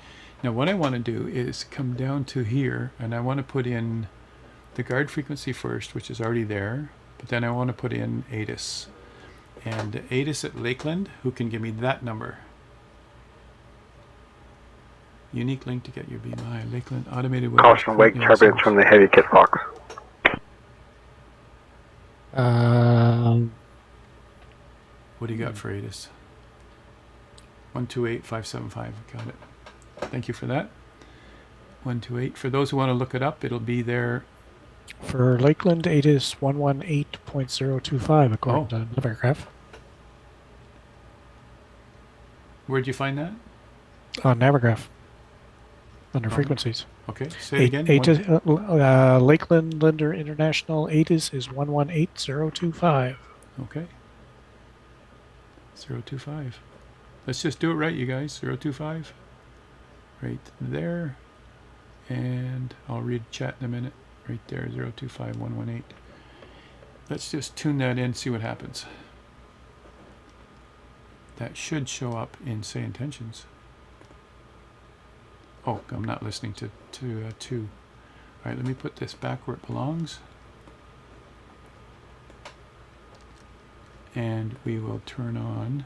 [SPEAKER 1] Now what I want to do is come down to here, and I want to put in the guard frequency first, which is already there. But then I want to put in ATIS. And ATIS at Lakeland, who can give me that number? Unique link to get your BMI. Lakeland automated.
[SPEAKER 3] Caution, wake turbulence from the heavy kit box.
[SPEAKER 1] What do you got for ATIS? 128.575. Got it. Thank you for that. 128. For those who want to look it up, it'll be there.
[SPEAKER 2] For Lakeland, ATIS 118.025 according to Navigraph.
[SPEAKER 1] Where'd you find that?
[SPEAKER 2] On Navigraph. Under frequencies.
[SPEAKER 1] Okay, say it again.
[SPEAKER 2] ATIS, Lakeland Linder International ATIS is 118.025.
[SPEAKER 1] Okay. 025. Let's just do it right, you guys. 025. Right there. And I'll read chat in a minute. Right there, 025118. Let's just tune that in, see what happens. That should show up in say intentions. Oh, I'm not listening to 2. All right, let me put this back where it belongs. And we will turn on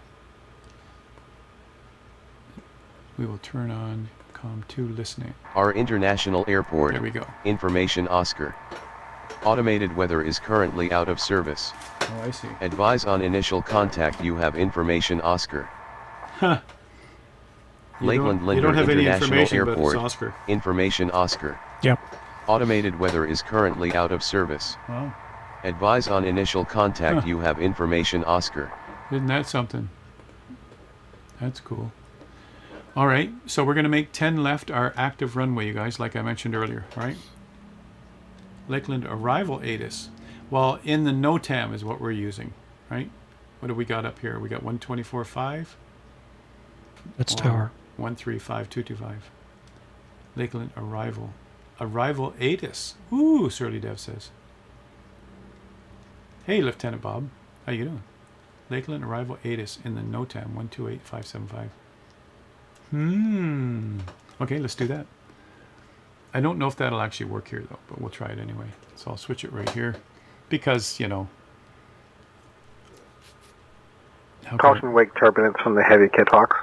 [SPEAKER 1] COM2 listening.
[SPEAKER 4] Our international airport.
[SPEAKER 1] There we go.
[SPEAKER 4] Information Oscar. Automated weather is currently out of service.
[SPEAKER 1] Oh, I see.
[SPEAKER 4] Advise on initial contact. You have information Oscar.
[SPEAKER 1] Huh.
[SPEAKER 4] Lakeland
[SPEAKER 1] You
[SPEAKER 4] Linder
[SPEAKER 1] don't have any
[SPEAKER 4] International
[SPEAKER 1] information, but it's
[SPEAKER 4] Airport.
[SPEAKER 1] Oscar.
[SPEAKER 4] Information Oscar.
[SPEAKER 2] Yep.
[SPEAKER 4] Automated weather is currently out of service.
[SPEAKER 1] Wow.
[SPEAKER 4] Advise on initial contact.
[SPEAKER 1] Huh.
[SPEAKER 4] You have information Oscar.
[SPEAKER 1] Isn't that something? That's cool. All right, so we're going to make 10 left our active runway, you guys, like I mentioned earlier, all right? Lakeland arrival ATIS. Well, in the NOTAM is what we're using, right? What have we got up here? We got 124.5.
[SPEAKER 2] That's tower.
[SPEAKER 1] 135.225. Lakeland arrival. Arrival ATIS. Ooh, Surly Dev says. Hey, Lieutenant Bob. How you doing? Lakeland arrival ATIS in the NOTAM 128.575. Okay, let's do that. I don't know if that'll actually work here, though, but we'll try it anyway. So I'll switch it right here because, you know.
[SPEAKER 3] Caution, wake turbulence from the heavy kit box.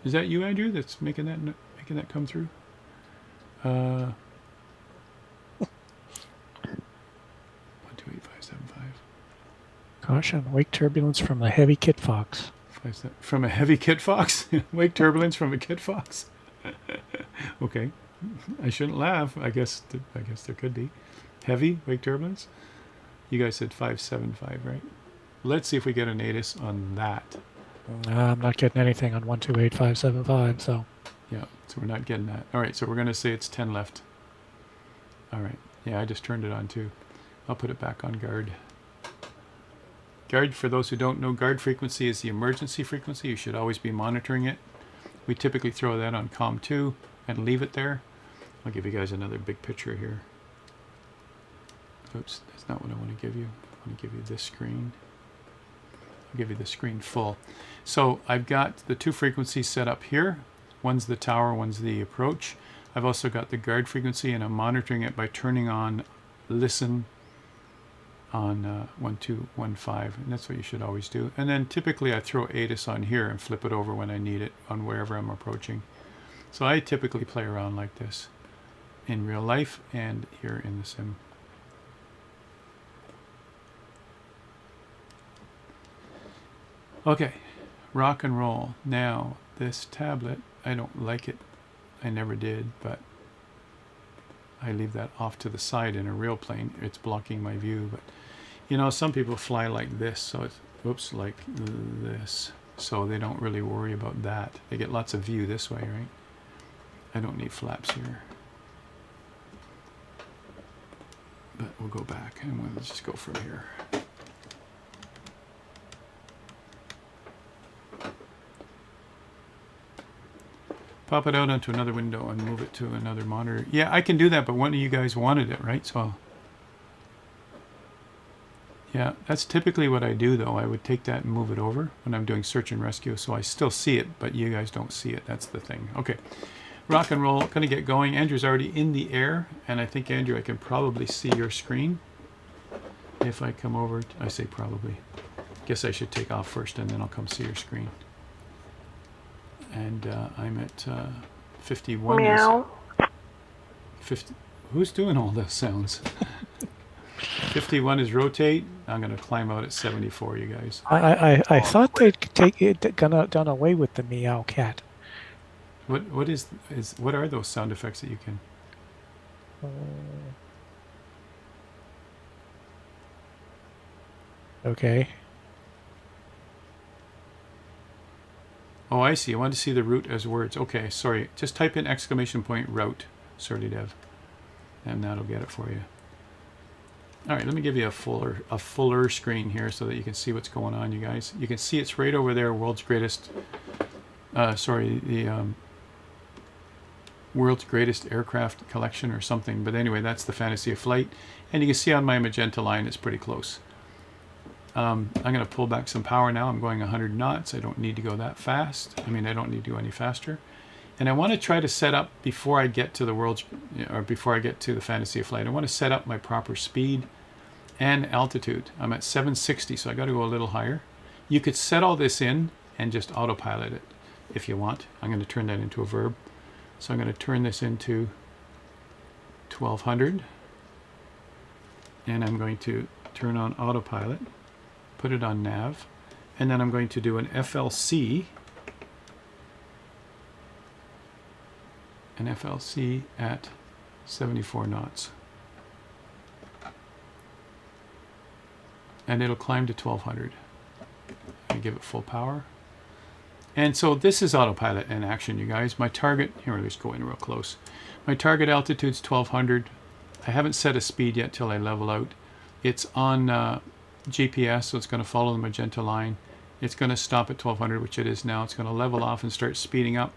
[SPEAKER 1] Is that you, Andrew, that's making that come through? 128575.
[SPEAKER 2] Caution, wake turbulence from the heavy Kit Fox.
[SPEAKER 1] From a heavy Kit Fox? Wake turbulence from a Kit Fox? Okay. I shouldn't laugh. I guess there could be. Heavy wake turbulence? You guys said 575, right? Let's see if we get an ATIS on that.
[SPEAKER 2] I'm not getting anything on 128575, so.
[SPEAKER 1] Yeah, so we're not getting that. All right, so we're going to say it's 10 left. All right. Yeah, I just turned it on too. I'll put it back on guard. Guard, for those who don't know, guard frequency is the emergency frequency. You should always be monitoring it. We typically throw that on COM2 and leave it there. I'll give you guys another big picture here. Oops, that's not what I want to give you. I want to give you this screen. I'll give you the screen full. So I've got the two frequencies set up here. One's the tower, one's the approach. I've also got the guard frequency, and I'm monitoring it by turning on listen on 1215, and that's what you should always do. And then typically I throw ATIS on here and flip it over when I need it on wherever I'm approaching. So I typically play around like this in real life and here in the sim. Okay, rock and roll. Now this tablet, I don't like it. I never did, but I leave that off to the side in a real plane. It's blocking my view, but you know, some people fly like this, so it's, whoops, like this. So they don't really worry about that. They get lots of view this way, right? I don't need flaps here. But we'll go back and we'll just go from here. Pop it out onto another window and move it to another monitor. Yeah, I can do that, but one of you guys wanted it, right? So, yeah, that's typically what I do, though. I would take that and move it over when I'm doing search and rescue, so I still see it, but you guys don't see it. That's the thing. Okay, rock and roll, gonna get going. Andrew's already in the air, and I think, Andrew, I can probably see your screen. If I come over, I say probably. Guess I should take off first, and then I'll come see your screen. And I'm at 51.
[SPEAKER 3] Meow.
[SPEAKER 1] 50. Who's doing all those sounds? 51 is rotate. I'm going to climb out at 74, you guys.
[SPEAKER 2] I thought they'd done away with the meow cat.
[SPEAKER 1] What are those sound effects that you can?
[SPEAKER 2] Okay.
[SPEAKER 1] Oh, I see. I want to see the root as words. Okay, sorry. Just type in !route, sorrydev, and that'll get it for you. All right, let me give you a fuller screen here so that you can see what's going on, you guys. You can see it's right over there, world's greatest, world's greatest aircraft collection or something. But anyway, that's the Fantasy of Flight. And you can see on my magenta line, it's pretty close. I'm going to pull back some power now. I'm going 100 knots. I don't need to go that fast. I mean, I don't need to go any faster. And I want to try to set up, before I get to before I get to the Fantasy of Flight, I want to set up my proper speed and altitude. I'm at 760, so I got to go a little higher. You could set all this in and just autopilot it if you want. I'm going to turn that into a verb. So I'm going to turn this into 1200. And I'm going to turn on autopilot. Put it on nav, and then I'm going to do an FLC at 74 knots, and it'll climb to 1200 and give it full power. And so this is autopilot in action, you guys. My target, here, let's go in real close. My target altitude's 1200. I haven't set a speed yet till I level out. It's on GPS, so it's going to follow the magenta line. It's going to stop at 1200, which it is now. It's going to level off and start speeding up.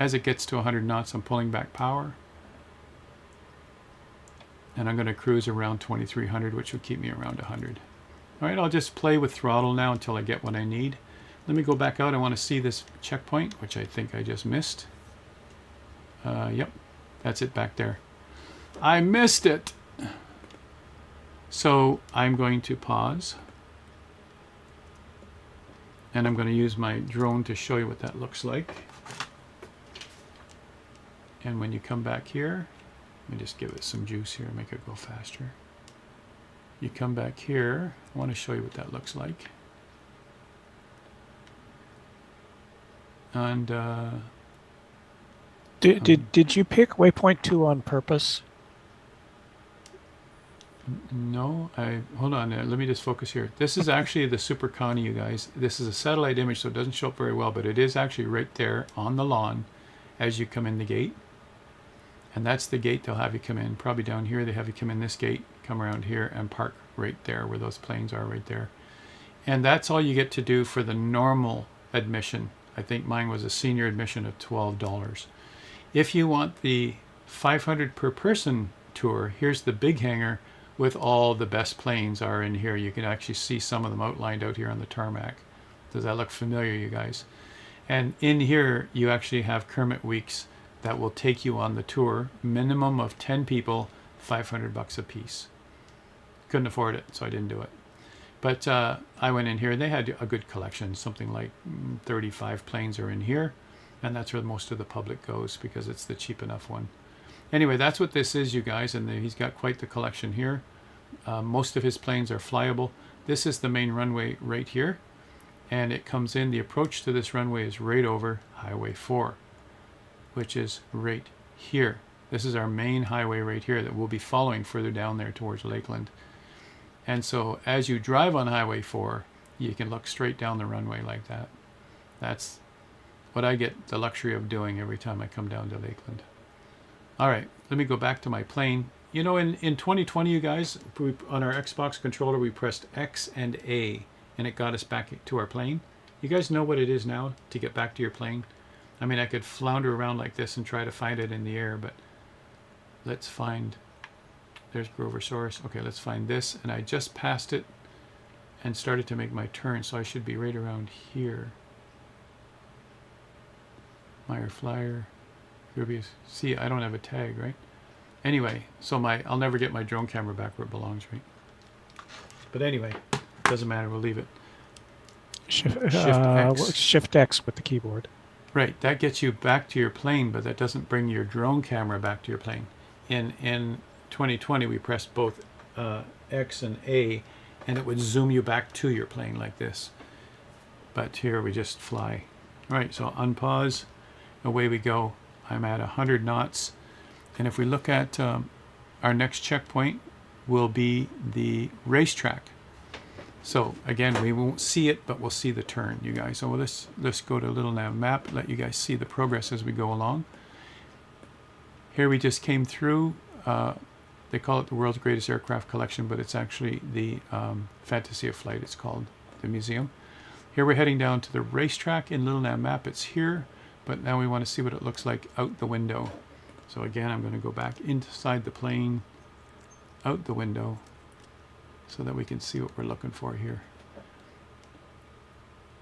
[SPEAKER 1] As it gets to 100 knots, I'm pulling back power. And I'm going to cruise around 2300, which will keep me around 100. All right, I'll just play with throttle now until I get what I need. Let me go back out. I want to see this checkpoint, which I think I just missed. Yep, that's it back there. I missed it! So I'm going to pause, and I'm going to use my drone to show you what that looks like. And when you come back here, let me just give it some juice here and make it go faster. You come back here, I want to show you what that looks like. And
[SPEAKER 2] did you pick waypoint 2 on purpose?
[SPEAKER 1] no, hold on, let me just focus here. This is actually the Super Connie, you guys. This is a satellite image, so it doesn't show up very well, but it is actually right there on the lawn as you come in the gate. And that's the gate they'll have you come in. Probably down here, they have you come in this gate, come around here, and park right there where those planes are right there. And that's all you get to do for the normal admission. I think mine was a senior admission of $12. If you want the 500 per person tour, here's the big hangar with all the best planes are in here. You can actually see some of them outlined out here on the tarmac. Does that look familiar, you guys? And in here, you actually have Kermit Weeks that will take you on the tour. Minimum of 10 people, $500 a piece. Couldn't afford it, so I didn't do it. But I went in here. They had a good collection. Something like 35 planes are in here. And that's where most of the public goes because it's the cheap enough one. Anyway, that's what this is, you guys. And he's got quite the collection here. Most of his planes are flyable. This is the main runway right here. And it comes in. The approach to this runway is right over Highway 4, which is right here. This is our main highway right here that we'll be following further down there towards Lakeland. And so as you drive on Highway 4, you can look straight down the runway like that. That's what I get the luxury of doing every time I come down to Lakeland. All right, let me go back to my plane. You know, in 2020, you guys, on our Xbox controller, we pressed X and A, and it got us back to our plane. You guys know what it is now to get back to your plane? I mean, I could flounder around like this and try to find it in the air, but let's find, there's Groversaurus. Okay, let's find this. And I just passed it and started to make my turn, so I should be right around here. Meyer Flyer, Rubius. See, I don't have a tag, right? Anyway, so I'll never get my drone camera back where it belongs, right? But anyway, doesn't matter, we'll leave it.
[SPEAKER 2] Shift X with the keyboard.
[SPEAKER 1] Right, that gets you back to your plane, but that doesn't bring your drone camera back to your plane. In 2020, we pressed both X and A, and it would zoom you back to your plane like this. But here we just fly. All right, so unpause, away we go. I'm at 100 knots. And if we look at our next checkpoint will be the racetrack. So again, we won't see it, but we'll see the turn, you guys. So let's go to a little nav map, let you guys see the progress as we go along. Here we just came through. They call it the world's greatest aircraft collection, but it's actually the Fantasy of Flight, it's called, the museum. Here we're heading down to the racetrack in little nav map. It's here, but now we want to see what it looks like out the window. So again, I'm going to go back inside the plane, out the window, so that we can see what we're looking for here.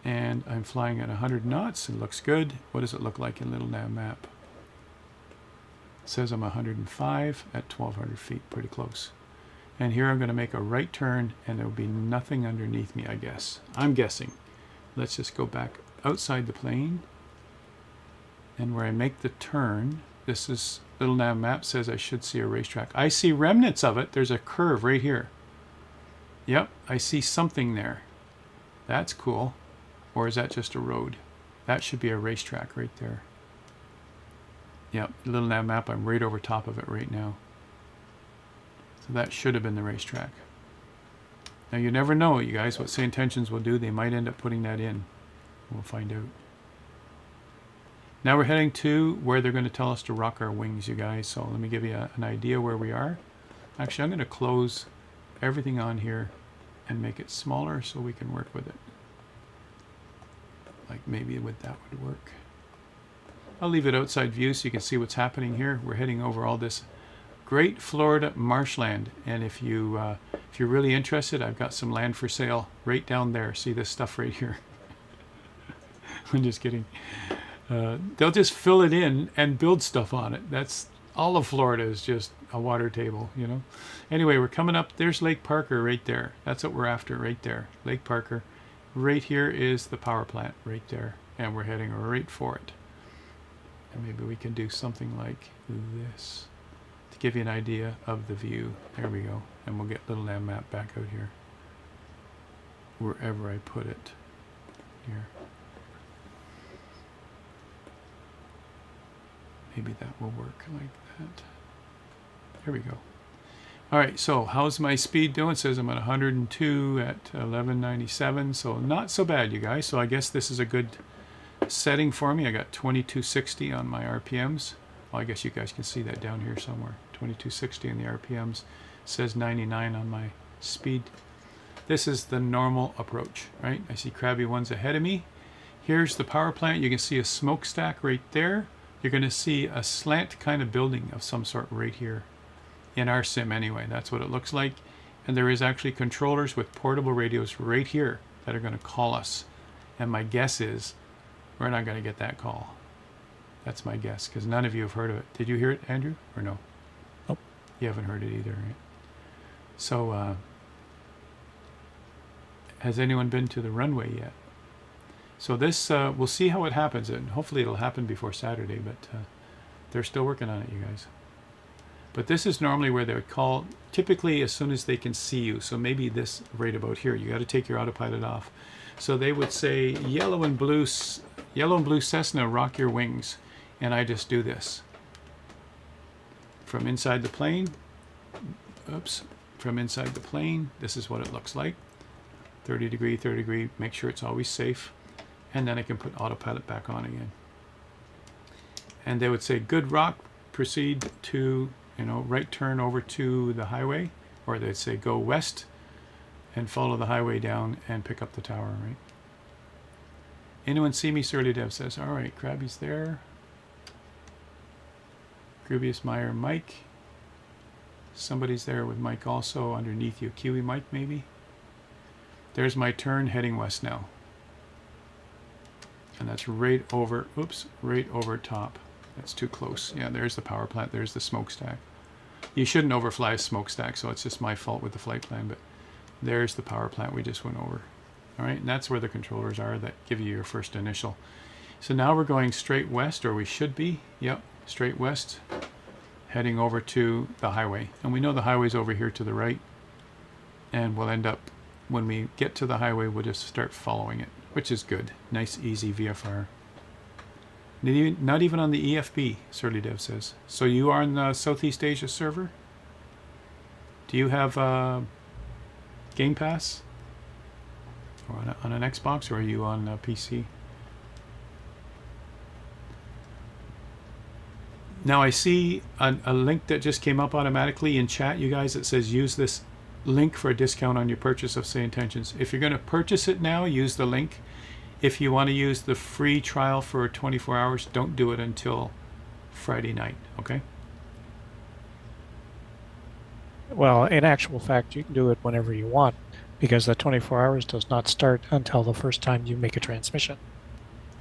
[SPEAKER 1] And I'm flying at 100 knots. It looks good. What does it look like in little nav map? It says I'm 105 at 1,200 feet, pretty close. And here I'm going to make a right turn, and there will be nothing underneath me, I guess. I'm guessing. Let's just go back outside the plane. And where I make the turn, this is little nav map says I should see a racetrack. I see remnants of it. There's a curve right here. Yep, I see something there. That's cool. Or is that just a road? That should be a racetrack right there. Yep, little nav map, I'm right over top of it right now. So that should have been the racetrack. Now you never know, you guys, what Say Intentions will do. They might end up putting that in. We'll find out. Now we're heading to where they're going to tell us to rock our wings, you guys. So let me give you an idea where we are. Actually, I'm going to close everything on here and make it smaller so we can work with it. Like maybe that would work. I'll leave it outside view so you can see what's happening here. We're heading over all this great Florida marshland, and if you're really interested, I've got some land for sale right down there. See this stuff right here? I'm just kidding. They'll just fill it in and build stuff on it. That's all of Florida is just a water table, you know. Anyway, we're coming up. There's Lake Parker right there. That's what we're after right there. Lake Parker. Right here is the power plant right there, and we're heading right for it. And maybe we can do something like this to give you an idea of the view. There we go. And we'll get little land map back out here. Wherever I put it. Here. Maybe that will work like that. There we go. All right, so how's my speed doing? It says I'm at 102 at 1197, so not so bad, you guys. So I guess this is a good setting for me. I got 2260 on my RPMs. Well, I guess you guys can see that down here somewhere. 2260 in the RPMs. It says 99 on my speed. This is the normal approach, right? I see crabby ones ahead of me. Here's the power plant. You can see a smokestack right there. You're going to see a slant kind of building of some sort right here. In our sim anyway, that's what it looks like. And there is actually controllers with portable radios right here that are going to call us. And my guess is we're not going to get that call. That's my guess, because none of you have heard of it. Did you hear it, Andrew, or no?
[SPEAKER 2] Nope.
[SPEAKER 1] You haven't heard it either, right? So, has anyone been to the runway yet? So this, we'll see how it happens, and hopefully it'll happen before Saturday, but they're still working on it, you guys. But this is normally where they would call, typically as soon as they can see you. So maybe this right about here, you got to take your autopilot off. So they would say, yellow and blue Cessna, rock your wings. And I just do this. From inside the plane, oops, from inside the plane, this is what it looks like. 30 degree, 30 degree, make sure it's always safe. And then I can put autopilot back on again. And they would say, good rock, proceed to, right turn over to the highway, or they'd say go west and follow the highway down and pick up the tower, right? Anyone see me? Surly Dev says, all right, Krabby's there. Grubius Meyer, Mike. Somebody's there with Mike also underneath you. Kiwi Mike, maybe? There's my turn heading west now. And that's right over, oops, right over top. That's too close. Yeah, there's the power plant. There's the smokestack. You shouldn't overfly a smokestack, so it's just my fault with the flight plan, but there's the power plant we just went over. All right, and that's where the controllers are that give you your first initial. So now we're going straight west, or we should be. Yep, straight west, heading over to the highway. And we know the highway's over here to the right. And we'll end up, when we get to the highway, we'll just start following it, which is good. Nice, easy VFR. Not even on the EFB, Surly Dev says. So you are on the Southeast Asia server? Do you have Game Pass? Or on an Xbox, or are you on PC? Now I see a link that just came up automatically in chat, you guys, that says use this link for a discount on your purchase of Say Intentions. If you're going to purchase it now, use the link. If you want to use the free trial for 24 hours, don't do it until Friday night, okay?
[SPEAKER 2] Well, in actual fact, you can do it whenever you want, because the 24 hours does not start until the first time you make a transmission.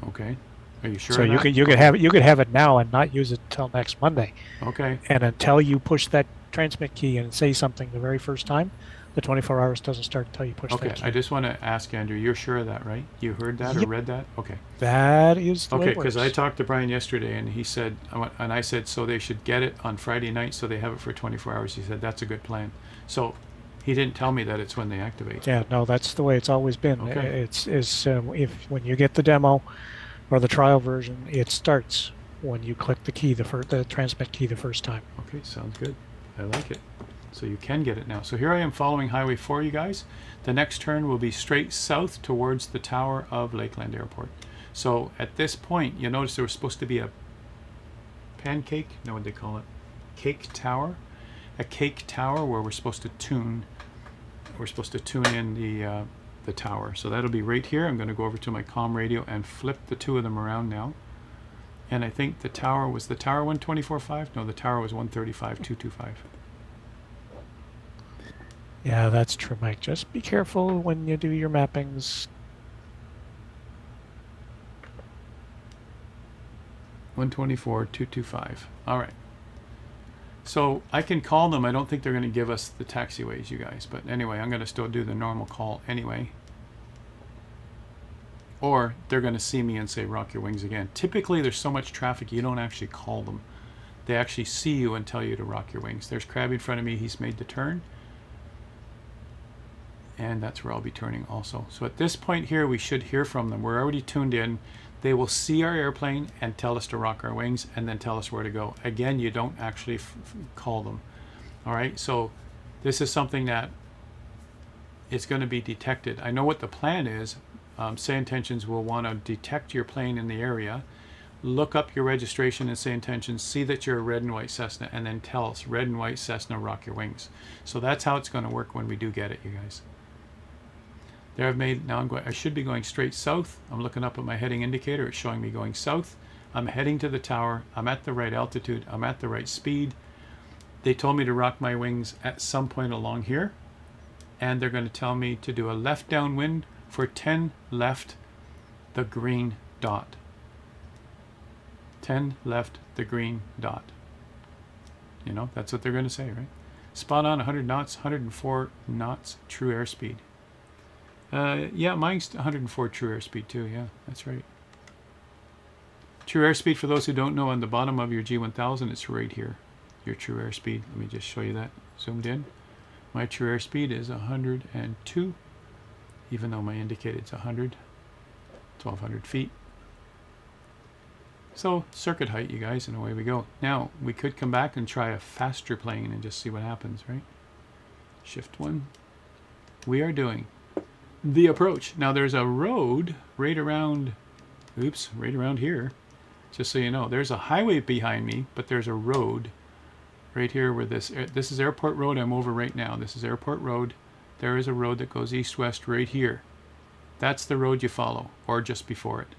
[SPEAKER 1] Okay. Are you sure?
[SPEAKER 2] So you could have it now and not use it until next Monday.
[SPEAKER 1] Okay.
[SPEAKER 2] And until you push that transmit key and say something the very first time, the 24 hours doesn't start until you push that key.
[SPEAKER 1] Okay, I just want to ask Andrew, you're sure of that, right? You heard that or read that? Okay.
[SPEAKER 2] That is the way it
[SPEAKER 1] Okay,
[SPEAKER 2] works.
[SPEAKER 1] because I talked to Brian yesterday, and he said, and I said, so they should get it on Friday night so they have it for 24 hours. He said, that's a good plan. So he didn't tell me that it's when they activate.
[SPEAKER 2] Yeah, no, that's the way it's always been.
[SPEAKER 1] Okay.
[SPEAKER 2] If when you get the demo or the trial version, it starts when you click the key, the transmit key the first time.
[SPEAKER 1] Okay, sounds good. I like it. So you can get it now. So here I am following Highway 4, you guys. The next turn will be straight south towards the tower of Lakeland Airport. So at this point, you'll notice there was supposed to be a pancake, no, what they call it, cake tower. A cake tower where we're supposed to tune in the tower. So that'll be right here. I'm going to go over to my comm radio and flip the two of them around now. And I think the tower was the tower 124.5? No, the tower was 135.225.
[SPEAKER 2] Yeah, that's true, Mike. Just be careful when you do your mappings.
[SPEAKER 1] 124.225. All right. So I can call them. I don't think they're going to give us the taxiways, you guys. But anyway, I'm going to still do the normal call anyway. or they're going to see me and say, rock your wings again. Typically, there's so much traffic, you don't actually call them. They actually see you and tell you to rock your wings. There's Krabby in front of me. He's made the turn. And that's where I'll be turning also. So at this point here, we should hear from them. We're already tuned in. They will see our airplane and tell us to rock our wings and then tell us where to go. Again, you don't actually call them. All right, so this is something that it's going to be detected. I know what the plan is. Say Intentions will want to detect your plane in the area, look up your registration and Say Intentions, see that you're a red and white Cessna, and then tell us, red and white Cessna, rock your wings. So that's how it's going to work when we do get it, you guys. There I've made, now I should be going straight south. I'm looking up at my heading indicator. It's showing me going south. I'm heading to the tower. I'm at the right altitude. I'm at the right speed. They told me to rock my wings at some point along here. And they're going to tell me to do a left downwind for 10 left the green dot. 10 left the green dot. You know, that's what they're going to say, right? Spot on, 100 knots, 104 knots, true airspeed. Yeah, mine's 104 true airspeed too. Yeah, that's right. True airspeed, for those who don't know, on the bottom of your G1000, it's right here. Your true airspeed. Let me just show you that zoomed in. My true airspeed is 102, even though my indicated's 100, 1,200 feet. So circuit height, you guys, and away we go. Now we could come back and try a faster plane and just see what happens, right? Shift 1. We are doing the approach. Now there's a road right around, oops, right around here. Just so you know, there's a highway behind me, but there's a road right here where this is Airport Road. I'm over right now. This is Airport Road. There is a road that goes east-west right here. That's the road you follow, or just before it.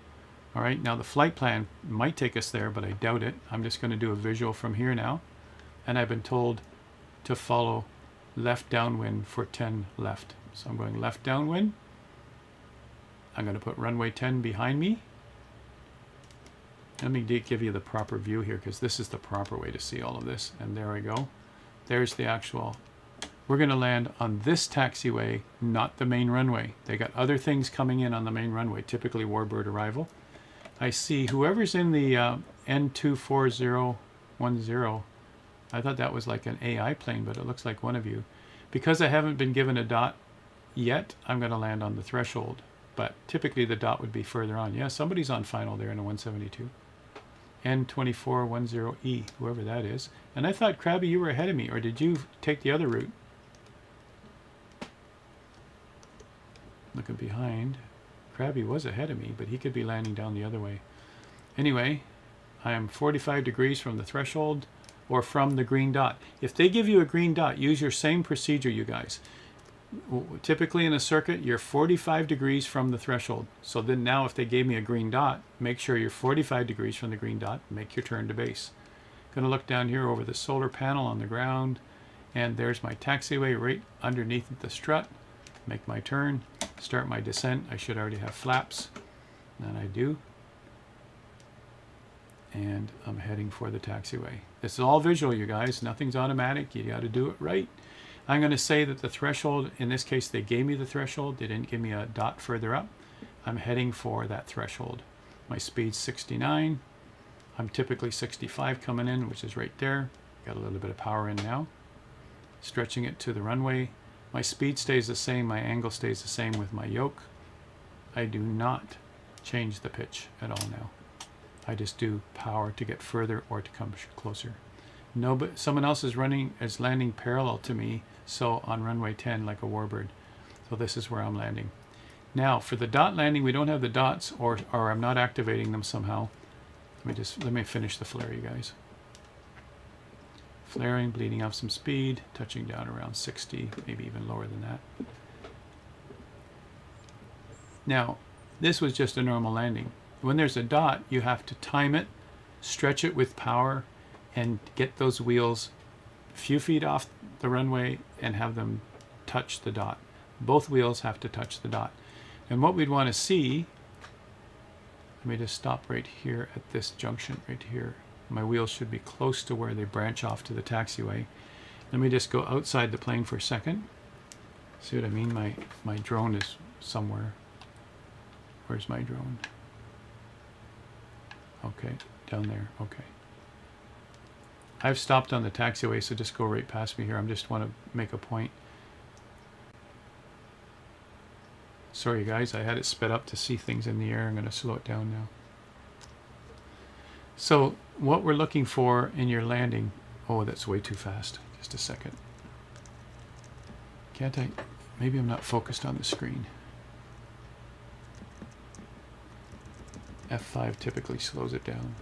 [SPEAKER 1] All right, now the flight plan might take us there, but I doubt it. I'm just going to do a visual from here now. And I've been told to follow left downwind for 10 left. So I'm going left downwind. I'm going to put runway 10 behind me. Let me give you the proper view here, because this is the proper way to see all of this. And there I go. There's the actual. We're going to land on this taxiway, not the main runway. They got other things coming in on the main runway, typically warbird arrival. I see whoever's in the N24010. I thought that was like an AI plane, but it looks like one of you. Because I haven't been given a dot yet, I'm going to land on the threshold. But typically the dot would be further on. Yeah, somebody's on final there in a 172. N2410E, whoever that is. And I thought, Krabby, you were ahead of me, or did you take the other route? Looking behind. Krabby was ahead of me, but he could be landing down the other way. Anyway, I am 45 degrees from the threshold, or from the green dot. If they give you a green dot, use your same procedure, you guys. Typically in a circuit, you're 45 degrees from the threshold. So then now if they gave me a green dot, make sure you're 45 degrees from the green dot, make your turn to base. Going to look down here over the solar panel on the ground, and there's my taxiway right underneath the strut. Make my turn, start my descent. I should already have flaps, and I do. And I'm heading for the taxiway. This is all visual, you guys. Nothing's automatic. You got to do it right. I'm going to say that the threshold, in this case, they gave me the threshold. They didn't give me a dot further up. I'm heading for that threshold. My speed's 69. I'm typically 65 coming in, which is right there. Got a little bit of power in now. Stretching it to the runway. My speed stays the same. My angle stays the same with my yoke. I do not change the pitch at all now. I just do power to get further or to come closer. No, but someone else is landing parallel to me, so on runway 10 like a warbird. So this is where I'm landing. Now for the dot landing, we don't have the dots, or I'm not activating them somehow. Let me finish the flare, you guys. Flaring, bleeding off some speed, touching down around 60, maybe even lower than that. Now, this was just a normal landing. When there's a dot, you have to time it, stretch it with power, and get those wheels a few feet off the runway and have them touch the dot. Both wheels have to touch the dot. And what we'd want to see, let me just stop right here at this junction right here. My wheels should be close to where they branch off to the taxiway. Let me just go outside the plane for a second. See what I mean? My drone is somewhere. Where's my drone? Okay, down there. Okay. I've stopped on the taxiway, so just go right past me here. I just want to make a point. Sorry guys, I had it sped up to see things in the air. I'm going to slow it down now. So what we're looking for in your landing, oh, that's way too fast. Just a second. Can't I? Maybe I'm not focused on the screen. F5 typically slows it down.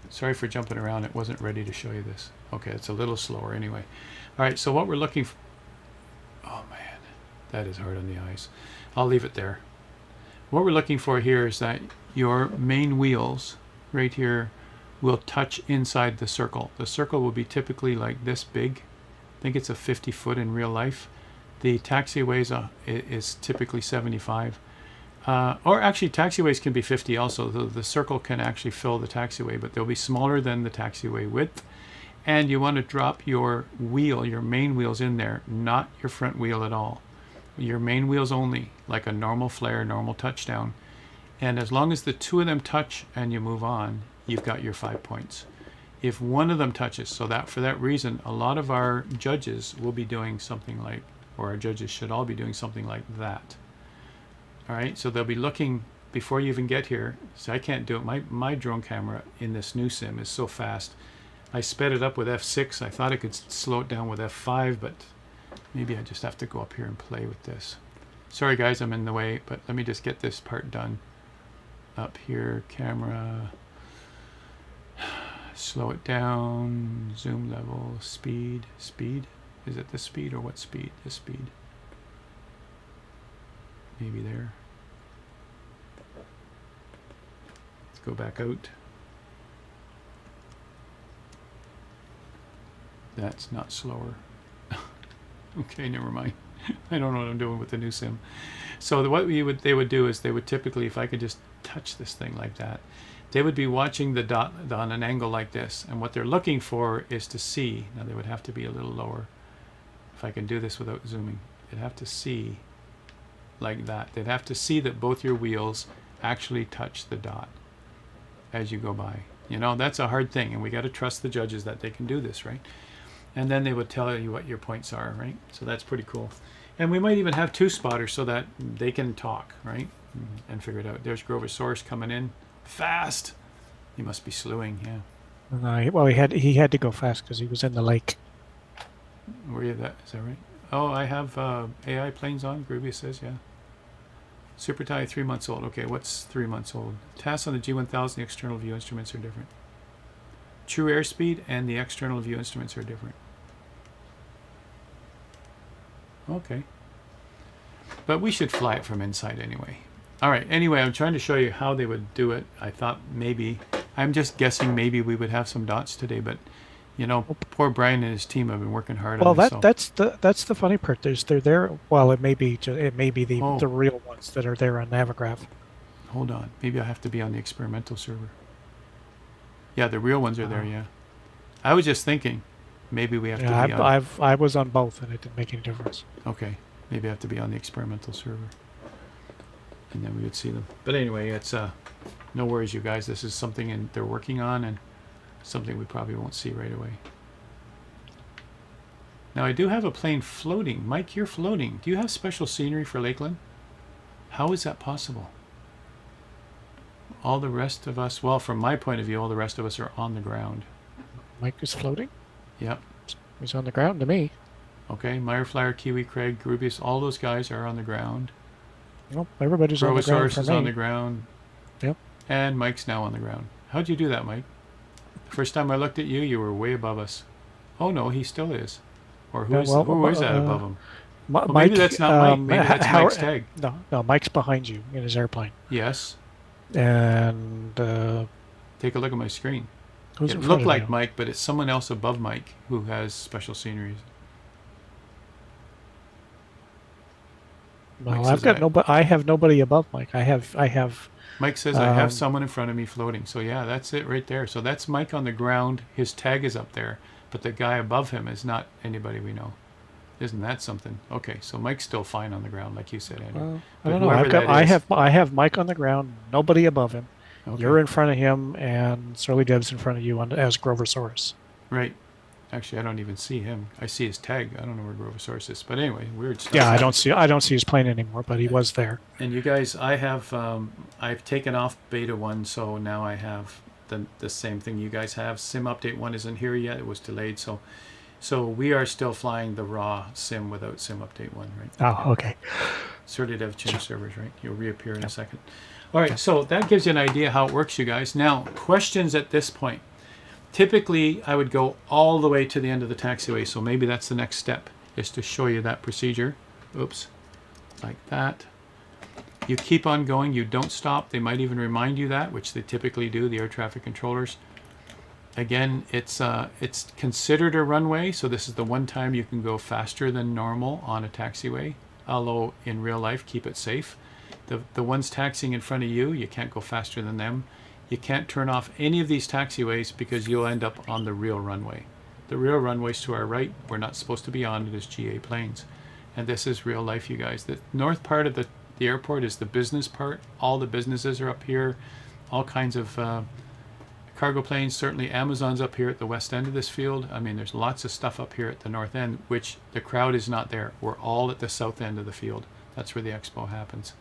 [SPEAKER 1] Sorry for jumping around. It wasn't ready to show you this. Okay, it's a little slower anyway. All right, so what we're looking for... Oh man, that is hard on the eyes. I'll leave it there. What we're looking for here is that your main wheels right here will touch inside the circle. The circle will be typically like this big. I think it's a 50 foot in real life. The taxiway is typically 75. Or actually taxiways can be 50 also. The circle can actually fill the taxiway, but they'll be smaller than the taxiway width. And you want to drop your wheel, your main wheels in there, not your front wheel at all. Your main wheels only, like a normal flare, normal touchdown. And as long as the two of them touch and you move on, you've got your 5 points. If one of them touches, so that for that reason, a lot of our judges will be doing something like, or our judges should all be doing something like that. All right, so they'll be looking before you even get here. So I can't do it. My drone camera in this new sim is so fast. I sped it up with F6. I thought I could slow it down with F5, but maybe I just have to go up here and play with this. Sorry guys, I'm in the way, but let me just get this part done. Up here, camera, slow it down, zoom level, speed. Is it the speed or what speed? The speed. Maybe there. Let's go back out. That's not slower. Okay, never mind. I don't know what I'm doing with the new sim. So what they would do is they would typically, if I could just touch this thing like that, they would be watching the dot on an angle like this, and what they're looking for is to see. Now they would have to be a little lower. If I can do this without zooming, they'd have to see like that. They'd have to see that both your wheels actually touch the dot as you go by. You know, that's a hard thing, and we got to trust the judges that they can do this, right? And then they would tell you what your points are, right? So that's pretty cool. And we might even have two spotters so that they can talk, right? And figure it out. There's Grovosaurus coming in fast. He must be slewing, yeah.
[SPEAKER 2] No, well, he had to go fast because he was in the lake.
[SPEAKER 1] Were you that? Is that right? Oh, I have AI planes on. Groovy says, yeah. Super Tie, 3 months old. Okay, what's 3 months old? TAS on the G1000, the external view instruments are different. True airspeed and the external view instruments are different. Okay. But we should fly it from inside anyway. All right, anyway, I'm trying to show you how they would do it. I thought maybe, I'm just guessing maybe we would have some dots today, but you know, poor Brian and his team have been working hard on this.
[SPEAKER 2] Well, that's the funny part. They're there. Well, it may be the real ones that are there on Navigraph.
[SPEAKER 1] Hold on, maybe I have to be on the experimental server. Yeah, the real ones are there. Yeah, I was just thinking, maybe we have to be on.
[SPEAKER 2] I was on both, and it didn't make any difference.
[SPEAKER 1] Okay, maybe I have to be on the experimental server, and then we would see them. But anyway, it's no worries, you guys. This is something they're working on, and something we probably won't see right away. Now I do have a plane floating. Mike, you're floating. Do you have special scenery for Lakeland? How is that possible? All the rest of us, well, from my point of view, all the rest of us are on the ground.
[SPEAKER 2] Mike is floating?
[SPEAKER 1] Yep.
[SPEAKER 2] He's on the ground to me.
[SPEAKER 1] Okay, Meyer Flyer, Kiwi, Craig, Grubius, all those guys are on the ground.
[SPEAKER 2] Nope, everybody's on the ground for
[SPEAKER 1] is
[SPEAKER 2] me.
[SPEAKER 1] on the ground.
[SPEAKER 2] Yep.
[SPEAKER 1] And Mike's now on the ground. How'd you do that, Mike? The first time I looked at you, you were way above us. Oh no, he still is. Or who is that above him?
[SPEAKER 2] Mike,
[SPEAKER 1] maybe that's not Mike. Maybe that's Mike's tag.
[SPEAKER 2] No, Mike's behind you in his airplane.
[SPEAKER 1] Yes.
[SPEAKER 2] And
[SPEAKER 1] take a look at my screen.
[SPEAKER 2] It
[SPEAKER 1] looked like Mike, but it's someone else above Mike who has special sceneries.
[SPEAKER 2] Well, I have nobody above Mike. I have.
[SPEAKER 1] Mike says I have someone in front of me floating. So yeah, that's it right there. So that's Mike on the ground. His tag is up there, but the guy above him is not anybody we know. Isn't that something? Okay, so Mike's still fine on the ground, like you said, Andrew.
[SPEAKER 2] Well, I
[SPEAKER 1] But
[SPEAKER 2] don't know.
[SPEAKER 1] whoever that is-
[SPEAKER 2] I have Mike on the ground, nobody above him.
[SPEAKER 1] Okay.
[SPEAKER 2] You're in front of him, and Surly Deb's in front of you as Groversaurus.
[SPEAKER 1] Right. Actually, I don't even see him. I see his tag. I don't know where Grovosaurus is. But anyway, weird stuff.
[SPEAKER 2] Yeah, I don't see his plane anymore, but he was there.
[SPEAKER 1] And you guys, I've taken off beta 1, so now I have the same thing you guys have. Sim update 1 isn't here yet. It was delayed, so we are still flying the raw sim without sim update 1, right?
[SPEAKER 2] Oh, okay.
[SPEAKER 1] Certainly have changed servers, right? You'll reappear in a second. All right, so that gives you an idea how it works, you guys. Now, questions at this point. Typically, I would go all the way to the end of the taxiway, so maybe that's the next step, is to show you that procedure. Oops, like that. You keep on going, you don't stop. They might even remind you that, which they typically do, the air traffic controllers. Again, it's considered a runway, so this is the one time you can go faster than normal on a taxiway, although in real life, keep it safe. The ones taxiing in front of you, you can't go faster than them. You can't turn off any of these taxiways because you'll end up on the real runway. The real runways to our right, we're not supposed to be on. It is GA planes. And this is real life, you guys. The north part of the airport is the business part. All the businesses are up here. All kinds of cargo planes. Certainly Amazon's up here at the west end of this field. I mean, there's lots of stuff up here at the north end, which the crowd is not there. We're all at the south end of the field. That's where the expo happens.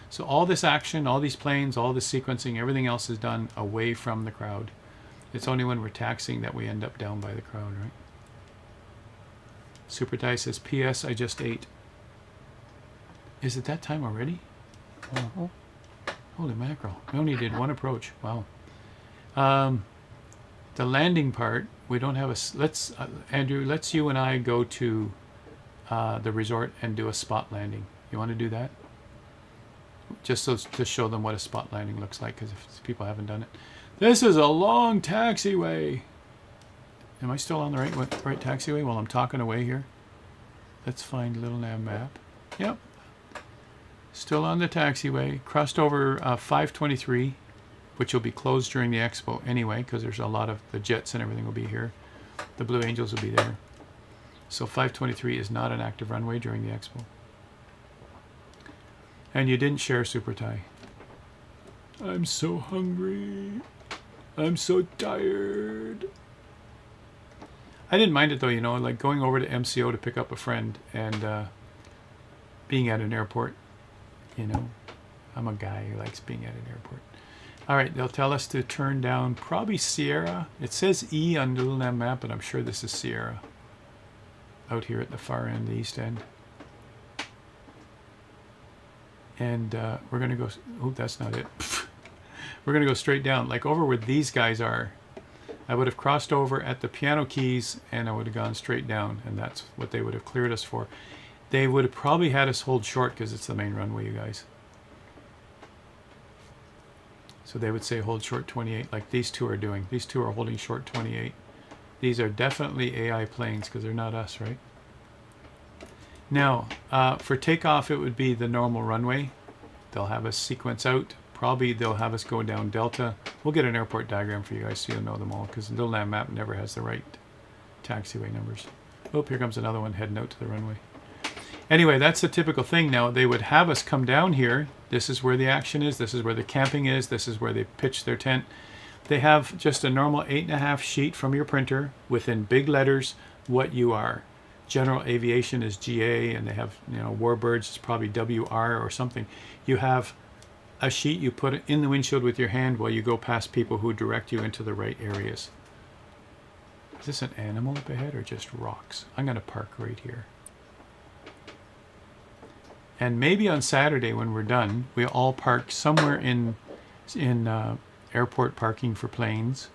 [SPEAKER 1] So all this action, all these planes, all this sequencing, everything else is done away from the crowd. It's only when we're taxiing that we end up down by the crowd, right? Super Ty says, P.S. I just ate. Is it that time already? Oh, holy mackerel. We only did one approach. Wow. The landing part, we don't have a... Andrew, let's you and I go to the resort and do a spot landing. You want to do that? Just so to show them what a spot landing looks like, because if people haven't done it. This is a long taxiway. Am I still on the right taxiway while I'm talking away here? Let's find Little Nav map. Yep. Still on the taxiway. Crossed over 523, which will be closed during the expo anyway, because there's a lot of the jets and everything will be here. The Blue Angels will be there. So 523 is not an active runway during the expo. And you didn't share Super Ty. I'm so hungry. I'm so tired. I didn't mind it though, you know, like going over to MCO to pick up a friend and being at an airport. You know, I'm a guy who likes being at an airport. All right, they'll tell us to turn down probably Sierra. It says E on the Little Nav map, but I'm sure this is Sierra. Out here at the far end, the east end. And we're going to go... Oh, that's not it. We're going to go straight down, like over where these guys are. I would have crossed over at the piano keys, and I would have gone straight down, and that's what they would have cleared us for. They would have probably had us hold short, because it's the main runway, you guys. So they would say hold short 28, like these two are doing. These two are holding short 28. These are definitely AI planes, because they're not us, right? Now, for takeoff, it would be the normal runway. They'll have us sequence out. Probably they'll have us go down Delta. We'll get an airport diagram for you guys so you'll know them all, because the Little Nav map never has the right taxiway numbers. Oh, here comes another one heading out to the runway. Anyway, that's the typical thing. Now, they would have us come down here. This is where the action is. This is where the camping is. This is where they pitch their tent. They have just a normal 8.5 sheet from your printer with in big letters what you are. General aviation is GA, and they have, you know, warbirds is probably WR or something. You have a sheet you put in the windshield with your hand while you go past people who direct you into the right areas. Is this an animal up ahead or just rocks? I'm going to park right here. And maybe on Saturday when we're done, we all park somewhere in airport parking for planes.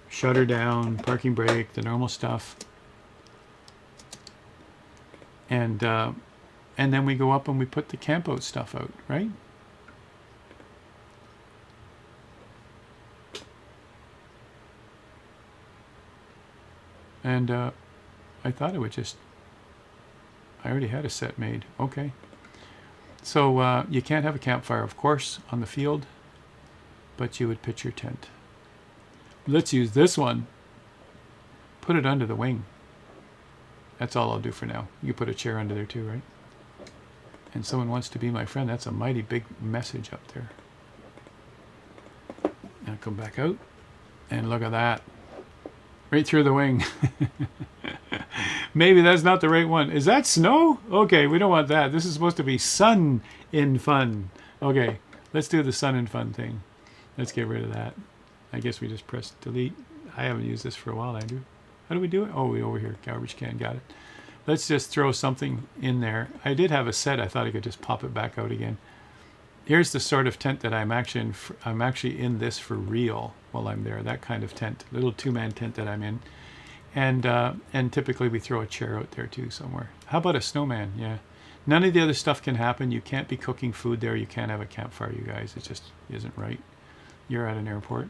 [SPEAKER 1] Shutter down, parking brake, the normal stuff. And then we go up and we put the camp out stuff out, right? And I thought it would just... I already had a set made. Okay. So you can't have a campfire, of course, on the field, but you would pitch your tent. Let's use this one. Put it under the wing. That's all I'll do for now. You put a chair under there too, right? And someone wants to be my friend. That's a mighty big message up there. Now come back out. And look at that. Right through the wing. Maybe that's not the right one. Is that snow? Okay, we don't want that. This is supposed to be sun in fun. Okay, let's do the sun in fun thing. Let's get rid of that. I guess we just press delete. I haven't used this for a while, Andrew. How do we do it? Oh, we over here. Garbage can. Got it. Let's just throw something in there. I did have a set. I thought I could just pop it back out again. Here's the sort of tent that I'm actually in. I'm actually in this for real while I'm there. That kind of tent, little two-man tent that I'm in, and typically we throw a chair out there too somewhere. How about a snowman? Yeah, none of the other stuff can happen. You can't be cooking food there. You can't have a campfire, you guys. It just isn't right. You're at an airport,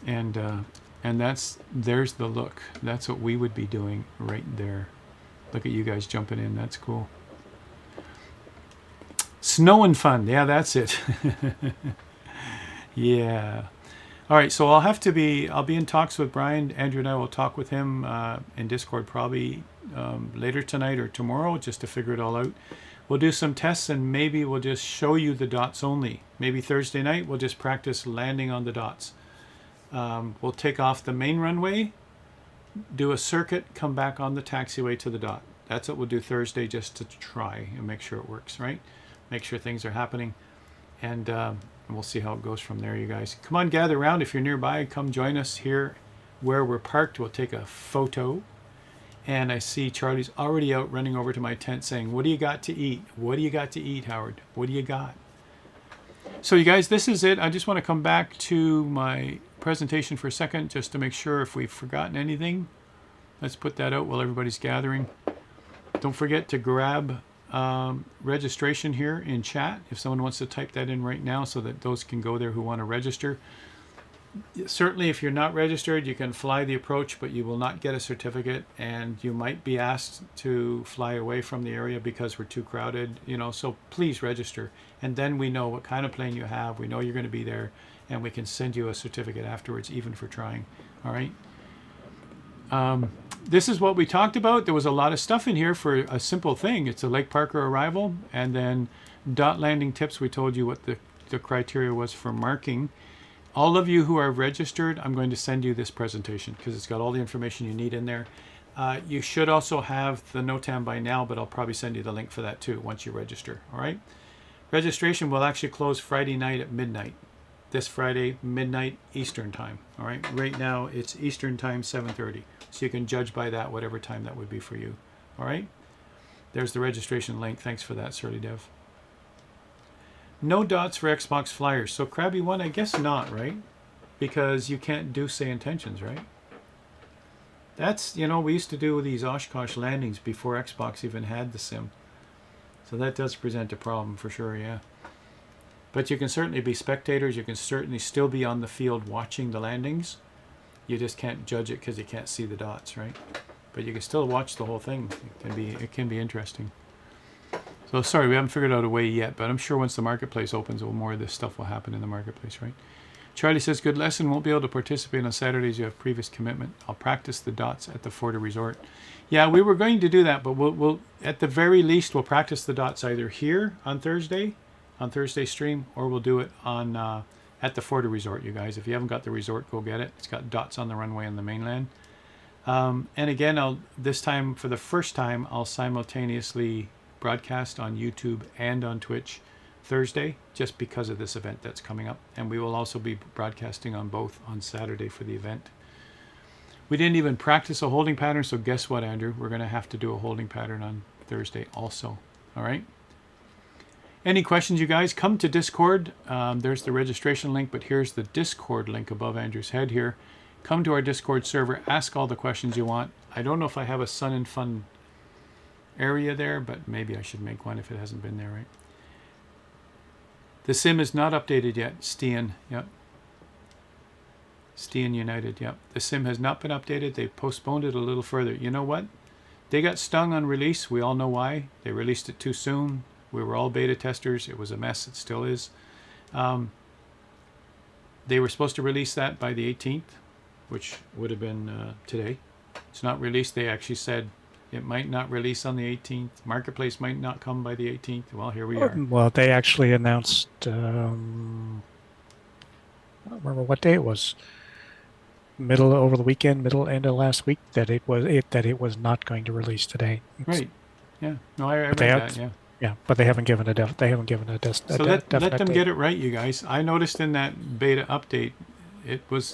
[SPEAKER 1] and there's the look. That's what we would be doing right there. Look at you guys jumping in. That's cool. Snow and fun. Yeah, that's it. Yeah. All right, so I'll be in talks with Brian. Andrew and I will talk with him in Discord probably later tonight or tomorrow just to figure it all out. We'll do some tests and maybe we'll just show you the dots only. Maybe Thursday night we'll just practice landing on the dots. We'll take off the main runway, do a circuit, come back on the taxiway to the dot. That's what we'll do Thursday just to try and make sure it works, right? Make sure things are happening. And we'll see how it goes from there, you guys. Come on, gather around. If you're nearby, come join us here where we're parked. We'll take a photo. And I see Charlie's already out running over to my tent saying, what do you got to eat? What do you got to eat, Howard? What do you got? So you guys, this is it. I just want to come back to my presentation for a second just to make sure if we've forgotten anything. Let's put that out while everybody's gathering. Don't forget to grab registration here in chat if someone wants to type that in right now so that those can go there who want to register. Certainly if you're not registered you can fly the approach, but you will not get a certificate and you might be asked to fly away from the area because we're too crowded, you know, so please register and then we know what kind of plane you have, we know you're going to be there, and we can send you a certificate afterwards even for trying. All right. This is what we talked about. There was a lot of stuff in here for a simple thing. It's a Lake Parker arrival, and then dot landing tips. We told you what the criteria was for marking. All of you who are registered, I'm going to send you this presentation because it's got all the information you need in there. You should also have the NOTAM by now, but I'll probably send you the link for that too once you register. All right. Registration will actually close Friday night at midnight. This Friday, midnight Eastern time. All right. Right now it's Eastern time, 7:30. So you can judge by that whatever time that would be for you. All right. There's the registration link. Thanks for that, Surly Dev. No dots for Xbox flyers. So Krabby One, I guess not, right? Because you can't do say intentions, right? That's, you know, we used to do these Oshkosh landings before Xbox even had the sim. So that does present a problem for sure, yeah. But you can certainly be spectators. You can certainly still be on the field watching the landings. You just can't judge it because you can't see the dots, right? But you can still watch the whole thing. It can be interesting. So sorry, we haven't figured out a way yet, but I'm sure once the marketplace opens, more of this stuff will happen in the marketplace, right? Charlie says, good lesson. Won't be able to participate on Saturdays. You have previous commitment. I'll practice the dots at the Forder Resort. Yeah, we were going to do that, but we'll at the very least, we'll practice the dots either here on Thursday stream, or we'll do it on at the Forder Resort, you guys. If you haven't got the resort, go get it. It's got dots on the runway on the mainland. And again, this time, for the first time, I'll simultaneously broadcast on YouTube and on Twitch Thursday, just because of this event that's coming up. And we will also be broadcasting on both on Saturday for the event. We didn't even practice a holding pattern, so guess what, Andrew? We're going to have to do a holding pattern on Thursday also. All right? Any questions, you guys? Come to Discord. There's the registration link, but here's the Discord link above Andrew's head here. Come to our Discord server. Ask all the questions you want. I don't know if I have a Sun and Fun area there, but maybe I should make one if it hasn't been there, right? The sim is not updated yet. Stian, yep. Stian United, yep. The sim has not been updated. They postponed it a little further. You know what? They got stung on release. We all know why. They released it too soon. We were all beta testers. It was a mess. It still is. They were supposed to release that by the 18th, which would have been today. It's not released. They actually said It might not release on the 18th. Marketplace might not come by the 18th. Well, here we are.
[SPEAKER 2] Well, they actually announced. I don't remember what day it was. Middle over the weekend, middle end of last week, that it was not going to release today.
[SPEAKER 1] Right. Yeah. No, I read
[SPEAKER 2] they
[SPEAKER 1] that.
[SPEAKER 2] have-
[SPEAKER 1] Yeah.
[SPEAKER 2] Yeah, but they haven't given a
[SPEAKER 1] So let them get it right, you guys. I noticed in that beta update,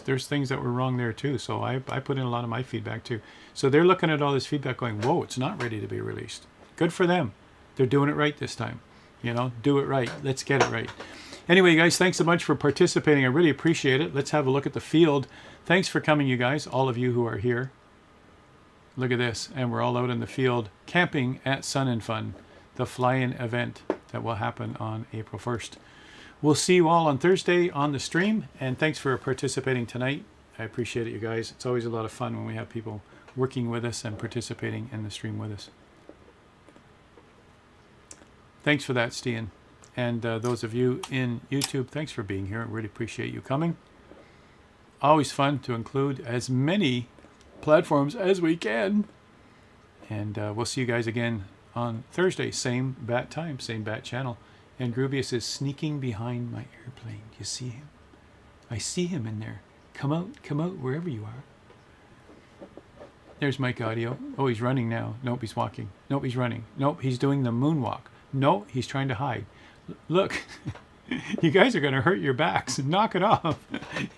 [SPEAKER 1] there's things that were wrong there too. So I put in a lot of my feedback too. So they're looking at all this feedback going, whoa, it's not ready to be released. Good for them. They're doing it right this time. You know, do it right. Let's get it right. Anyway, guys, thanks so much for participating. I really appreciate it. Let's have a look at the field. Thanks for coming, you guys, all of you who are here. Look at this. And we're all out in the field camping at Sun and Fun, the fly-in event that will happen on April 1st. We'll see you all on Thursday on the stream, and thanks for participating tonight. I appreciate it, you guys. It's always a lot of fun when we have people working with us and participating in the stream with us. Thanks for that, Stian. And those of you in YouTube, thanks for being here. I really appreciate you coming. Always fun to include as many platforms as we can. And we'll see you guys again on Thursday, same bat time, same bat channel. And Grubius is sneaking behind my airplane. You see him? I see him in there. Come out, wherever you are. There's Mike Audio. Oh, he's running now. Nope, he's walking. Nope, he's running. Nope, he's doing the moonwalk. No, he's trying to hide. Look, you guys are going to hurt your backs. Knock it off.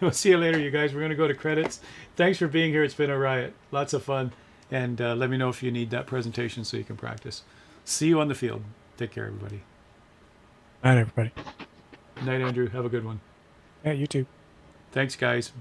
[SPEAKER 1] We'll see you later, you guys. We're going to go to credits. Thanks for being here. It's been a riot. Lots of fun. And let me know if you need that presentation so you can practice. See you on the field. Take care, everybody.
[SPEAKER 2] Night, everybody.
[SPEAKER 1] Night, Andrew. Have a good one.
[SPEAKER 2] Yeah, you too.
[SPEAKER 1] Thanks, guys.